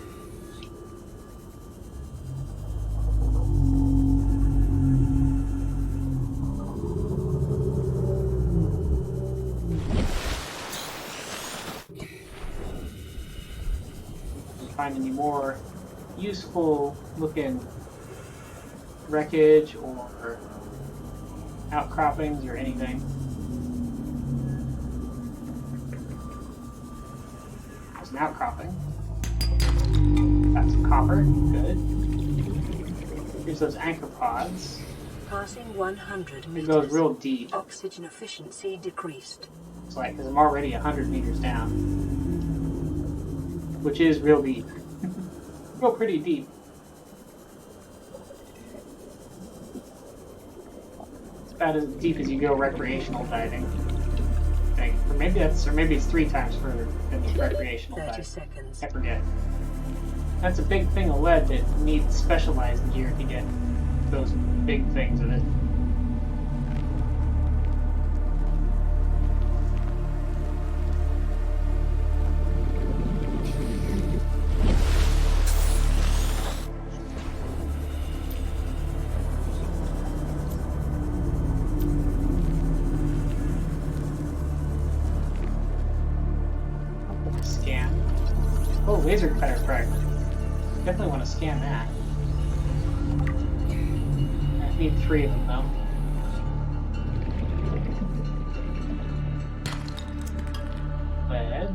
Find any more useful looking wreckage or outcroppings or anything. There's an outcropping. Got some copper, good. Here's those anchor pods. Passing 100 It meters. goes real deep. Oxygen efficiency decreased. It's like, because I'm already 100 meters down. Which is real deep. Real pretty deep. It's about as deep as you go recreational diving. I think. Or maybe it's 3 times further than the recreational 30 dive. seconds. I forget. That's a big thing of lead that needs specialized gear to get those big things in it. Scan. Oh, laser cutter fragment. Definitely want to scan that. I need 3 of them though. Lead.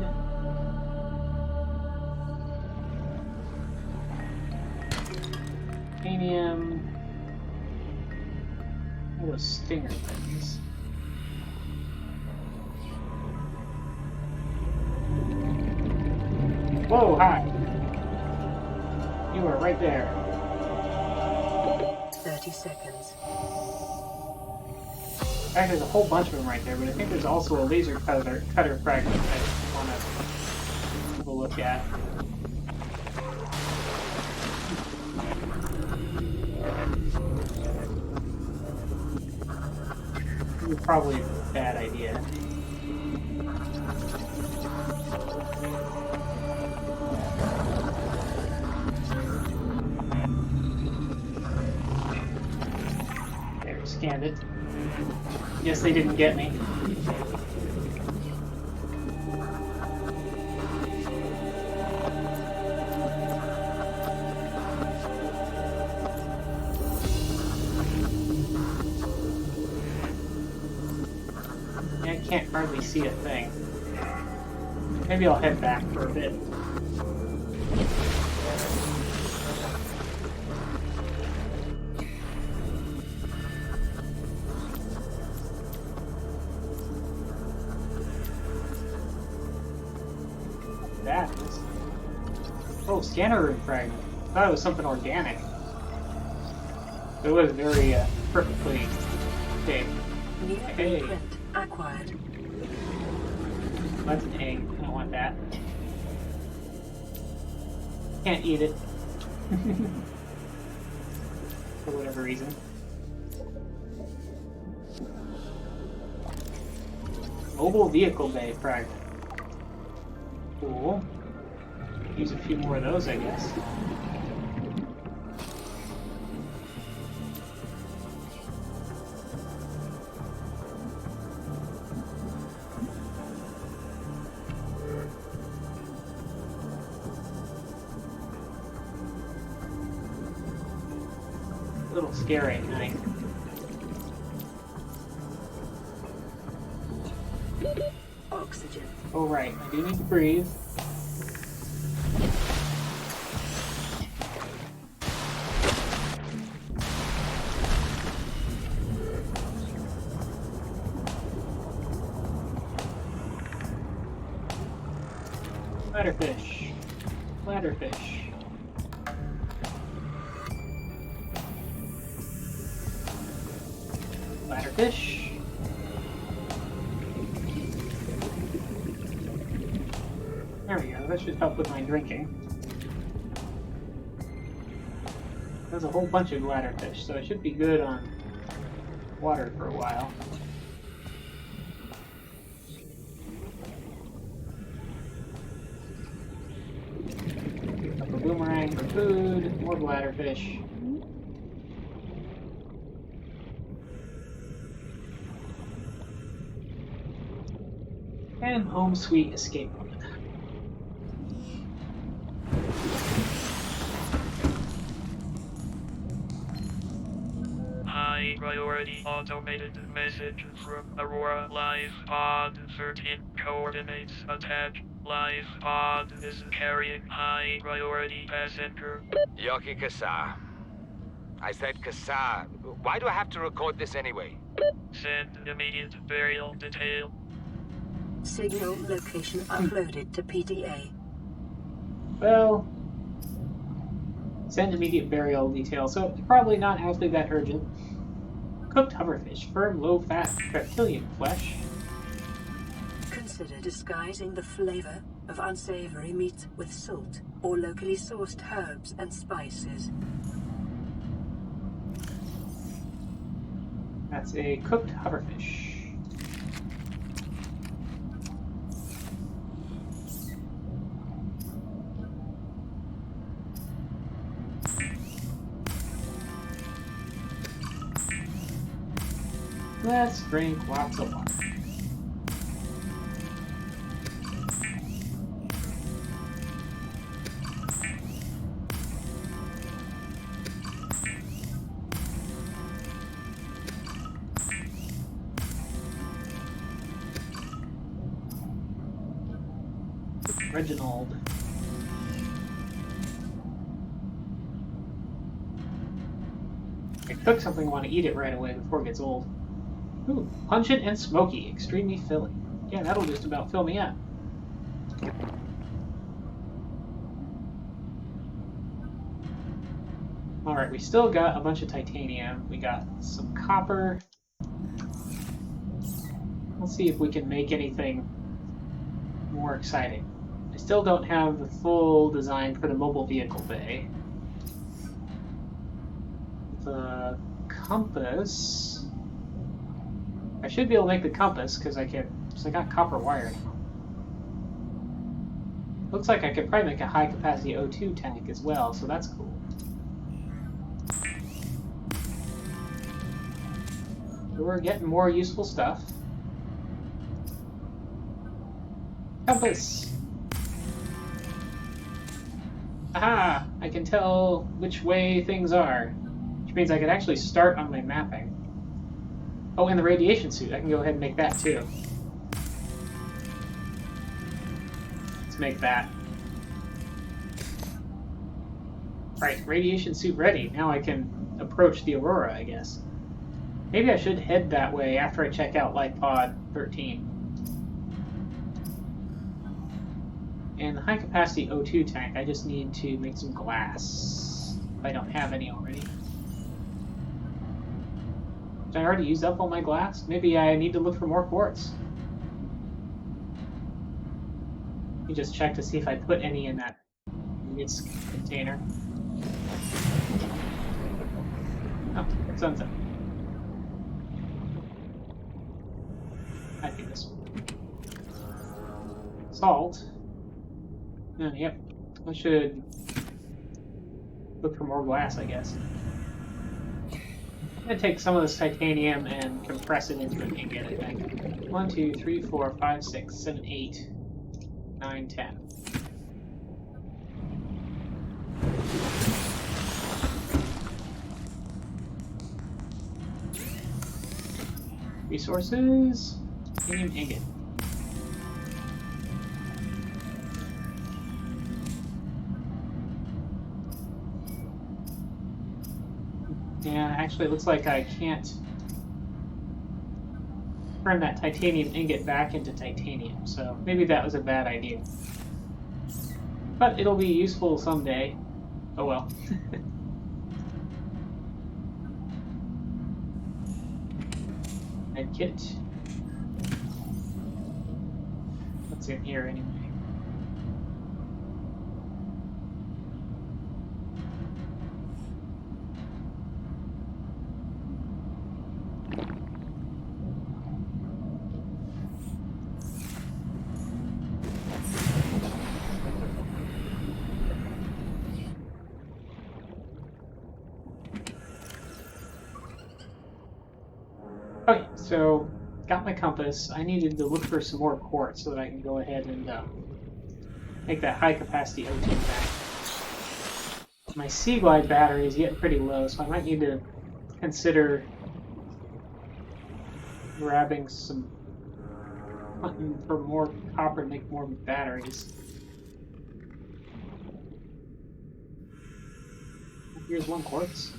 Titanium. What those stinger things? Whoa, hi! You are right there. 30 seconds. In fact, there's a whole bunch of them right there, but I think there's also a laser cutter fragment that I want to have a look at. This is probably a bad idea. There, scanned it. Yes, they didn't get me. Yeah, I can't hardly see a thing. Maybe I'll head back for a bit. That is... Oh, scanner room fragment. I thought it was something organic. It was very perfectly shaped. New Hey. blueprint acquired. That's an egg. I don't want that. Can't eat it. For whatever reason. Mobile vehicle bay fragment. Cool. Use a few more of those, I guess. A little scary at night. Oxygen. Oh right, I do need to breathe. Bladderfish. Bladderfish. Bladderfish. There we go, that should help with my drinking. There's a whole bunch of bladderfish, so I should be good on water for a while. Pick up a boomerang for food, more bladderfish. And home sweet escape mode. High priority automated message from Aurora Live Pod 13 coordinates attached. Live Pod is carrying high priority passenger. Yoki Kasa. I said Kasa. Why do I have to record this anyway? Send immediate burial detail. Signal location uploaded to PDA. Well, send immediate burial detail, so probably not actually that urgent. Cooked hoverfish, firm, low-fat reptilian flesh. Consider disguising the flavor of unsavory meat with salt or locally sourced herbs and spices. That's a cooked hoverfish. Let's drink lots of water. Reginald. I cook something, I want to eat it right away before it gets old. Ooh, pungent and smoky, extremely filling. Yeah, that'll just about fill me up. Alright, we still got a bunch of titanium. We got some copper. Let's see if we can make anything more exciting. I still don't have the full design for the mobile vehicle bay. The compass... I should be able to make the compass because I got copper wire now. Looks like I could probably make a high capacity O2 tank as well, so that's cool. So we're getting more useful stuff. Compass! Aha! I can tell which way things are, which means I could actually start on my mapping. Oh, and the radiation suit. I can go ahead and make that too. Let's make that. Right, radiation suit ready. Now I can approach the Aurora, I guess. Maybe I should head that way after I check out lifepod 13. And the high-capacity O2 tank, I just need to make some glass. If I don't have any already. Did I already use up all my glass? Maybe I need to look for more quartz. me just check to see if I put any in that ingots container. Oh, sunset. I think this one. Salt. Yep. I should look for more glass, I guess. I'm gonna take some of this titanium and compress it into an ingot, I think. 1, 2, 3, 4, 5, 6, 7, 8, 9, 10. Resources. Titanium ingot. Yeah, actually it looks like I can't turn that titanium ingot back into titanium, so maybe that was a bad idea. But it'll be useful someday. Oh well. Med kit. What's in here anyway? Okay, so got my compass. I needed to look for some more quartz so that I can go ahead and make that high capacity O2 back. My Sea Glide battery is getting pretty low, so I might need to consider grabbing some hunting for more copper to make more batteries. Here's one quartz.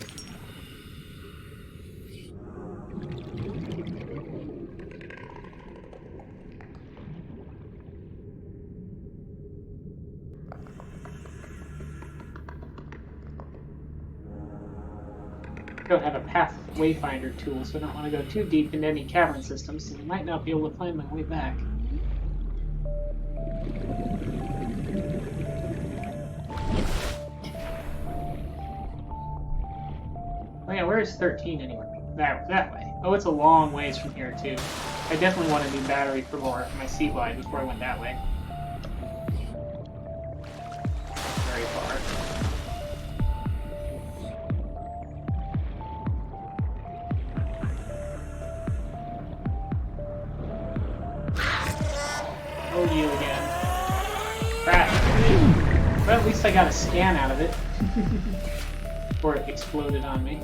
Don't have a path wayfinder tool, so I don't want to go too deep into any cavern systems, so I might not be able to find my way back. Oh yeah, where is 13 anyway? That way. Oh, it's a long ways from here too. I definitely want a new battery for my Sea Glide before I went that way. Very far. Oh, you again. Crap. But at least I got a scan out of it. Before it exploded on me.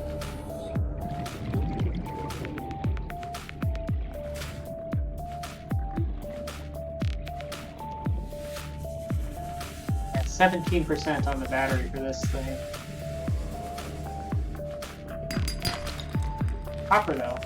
That's 17% on the battery for this thing. Copper though.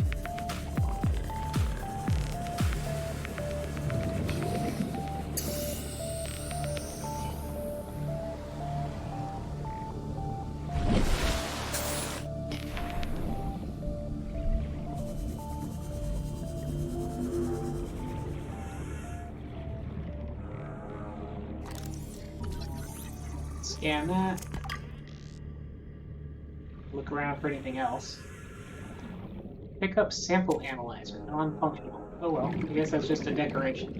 Scan that. Look around for anything else. Pick up sample analyzer, non-functional. Oh well, I guess that's just a decoration.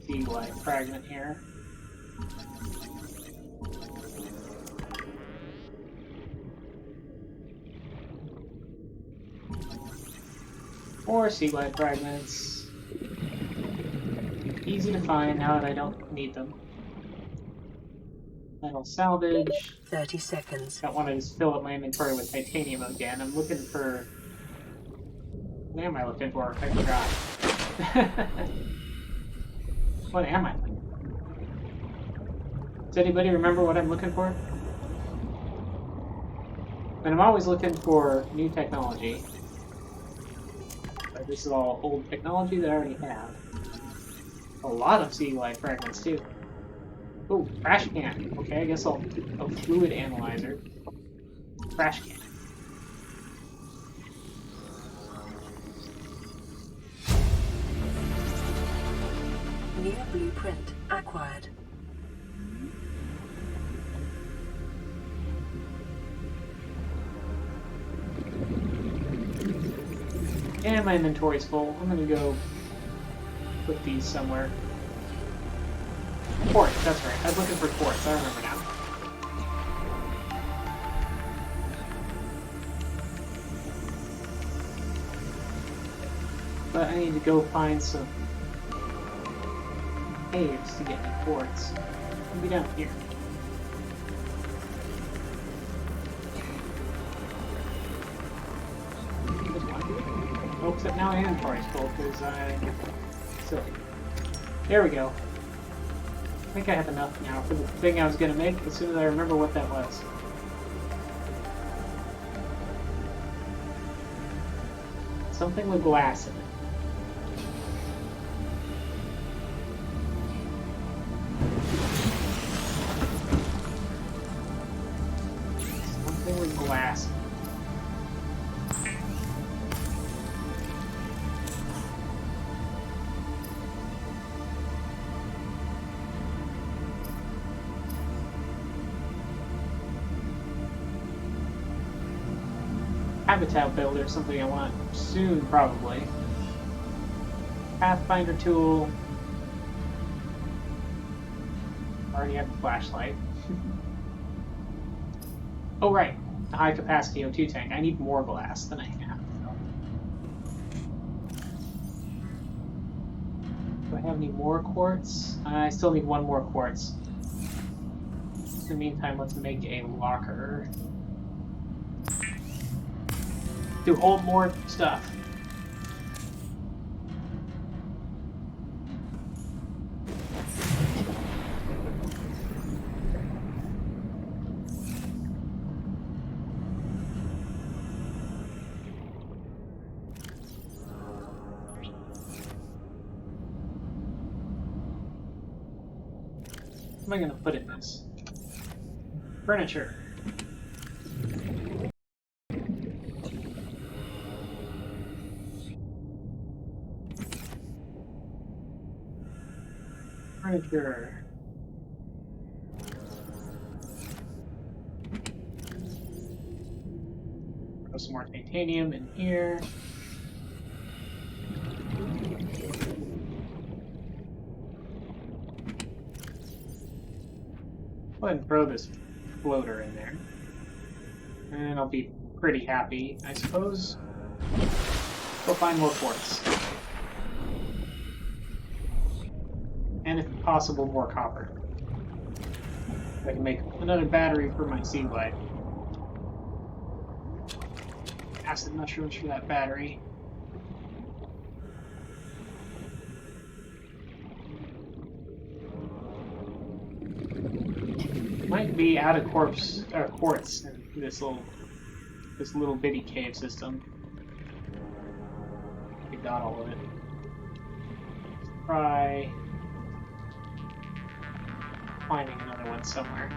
Sea Glide fragment here. More Sea Glide fragments. Easy to find now that I don't need them. Metal salvage. 30 seconds. Don't want to just fill up my inventory with titanium again. I'm looking for... What am I looking for? I forgot. What am I looking for? Does anybody remember what I'm looking for? And I'm always looking for new technology. But this is all old technology that I already have. A lot of Sea Glide fragments too. Oh, trash can. Okay, I guess I'll fluid analyzer. Trash can. New blueprint acquired. And my inventory's full. I'm gonna go put these somewhere. Quartz, that's right. I was looking for quartz. I remember now. But I need to go find some caves to get me quartz. I'll be down here. Oh, except now my inventory's full because I silly. There we go. I think I have enough now for the thing I was gonna make as soon as I remember what that was. Something with glass in it. Something with glass in it. Habitat builder, something I want soon, probably. Pathfinder tool. Already have the flashlight. Oh, right. The high capacity O2 tank. I need more glass than I have. Do I have any more quartz? I still need one more quartz. In the meantime, let's make a locker to hold more stuff. What am I gonna put in this? Furniture. Furniture. Throw some more titanium in here. Go ahead and throw this floater in there. And I'll be pretty happy, I suppose. Go find more quartz. And if possible, more copper. I can make another battery for my sea glide. Acid mushrooms for that battery. Might be out of quartz in this little bitty cave system. We got all of it. Try finding another one somewhere.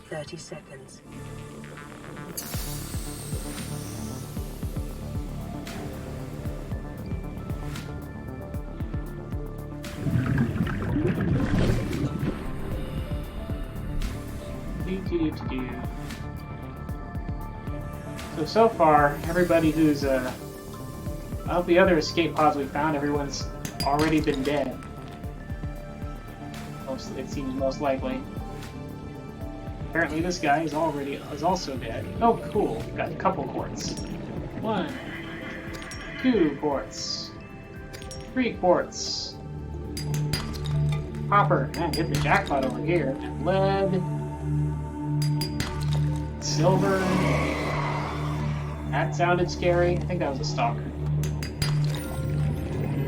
"30 seconds. So far, everybody who's of the other escape pods we found, everyone's already been dead. It seems most likely. Apparently, this guy is also dead. Oh, cool! Got a couple quartz. 1, 2 quartz, 3 quartz. Copper. Man, hit the jackpot over here. And lead, silver. That sounded scary. I think that was a stalker.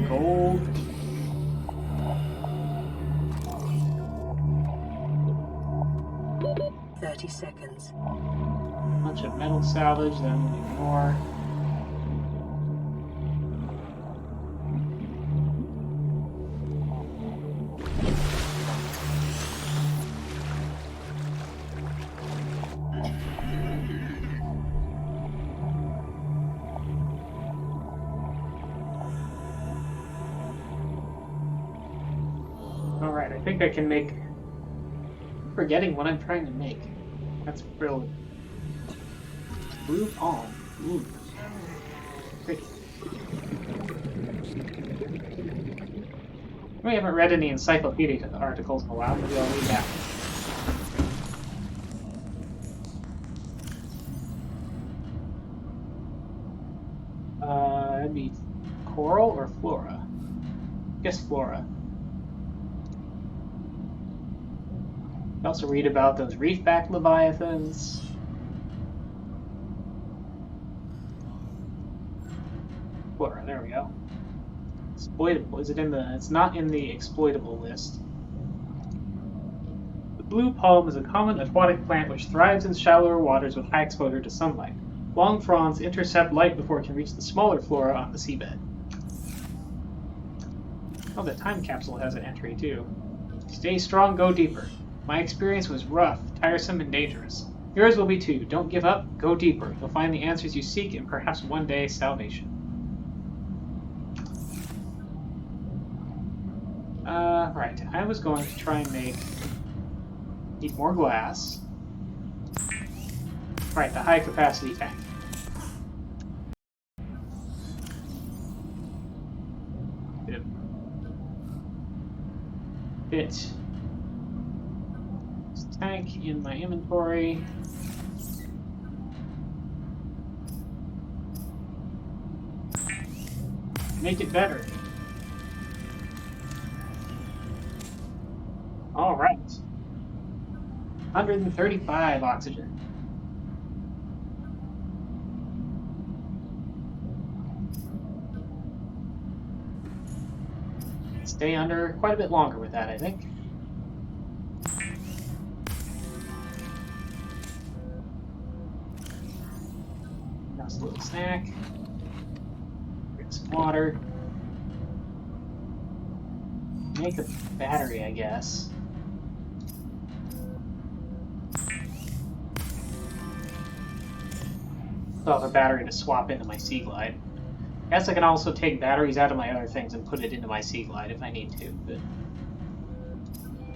Gold. Seconds. Bunch of metal salvage, then we need more. think I can make... forgetting what I'm trying to make. That's brilliant. Blue palm. Ooh. Pretty. We haven't read any encyclopedia articles in a while, maybe I'll read that. That'd be coral or flora? I guess flora. I also read about those reef-backed leviathans. Flora, there we go. Exploitable. Is it in the... It's not in the exploitable list. The blue palm is a common aquatic plant which thrives in shallower waters with high exposure to sunlight. Long fronds intercept light before it can reach the smaller flora on the seabed. Oh, the time capsule has an entry too. Stay strong, go deeper. My experience was rough, tiresome, and dangerous. Yours will be too. Don't give up, go deeper. You'll find the answers you seek and perhaps one day salvation. Right. I was going to try and need more glass. Right, the high capacity tank. Fit this tank in my inventory. Make it better. All right. 135 oxygen. Stay under quite a bit longer with that, I think. Nice little snack. Drink some water. Make a battery, I guess. Still have a battery to swap into my Sea Glide. I guess I can also take batteries out of my other things and put it into my Sea Glide if I need to, but...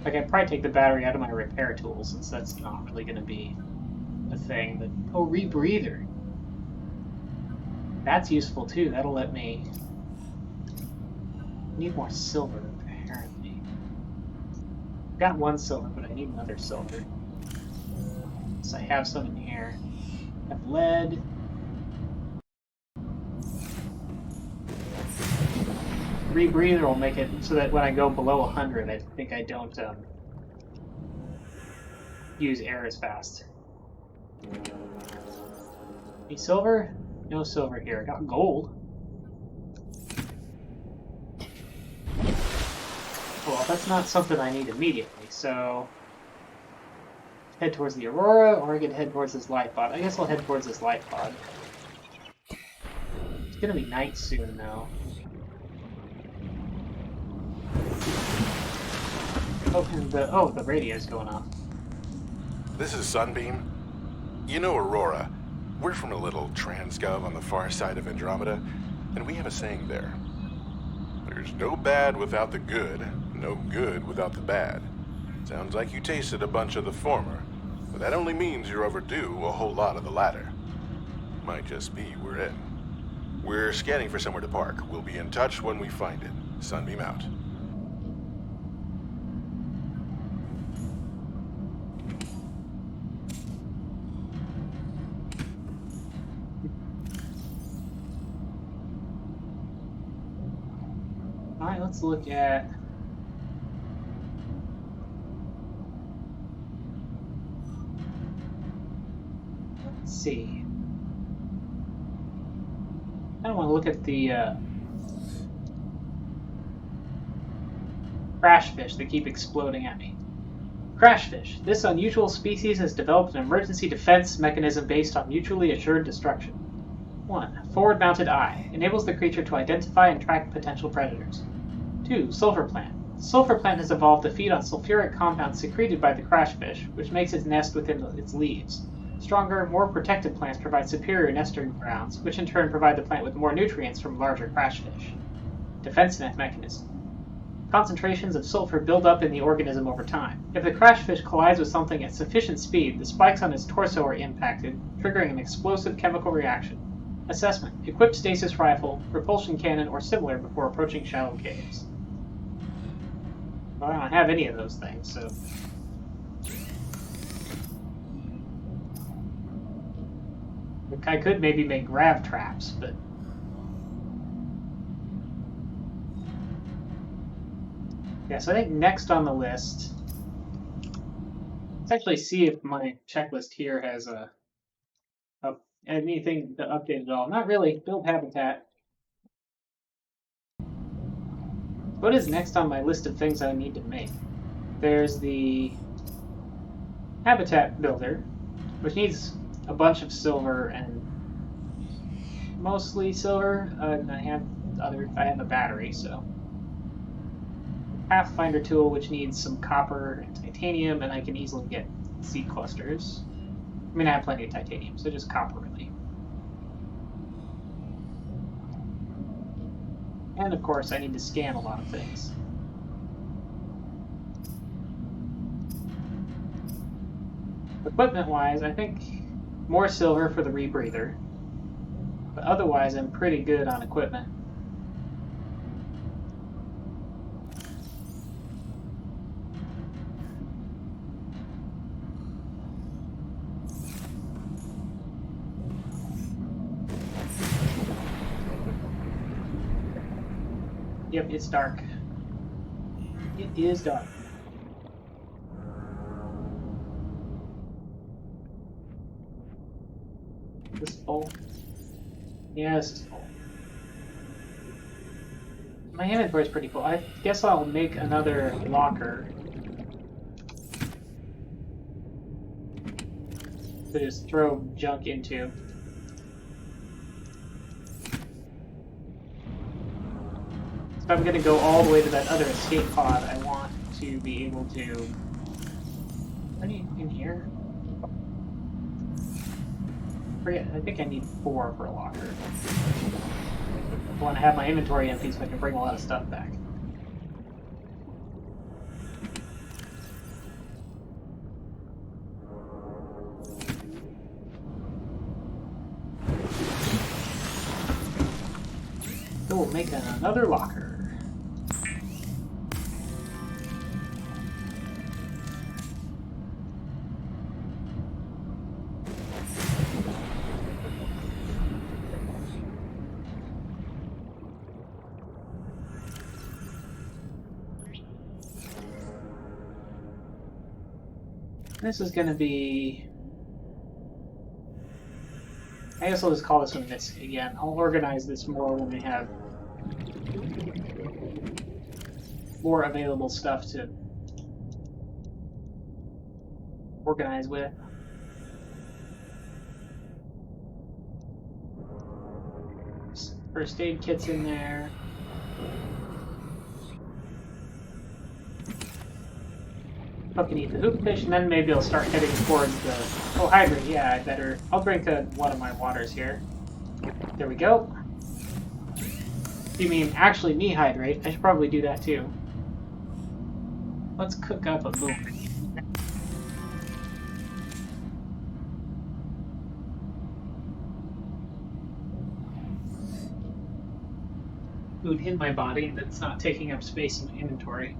I can probably take the battery out of my repair tools, since that's not really going to be a thing, but... Oh, rebreather! That's useful too, that'll let me... need more silver, apparently. Got one silver, but I need another silver. So I have some in here. I have lead. Rebreather will make it so that when I go below 100, I think I don't use air as fast. Any silver? No silver here. I got gold. Well, that's not something I need immediately, so... head towards the Aurora, or I could head towards this lifepod. I guess I'll head towards this lifepod. It's gonna be night soon, though. Oh, and the radio's going off. This is Sunbeam. You know Aurora. We're from a little transgov on the far side of Andromeda, and we have a saying there. There's no bad without the good, no good without the bad. Sounds like you tasted a bunch of the former, but that only means you're overdue a whole lot of the latter. Might just be we're in. We're scanning for somewhere to park. We'll be in touch when we find it. Sunbeam out. Alright, let's look at... Let's see. I don't want to look at the crash fish that keep exploding at me. Crash fish. This unusual species has developed an emergency defense mechanism based on mutually assured destruction. 1. Forward-mounted eye. Enables the creature to identify and track potential predators. 2. Sulfur plant. The sulfur plant has evolved to feed on sulfuric compounds secreted by the crash fish, which makes its nest within its leaves. Stronger, more protected plants provide superior nesting grounds, which in turn provide the plant with more nutrients from larger crash fish. Defense net mechanism. Concentrations of sulfur build up in the organism over time. If the crash fish collides with something at sufficient speed, the spikes on its torso are impacted, triggering an explosive chemical reaction. Assessment. Equip stasis rifle, propulsion cannon, or similar before approaching shallow caves. Well, I don't have any of those things, so... I could maybe make grav traps, but... Yeah, so I think next on the list... Let's actually see if my checklist here has anything to update at all. Not really. Build habitat. What is next on my list of things I need to make? There's the habitat builder, which needs a bunch of silver and mostly silver. And I have a battery, so Pathfinder tool, which needs some copper and titanium, and I can easily get seed clusters. I mean, I have plenty of titanium, so just copper really. And of course, I need to scan a lot of things. Equipment-wise, I think more silver for the rebreather, but otherwise I'm pretty good on equipment. Yep, it's dark. It is dark. This is full. Yeah, this is full. My inventory is pretty full. I guess I'll make another locker to just throw junk into. If I'm going to go all the way to that other escape pod, I want to be able to... Any in here? I think I need 4 for a locker. I want to have my inventory empty so I can bring a lot of stuff back. So we'll make another locker. This is going to be... I guess I'll just call this one this again. I'll organize this more when we have more available stuff to organize with. First aid kit's in there. Fucking eat the hoop fish, and then maybe I'll start heading towards the... Oh, hydrate, yeah, I better... I'll drink one of my waters here. There we go. You mean actually me hydrate? I should probably do that too. Let's cook up a boom. Food in my body that's not taking up space in my inventory.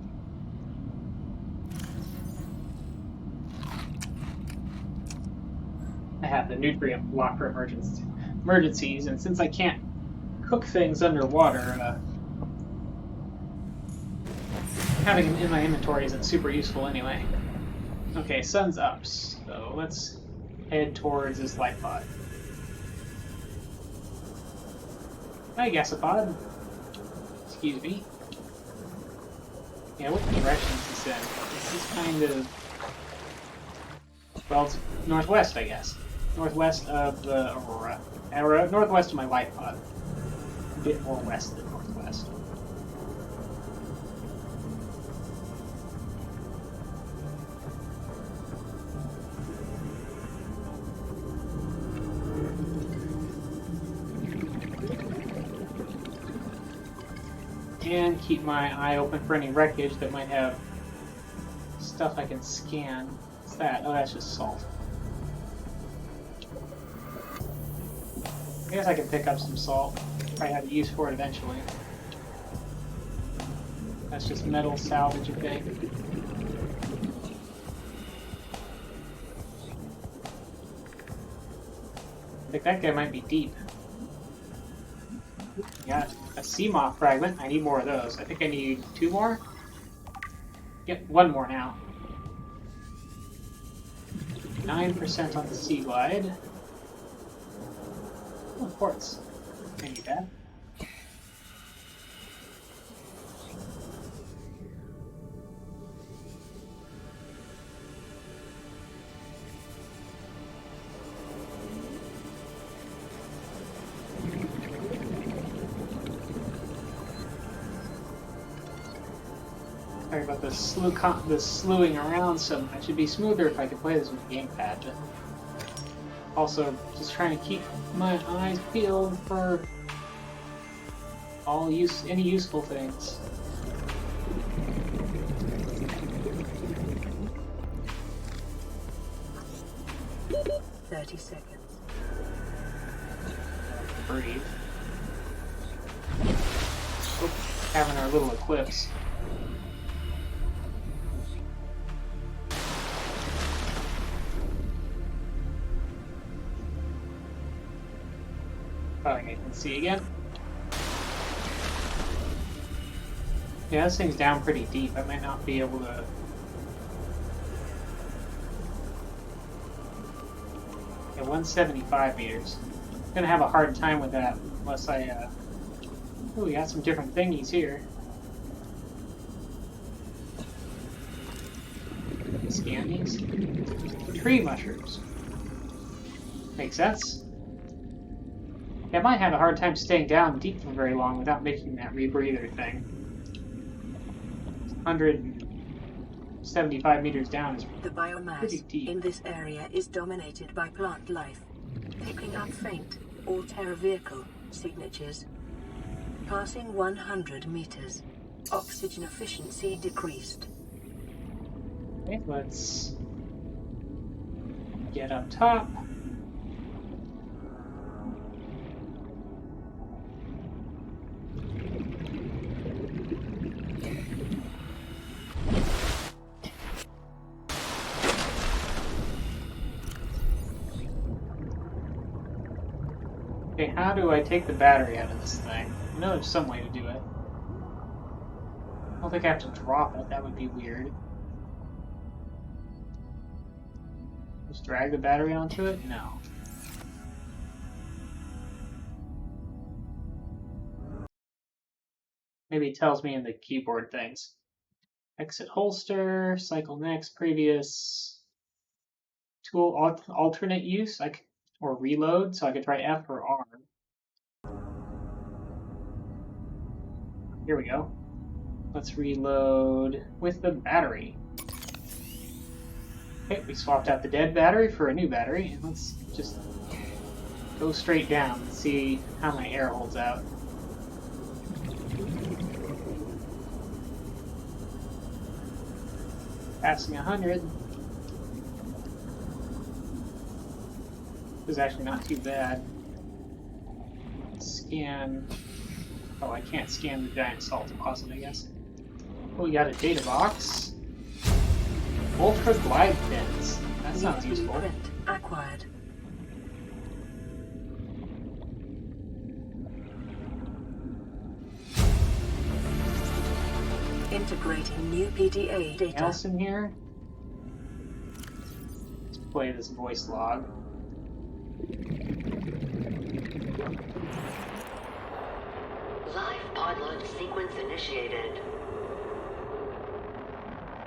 I have the nutrient block for emergencies, and since I can't cook things underwater, having them in my inventory isn't super useful anyway. Okay, sun's up, so let's head towards this life pod. Hi, gasopod. Excuse me. Yeah, what direction is this in? This is kind of... Well, it's northwest, I guess. Northwest of the Aurora. Or northwest of my life pod. A bit more west than northwest. And keep my eye open for any wreckage that might have stuff I can scan. What's that? Oh, that's just salt. I guess I can pick up some salt. Probably have a use for it eventually. That's just metal salvage, I think. I think that guy might be deep. Got a sea moth fragment. I need more of those. I think I need 2 more. Yep, 1 more now. 9% on the sea glide. Oh, quartz. I need that. Sorry about the slewing around so much. It'd be smoother if I could play this with a gamepad. But also, just trying to keep my eyes peeled for any useful things. Seconds. Breathe. Oops, having our little eclipse. Probably I can see again. Yeah, this thing's down pretty deep. I might not be able to. Yeah, 175 meters. Gonna have a hard time with that unless I. Oh, we got some different thingies here. Scan these. Tree mushrooms. Makes sense. Yeah, I might have a hard time staying down deep for very long without making that rebreather thing. 175 meters down is The pretty biomass deep. in this area is dominated by plant life, picking up faint all-terra vehicle signatures. Passing 100 meters. Oxygen efficiency decreased. Okay, let's get up top. Okay, how do I take the battery out of this thing? I know there's some way to do it. I don't think I have to drop it, that would be weird. Just drag the battery onto it? No. Maybe it tells me in the keyboard things. Exit holster, cycle next, previous tool, alternate use, or reload, so I could try F or R. Here we go. Let's reload with the battery. Okay, we swapped out the dead battery for a new battery, and let's just go straight down and see how my air holds out. Passing 100. This is actually not too bad. Scan. Oh, I can't scan the giant salt deposit, I guess. Oh, we got a data box. Ultra glide fins. That sounds useful. Blueprint acquired. Integrating new PDA Anything data. else in here? Let's play this voice log. Live pod launch sequence initiated.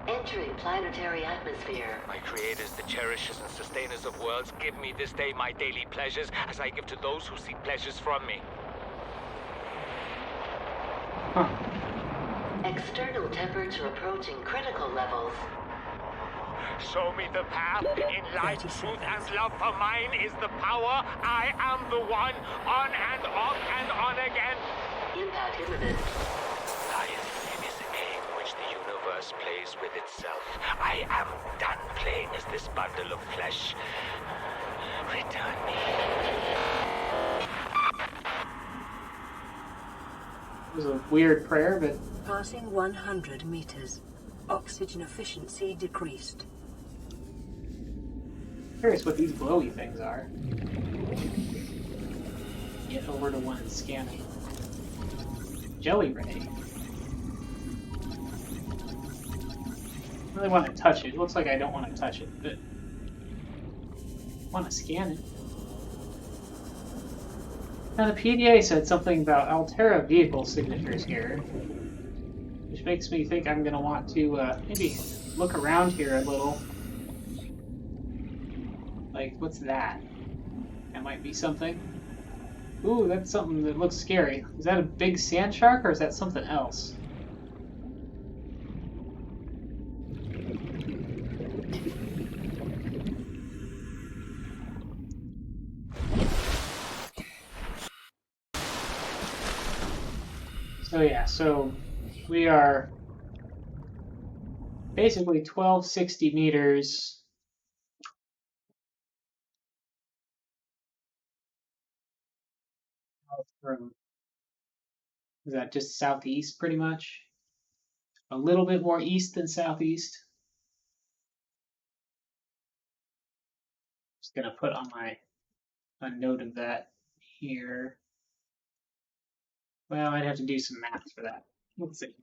Entering planetary atmosphere. My creators, the cherishers and sustainers of worlds, give me this day my daily pleasures as I give to those who seek pleasures from me. Huh. External temperature approaching critical levels. Show me the path. In life, truth, and love for mine is the power. I am the one. On and off and on again. Impact imminent. is with itself. I am done playing as this bundle of flesh. Return me. It was a weird prayer, but... Passing 100 meters. Oxygen efficiency decreased. Curious what these glowy things are. Get over to one and scan it. Jelly ray. I really want to touch it. It looks like I don't want to touch it, but I want to scan it. Now the PDA said something about Altera vehicle signatures here, which makes me think I'm going to want to maybe look around here a little. Like, what's that? That might be something. Ooh, that's something that looks scary. Is that a big sand shark or is that something else? So yeah, so we are basically 1260 meters out from, is that just southeast pretty much? A little bit more east than southeast. Just gonna put on a note of that here. Well, I'd have to do some math for that. Let's see.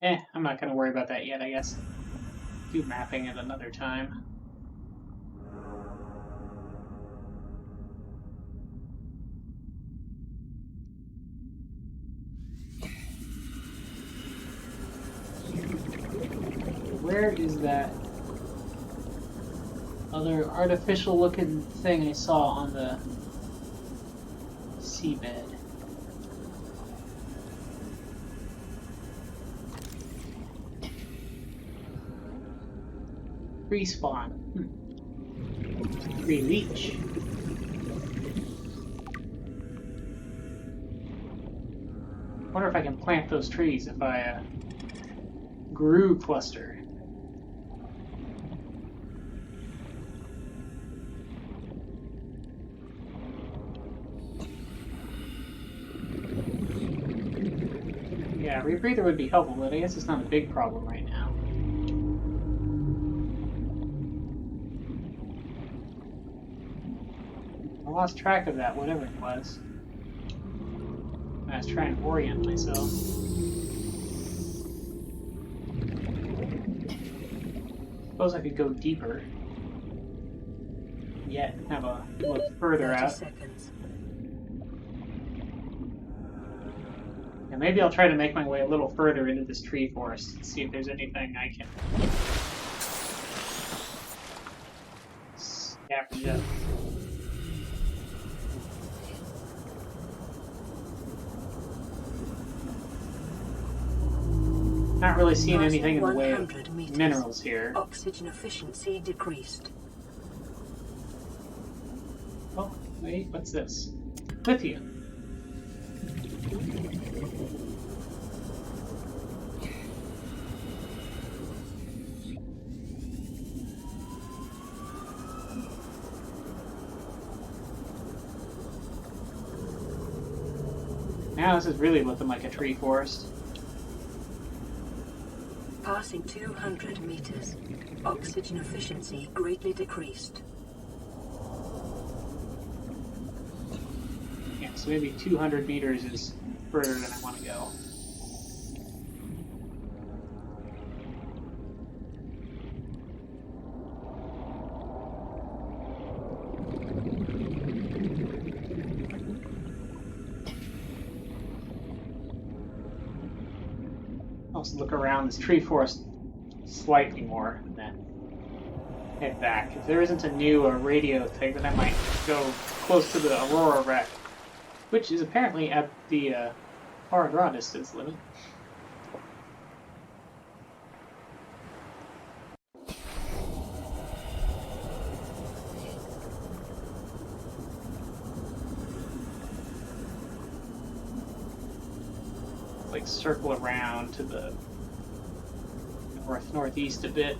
I'm not gonna worry about that yet, I guess. Do mapping at another time. Where is that other artificial looking thing I saw on the seabed? Respawn. Free leech. Wonder if I can plant those trees if I grew cluster. Yeah, rebreather would be helpful, but I guess it's not a big problem right now. I lost track of that, whatever it was. I was trying to orient myself. Suppose I could go deeper. Yet have a look further out. Seconds. And maybe I'll try to make my way a little further into this tree forest and see if there's anything I can scavenge up. Not really seeing anything in the way of minerals here. Oxygen efficiency decreased. Oh, wait, what's this? Lithium. Now this is really looking like a tree forest. Passing 200 meters. Oxygen efficiency greatly decreased. Yeah, so maybe 200 meters is further than I want to go. I'll just look around this tree forest slightly more and then head back. If there isn't a new radio thing, then I might go close to the Aurora wreck, which is apparently at the far draw distance limit. like circle around to the northeast a bit.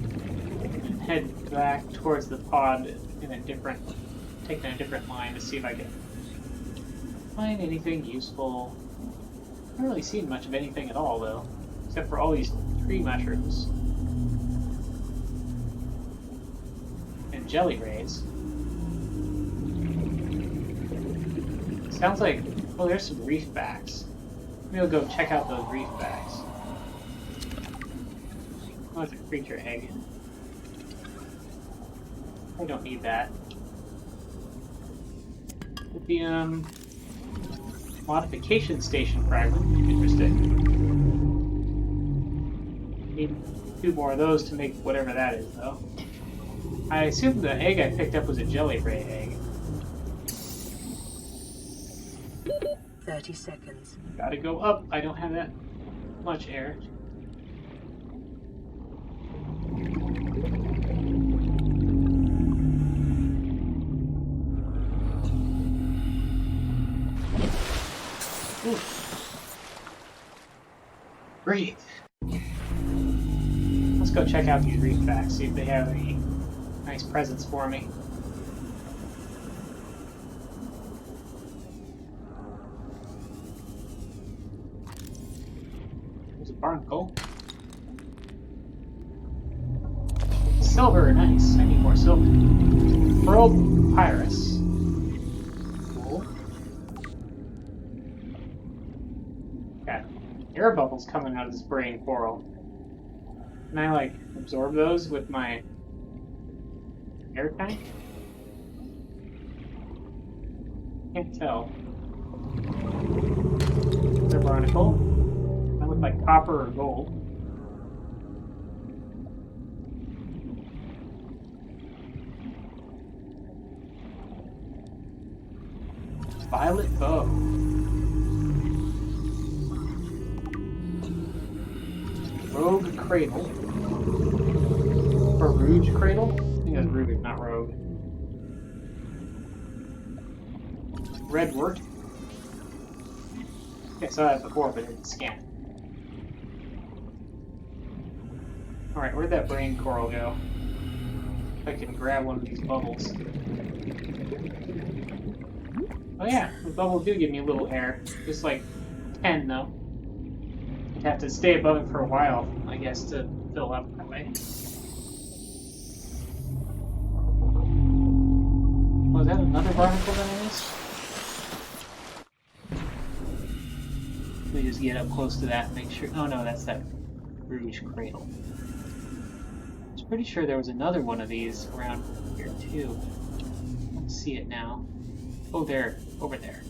And head back towards the pod in a different, taking a different line to see if I can find anything useful. I haven't really seen much of anything at all though, except for all these tree mushrooms and jelly rays. Sounds like, oh, there's some reef backs. Maybe we'll go check out those reef backs. Oh, it's a creature egg. I don't need that. Lithium modification station fragment. Interesting. Need 2 more of those to make whatever that is, though. I assume the egg I picked up was a jelly ray egg. 30 seconds. Gotta go up. I don't have that much air. Oof. Breathe. Let's go check out these reef backs, see if they have any nice presents for me. There's a barnacle. Silver, nice. I need more silver. Pearl Papyrus. Cool. Got air bubbles coming out of this brain coral. Can I, like, absorb those with my air tank? Can't tell. Another barnacle. That look like copper or gold. Violet bow. Rogue cradle. Or Rouge cradle? I think that's Rouge, not Rogue. Redwort. I saw that before, but it didn't scan. Alright, where'd that brain coral go? If I can grab one of these bubbles. Oh yeah, the bubbles do give me a little air. Just like 10 though. I'd have to stay above it for a while, I guess, to fill up that way. Was that another barnacle that I missed? Let me just get up close to that and make sure. Oh no, that's that Rouge cradle. I was pretty sure there was another one of these around here too. I don't see it now. Oh, there. Over there.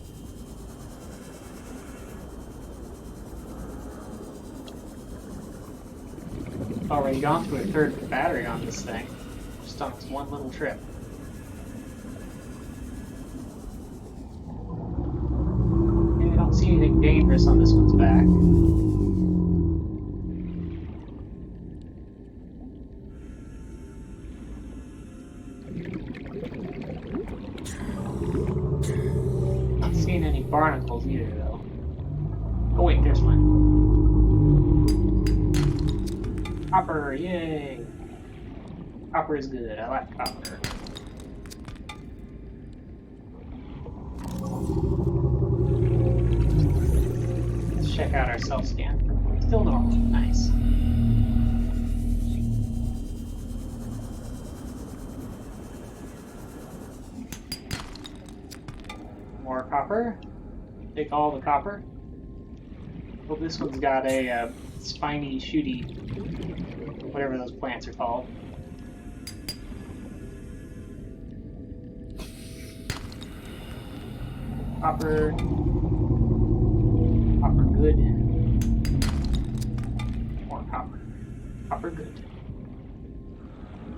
Already gone through a third battery on this thing. Just on this one little trip. And I don't see anything dangerous on this one's back. Barnacles either, though. Oh wait, there's one. Copper, yay! Copper is good. I like copper. Let's check out our self-scan. Still normal. Nice. More copper. Take all the copper. Well, this one's got a spiny, shooty, whatever those plants are called. Copper. Copper good. More copper. Copper good.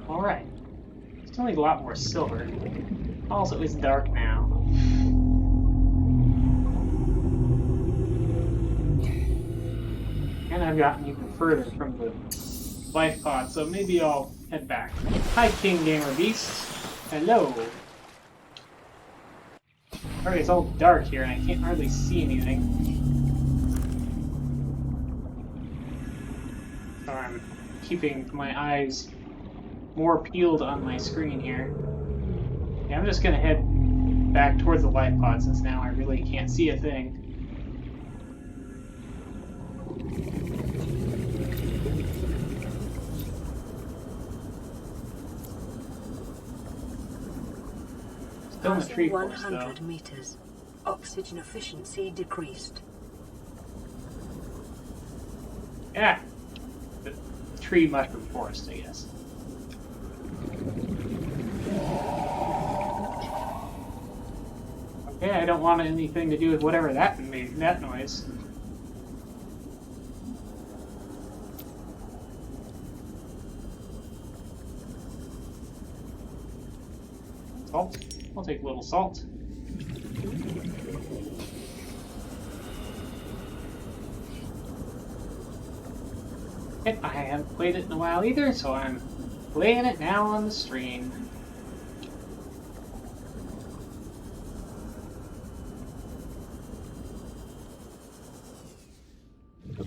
Alright. Still need a lot more silver. Also, it's dark now. And I've gotten even further from the life pod, so maybe I'll head back. Hi, King Gamer Beast. Hello. Sorry, it's all dark here and I can't hardly see anything. So I'm keeping my eyes more peeled on my screen here. Yeah, I'm just gonna head back towards the life pod since now I really can't see a thing. Still in the tree forest, 100 meters. Oxygen efficiency decreased. Yeah. The tree mushroom forest, I guess. Okay, I don't want anything to do with whatever that made that noise. Salt. I'll take a little salt. And I haven't played it in a while either, so I'm playing it now on the stream.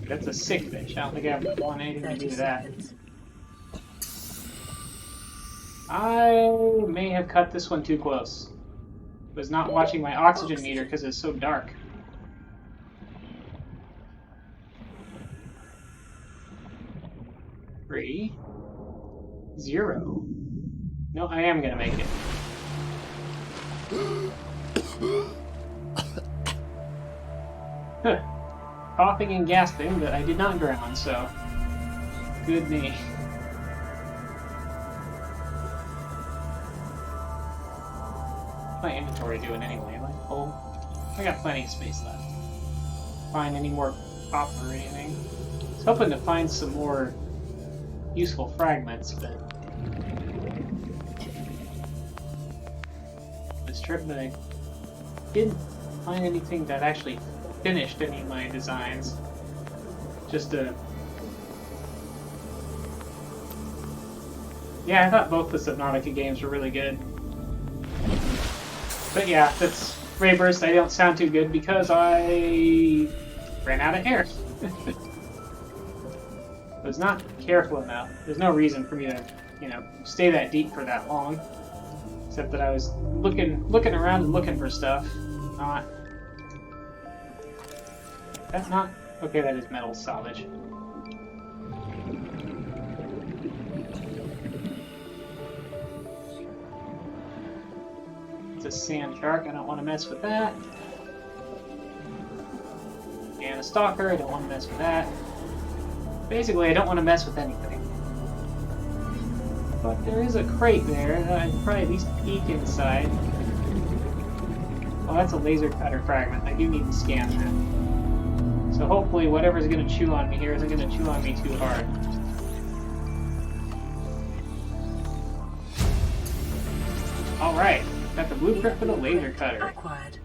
That's a sick fish. I don't think I ever want anything to do with that. I may have cut this one too close. Was not watching my oxygen meter because it's so dark. Three. 0. No, I am gonna make it. Huh. Coughing and gasping, but I did not drown, so good me. What's my inventory doing anyway? Am I full? I got plenty of space left. Find any more copper or anything. I was hoping to find some more useful fragments, but this trip, but I didn't find anything that actually finished any of my designs. Just a... Yeah, I thought both the Subnautica games were really good. But yeah, that's Rayburst. I don't sound too good because I ran out of air. I was not careful enough. There's no reason for me to, you know, stay that deep for that long. Except that I was looking around and looking for stuff. Not... That's not... Okay, that is metal salvage. It's a sand shark, I don't want to mess with that. And a stalker, I don't want to mess with that. Basically, I don't want to mess with anything. But there is a crate there that I can probably at least peek inside. Oh, that's a laser cutter fragment. I do need to scan that. So hopefully whatever's going to chew on me here isn't going to chew on me too hard. Alright, got the blueprint for the laser cutter. Acquired.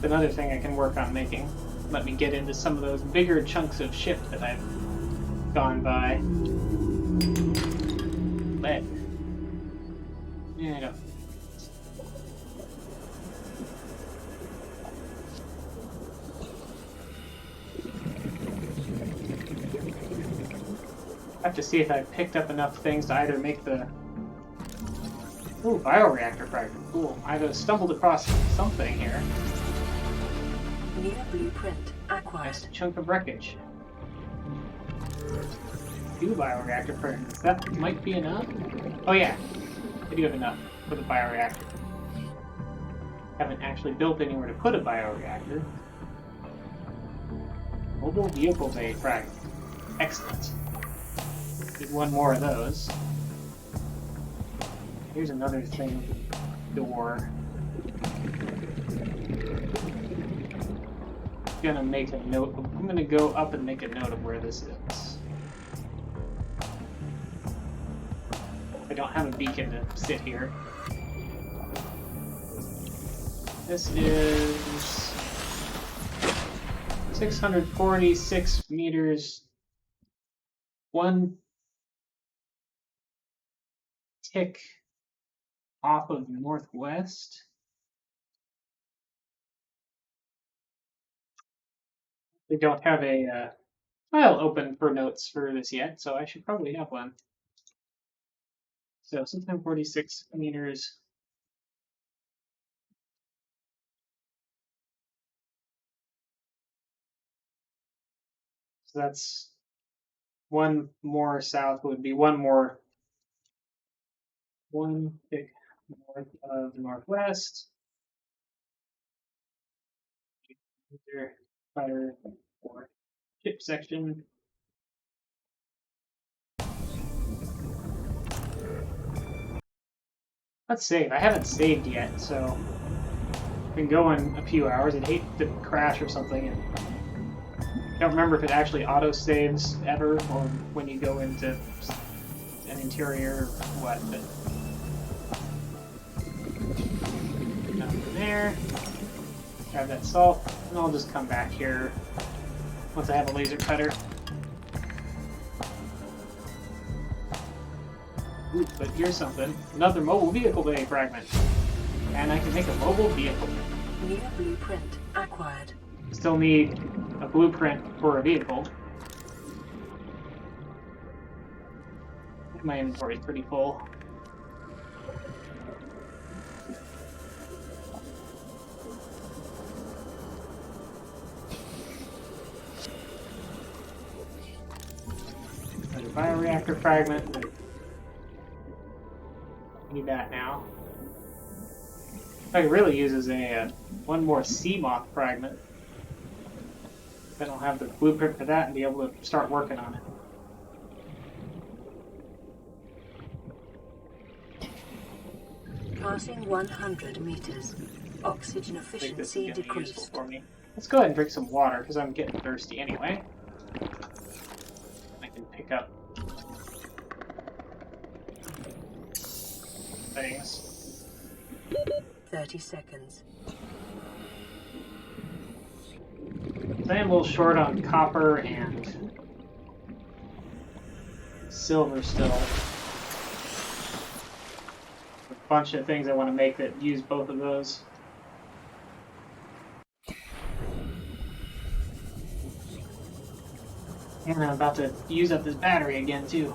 Another thing I can work on making. Let me get into some of those bigger chunks of ship that I've gone by. Lead. Yeah, I don't. I have to see if I picked up enough things to either make the... Ooh, bioreactor fragment. Cool. I've stumbled across something here. New blueprint acquired. Nice chunk of wreckage. 2 bioreactor fragments. That might be enough. Oh yeah, I do have enough for the bioreactor. Haven't actually built anywhere to put a bioreactor. Mobile vehicle bay fragment. Excellent. Need one more of those. Here's another thing. Door. Gonna make a note. I'm gonna go up and make a note of where this is. I don't have a beacon to sit here. This is 646 meters. One tick off of northwest. We don't have a file open for notes for this yet, so I should probably have one. So 646 meters. So that's one more south would be one tick north of northwest. Fire or ship section. Let's save. I haven't saved yet, so I can go in a few hours. I'd hate to crash or something. And I don't remember if it actually auto saves ever, or when you go into an interior or what. But nothing there. Grab that salt, and I'll just come back here once I have a laser cutter. Ooh, but here's something. Another mobile vehicle bay fragment. And I can make a mobile vehicle. New blueprint acquired. Still need a blueprint for a vehicle. My inventory is pretty full. Another bioreactor fragment. Need that now. I could really use as a one more sea moth fragment. Then I'll have the blueprint for that and be able to start working on it. Passing 100 meters. Oxygen I think this efficiency is going to be useful decreased. for me. Let's go ahead and drink some water because I'm getting thirsty anyway. I can pick up things. 30 seconds. I'm a little short on copper and silver still. A bunch of things I want to make that use both of those. And I'm about to use up this battery again too.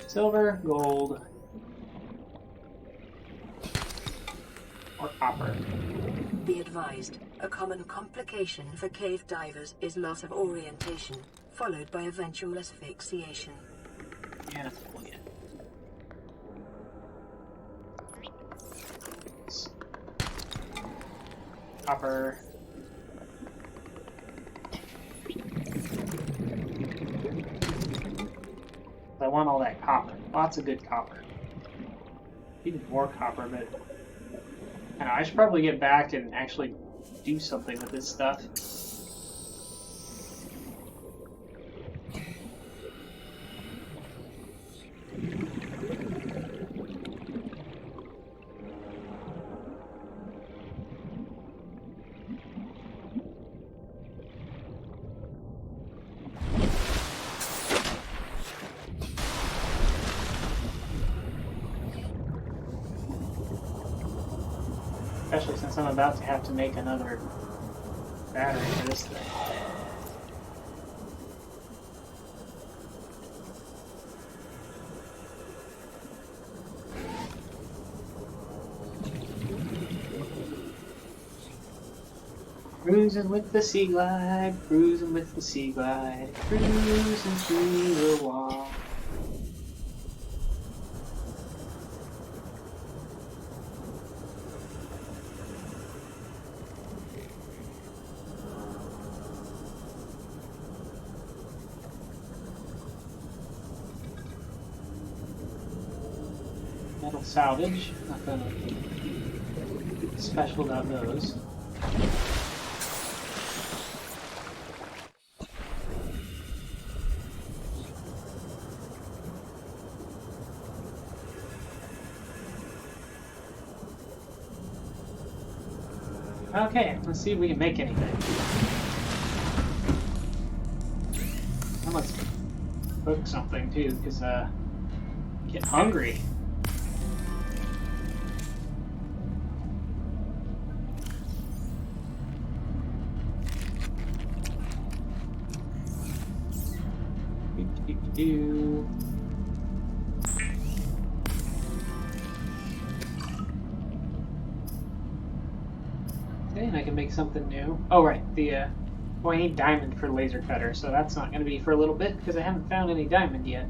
Silver, gold, or copper. Be advised, a common complication for cave divers is loss of orientation, followed by eventual asphyxiation. Yeah, that's what we'll get. Copper. I want all that copper. Lots of good copper. Even more copper, but I don't know, I should probably get back and actually do something with this stuff. Especially since I'm about to have to make another battery for this thing. Cruising with the Sea Glide, cruising with the Sea Glide, cruising through the wall. Metal salvage, nothing special about those. Okay, let's see if we can make anything. And let's cook something too, because get hungry. Do. Okay, and I can make something new. Oh, right, the, well, I need diamond for laser cutter, so that's not going to be for a little bit, because I haven't found any diamond yet.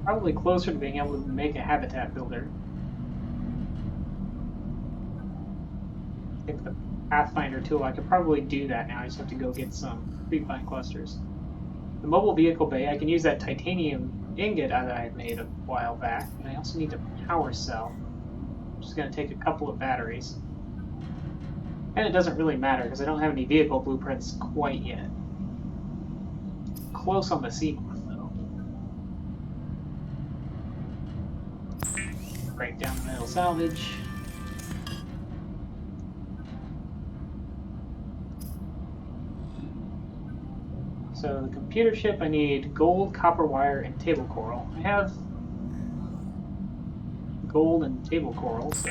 Probably closer to being able to make a habitat builder. Take the Pathfinder tool, I could probably do that now, I just have to go get some creepvine clusters. The mobile vehicle bay, I can use that titanium ingot that I had made a while back, and I also need a power cell. I'm just going to take a couple of batteries. And it doesn't really matter, because I don't have any vehicle blueprints quite yet. Close on the Seamoth, though. Break down the metal salvage. So the computer chip, I need gold, copper wire, and table coral. I have gold and table coral, so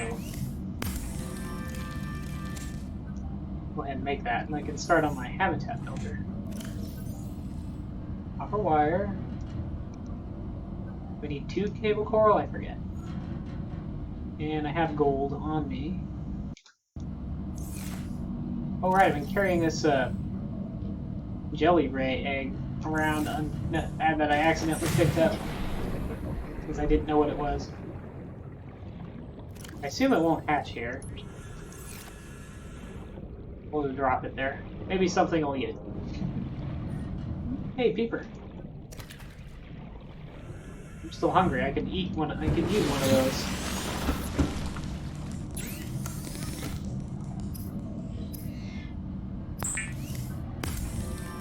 go ahead and make that, and I can start on my habitat builder. Copper wire. We need 2 table coral, I forget. And I have gold on me. Oh right, I've been carrying this jelly ray egg around that I accidentally picked up because I didn't know what it was. I assume it won't hatch here. We'll just drop it there. Maybe something will eat it. Hey, Peeper. I'm still hungry. I can eat one. I can use one of those.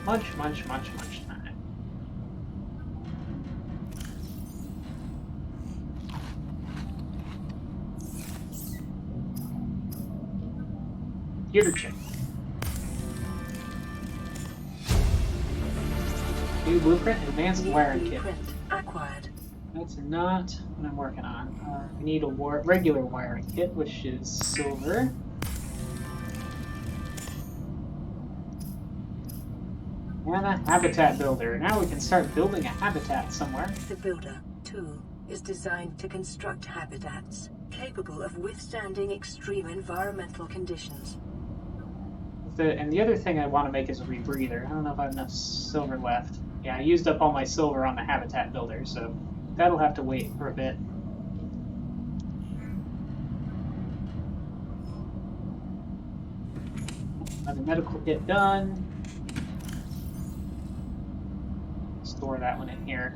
Munch, munch, munch, munch time. Computer chip. New blueprint, advanced wiring kit. Blueprint acquired. That's not what I'm working on. I need a regular wiring kit, which is silver. And a habitat builder. Now we can start building a habitat somewhere. The builder tool is designed to construct habitats capable of withstanding extreme environmental conditions. And the other thing I want to make is a rebreather. I don't know if I have enough silver left. Yeah, I used up all my silver on the habitat builder, so that'll have to wait for a bit. Another medical kit done. Store that one in here.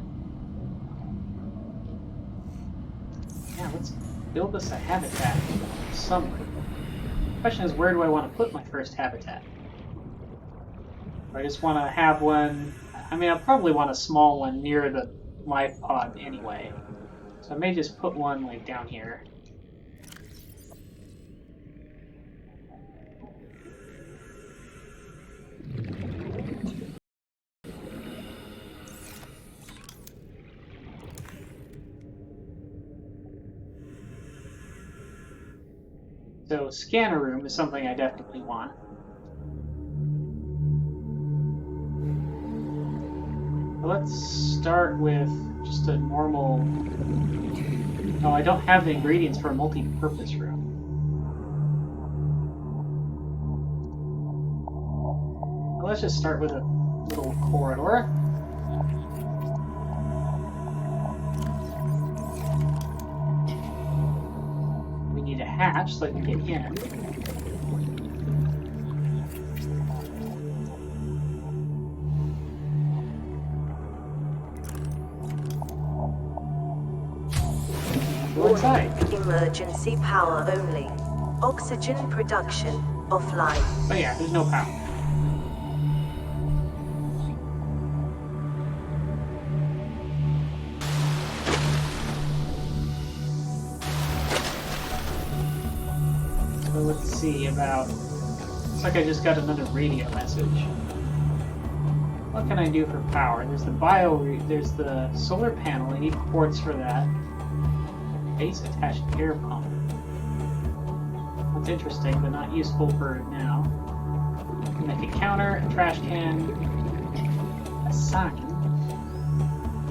Yeah, let's build us a habitat somewhere. The question is, where do I want to put my first habitat? Or I just want to have one. I mean, I'll probably want a small one near the life pod anyway. So I may just put one like down here. So scanner room is something I definitely want. Let's start with just a normal... Oh, I don't have the ingredients for a multi-purpose room. Well, let's just start with a little corridor. We need a hatch so I can get in. Emergency power only. Oxygen production offline. But yeah, there's no power. see about... Looks like I just got another radio message. What can I do for power? There's there's the solar panel. I need quartz for that. Base attached air pump. That's interesting, but not useful for now. I can make a counter, a trash can, a sign,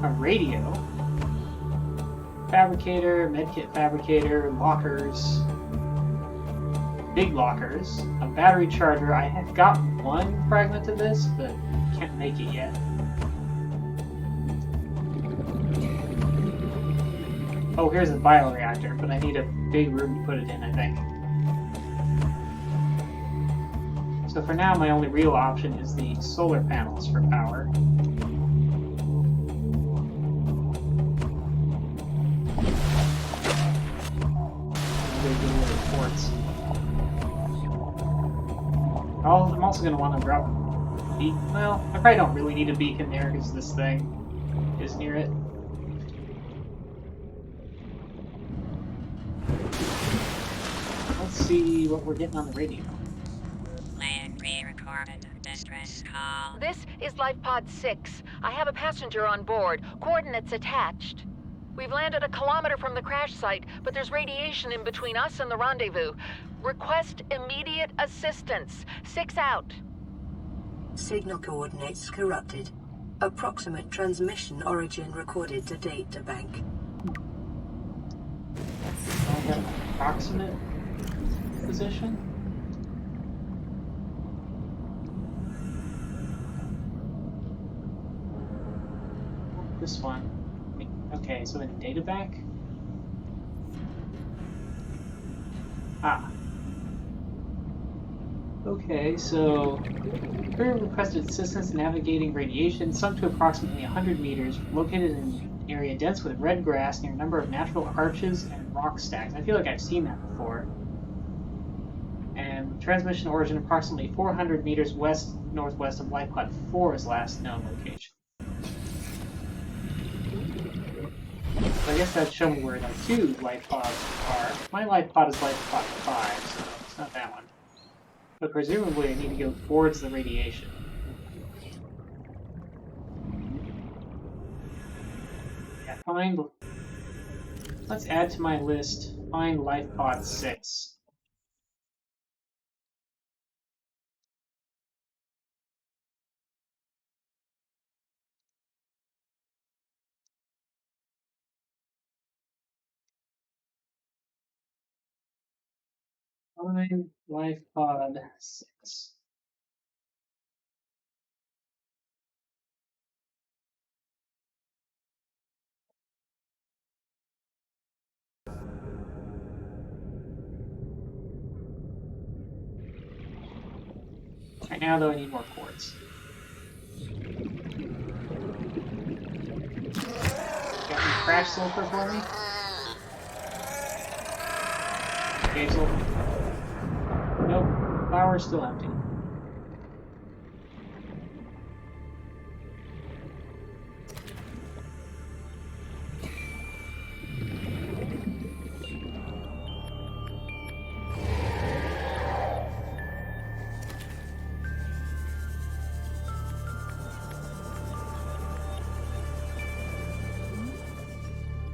a radio, fabricator, medkit fabricator, lockers, big lockers, a battery charger. I have got one fragment of this, but can't make it yet. Oh, here's a bioreactor, but I need a big room to put it in, I think. So for now, my only real option is the solar panels for power. Quartz. Oh, I'm also going to want to drop a beacon. Well, I probably don't really need a beacon there because this thing is near it. Let's see what we're getting on the radio. Land re-recorded. Distress call. This is lifepod 6. I have a passenger on board. Coordinates attached. We've landed a kilometer from the crash site, but there's radiation in between us and the rendezvous. Request immediate assistance. 6 out. Signal coordinates corrupted. Approximate transmission origin recorded to data bank. I got an approximate position. This one. Okay, so in data bank. Ah. Okay, so crew requested assistance navigating radiation sunk to approximately 100 meters, located in an area dense with red grass near a number of natural arches and rock stacks. I feel like I've seen that before. And transmission origin approximately 400 meters west-northwest of lifepod 4's last known location. So I guess that'd show me where the 2 lifepods are. My lifepod is lifepod 5, so it's not that one. But presumably I need to go towards the radiation. Yeah, find... Let's add to my list, find lifepod 6. Find lifepod 6. Right now, though, I need more quartz. Got any crash sulfur for me? Hazel? Nope. Flower's still empty.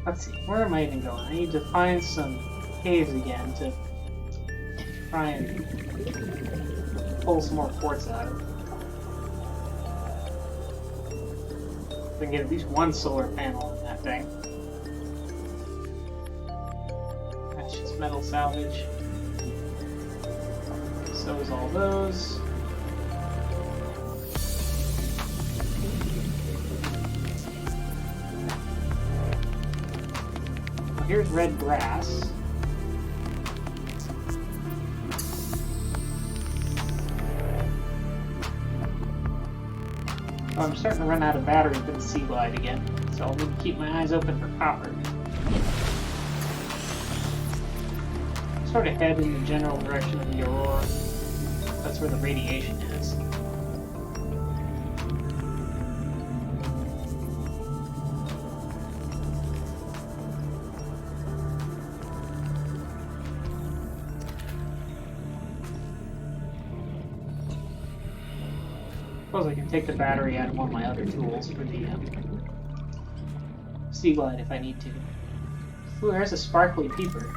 Let's see, where am I even going? I need to find some caves again to try and pull some more quartz out of. We can get at least one solar panel in that thing. That's just metal salvage. So is all those. Here's red grass. Oh, I'm starting to run out of battery for the Sea Glide again, so I'll need to keep my eyes open for power. Sort of head in the general direction of the Aurora. That's where the radiation is. suppose I can take the battery out of one of my other tools for the Sea Glide if I need to. Ooh, there's a sparkly peeper. Can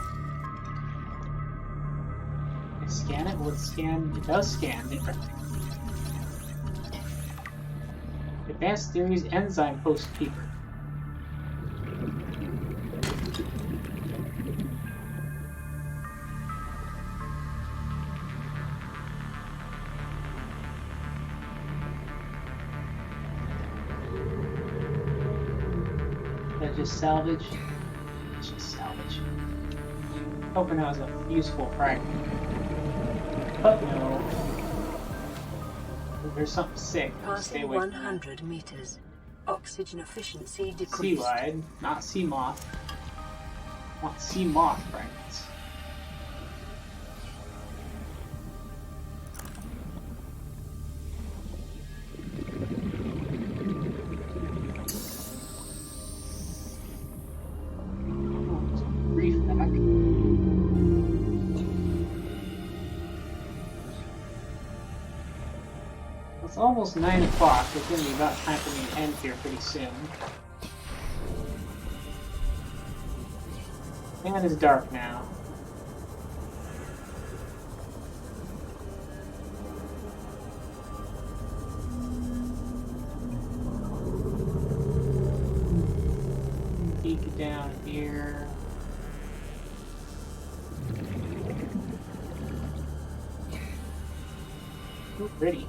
I scan it? Will it scan? It does scan differently. Advanced Theories Enzyme Post Peeper. That just salvage. It's just salvage. Hoping that was a useful fragment. But no. There's something sick. Stay Passing away from 100 meters. Oxygen efficiency that. Sea decreased. Glide, not sea moth. I want sea moth fragments. Reef back. It's almost 9 o'clock. It's going to be about time for me to end here pretty soon. And it's dark now. Peek down here. Ooh, pretty.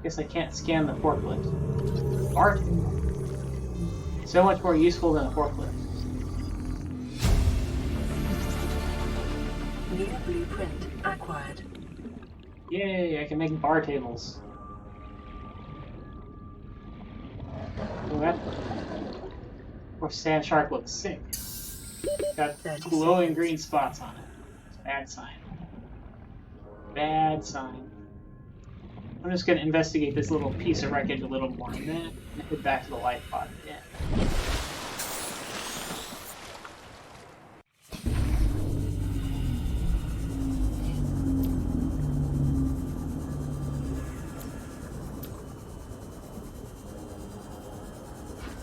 Guess I can't scan the forklift. Art. So much more useful than a forklift. New blueprint acquired. Yay, I can make bar tables. Ooh, that poor sand shark looks sick. Got 30 glowing seconds. green spots on it. It's a bad sign. Bad sign. I'm just gonna investigate this little piece of wreckage a little more and then head back to the life pod again.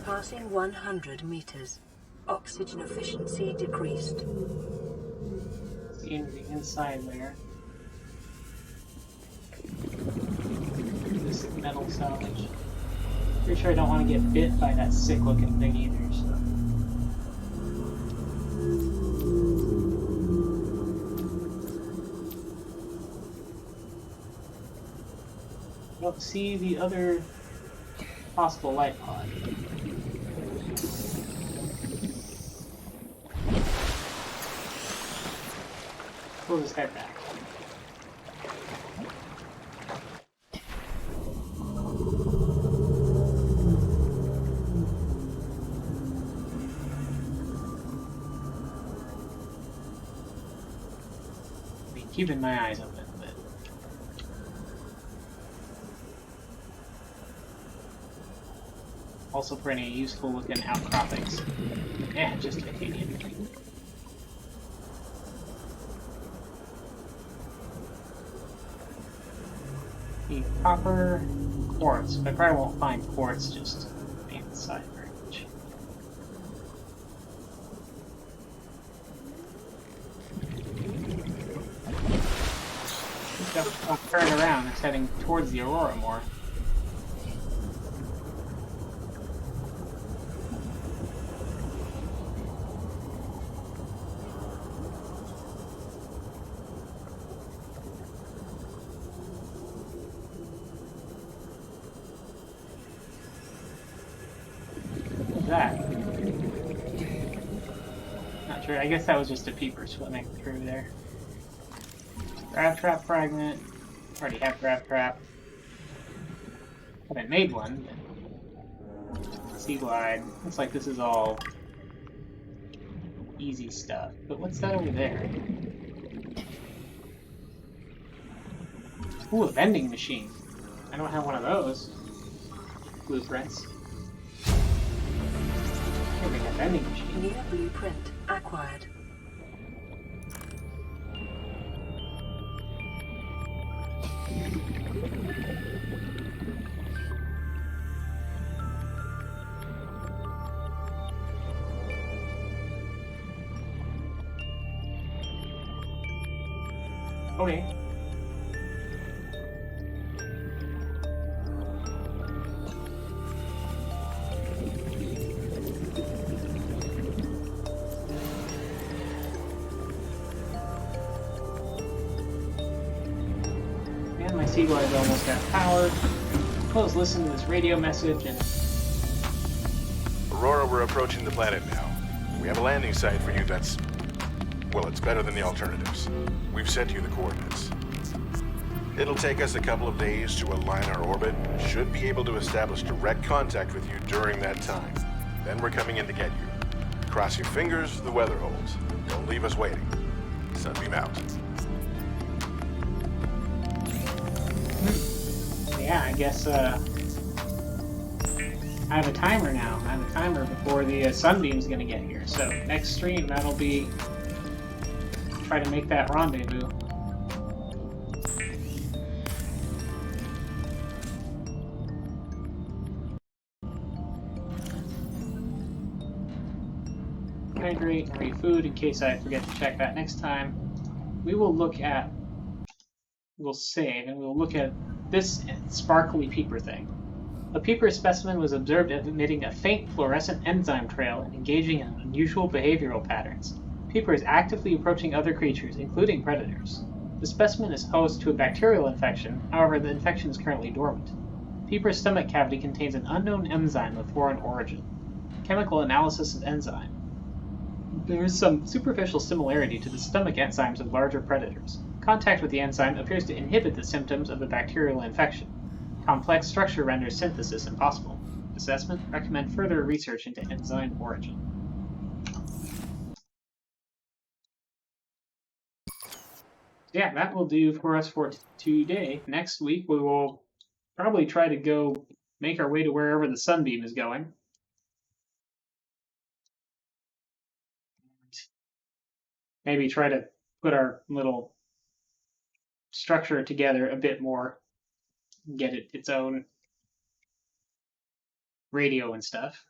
Passing 100 meters. Oxygen efficiency decreased. See anything inside there. This metal salvage. Pretty sure I don't want to get bit by that sick looking thing either, so. Don't see the other possible life pod. We'll just head back. Keeping my eyes open a bit. Also for any useful looking outcroppings. Yeah, just titanium. The copper quartz, but I probably won't find quartz just inside very much. I'll turn around. It's heading towards the Aurora more. What's that? Not sure. I guess that was just a peeper swimming through there. Grab trap fragment. Already have grab trap. Haven't made one. But sea glide. Looks like this is all easy stuff. But what's that over there? Ooh, a vending machine. I don't have one of those. Blueprints. Here we got a vending machine. New blueprint acquired. Okay. And my sea glide's almost got power. Let's listen to this radio message and... Aurora, we're approaching the planet now. We have a landing site for you that's... well, it's better than the alternatives. We've set you the coordinates. It'll take us a couple of days to align our orbit. Should be able to establish direct contact with you during that time. Then we're coming in to get you. Cross your fingers, the weather holds. Don't leave us waiting. Sunbeam out. Yeah, I guess, I have a timer now. I have a timer before the Sunbeam's gonna get here. So, next stream, that'll be... try to make that rendezvous. Hydrate and read food in case I forget to check that next time. We will look at... we'll save, and we'll look at this sparkly peeper thing. A peeper specimen was observed emitting a faint fluorescent enzyme trail and engaging in unusual behavioral patterns. Peeper is actively approaching other creatures, including predators. The specimen is host to a bacterial infection, however the infection is currently dormant. Peeper's stomach cavity contains an unknown enzyme of foreign origin. Chemical analysis of enzyme. There is some superficial similarity to the stomach enzymes of larger predators. Contact with the enzyme appears to inhibit the symptoms of a bacterial infection. Complex structure renders synthesis impossible. Assessment: recommend further research into enzyme origin. Yeah, that will do for us for today. Next week we will probably try to go make our way to wherever the Sunbeam is going. Maybe try to put our little structure together a bit more, get it its own radio and stuff.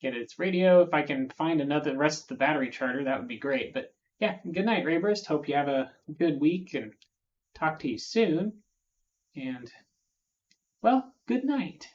Get its radio. If I can find another rest of the battery charger, that would be great. But yeah, good night, Rayburst. Hope you have a good week and talk to you soon. And, well, good night.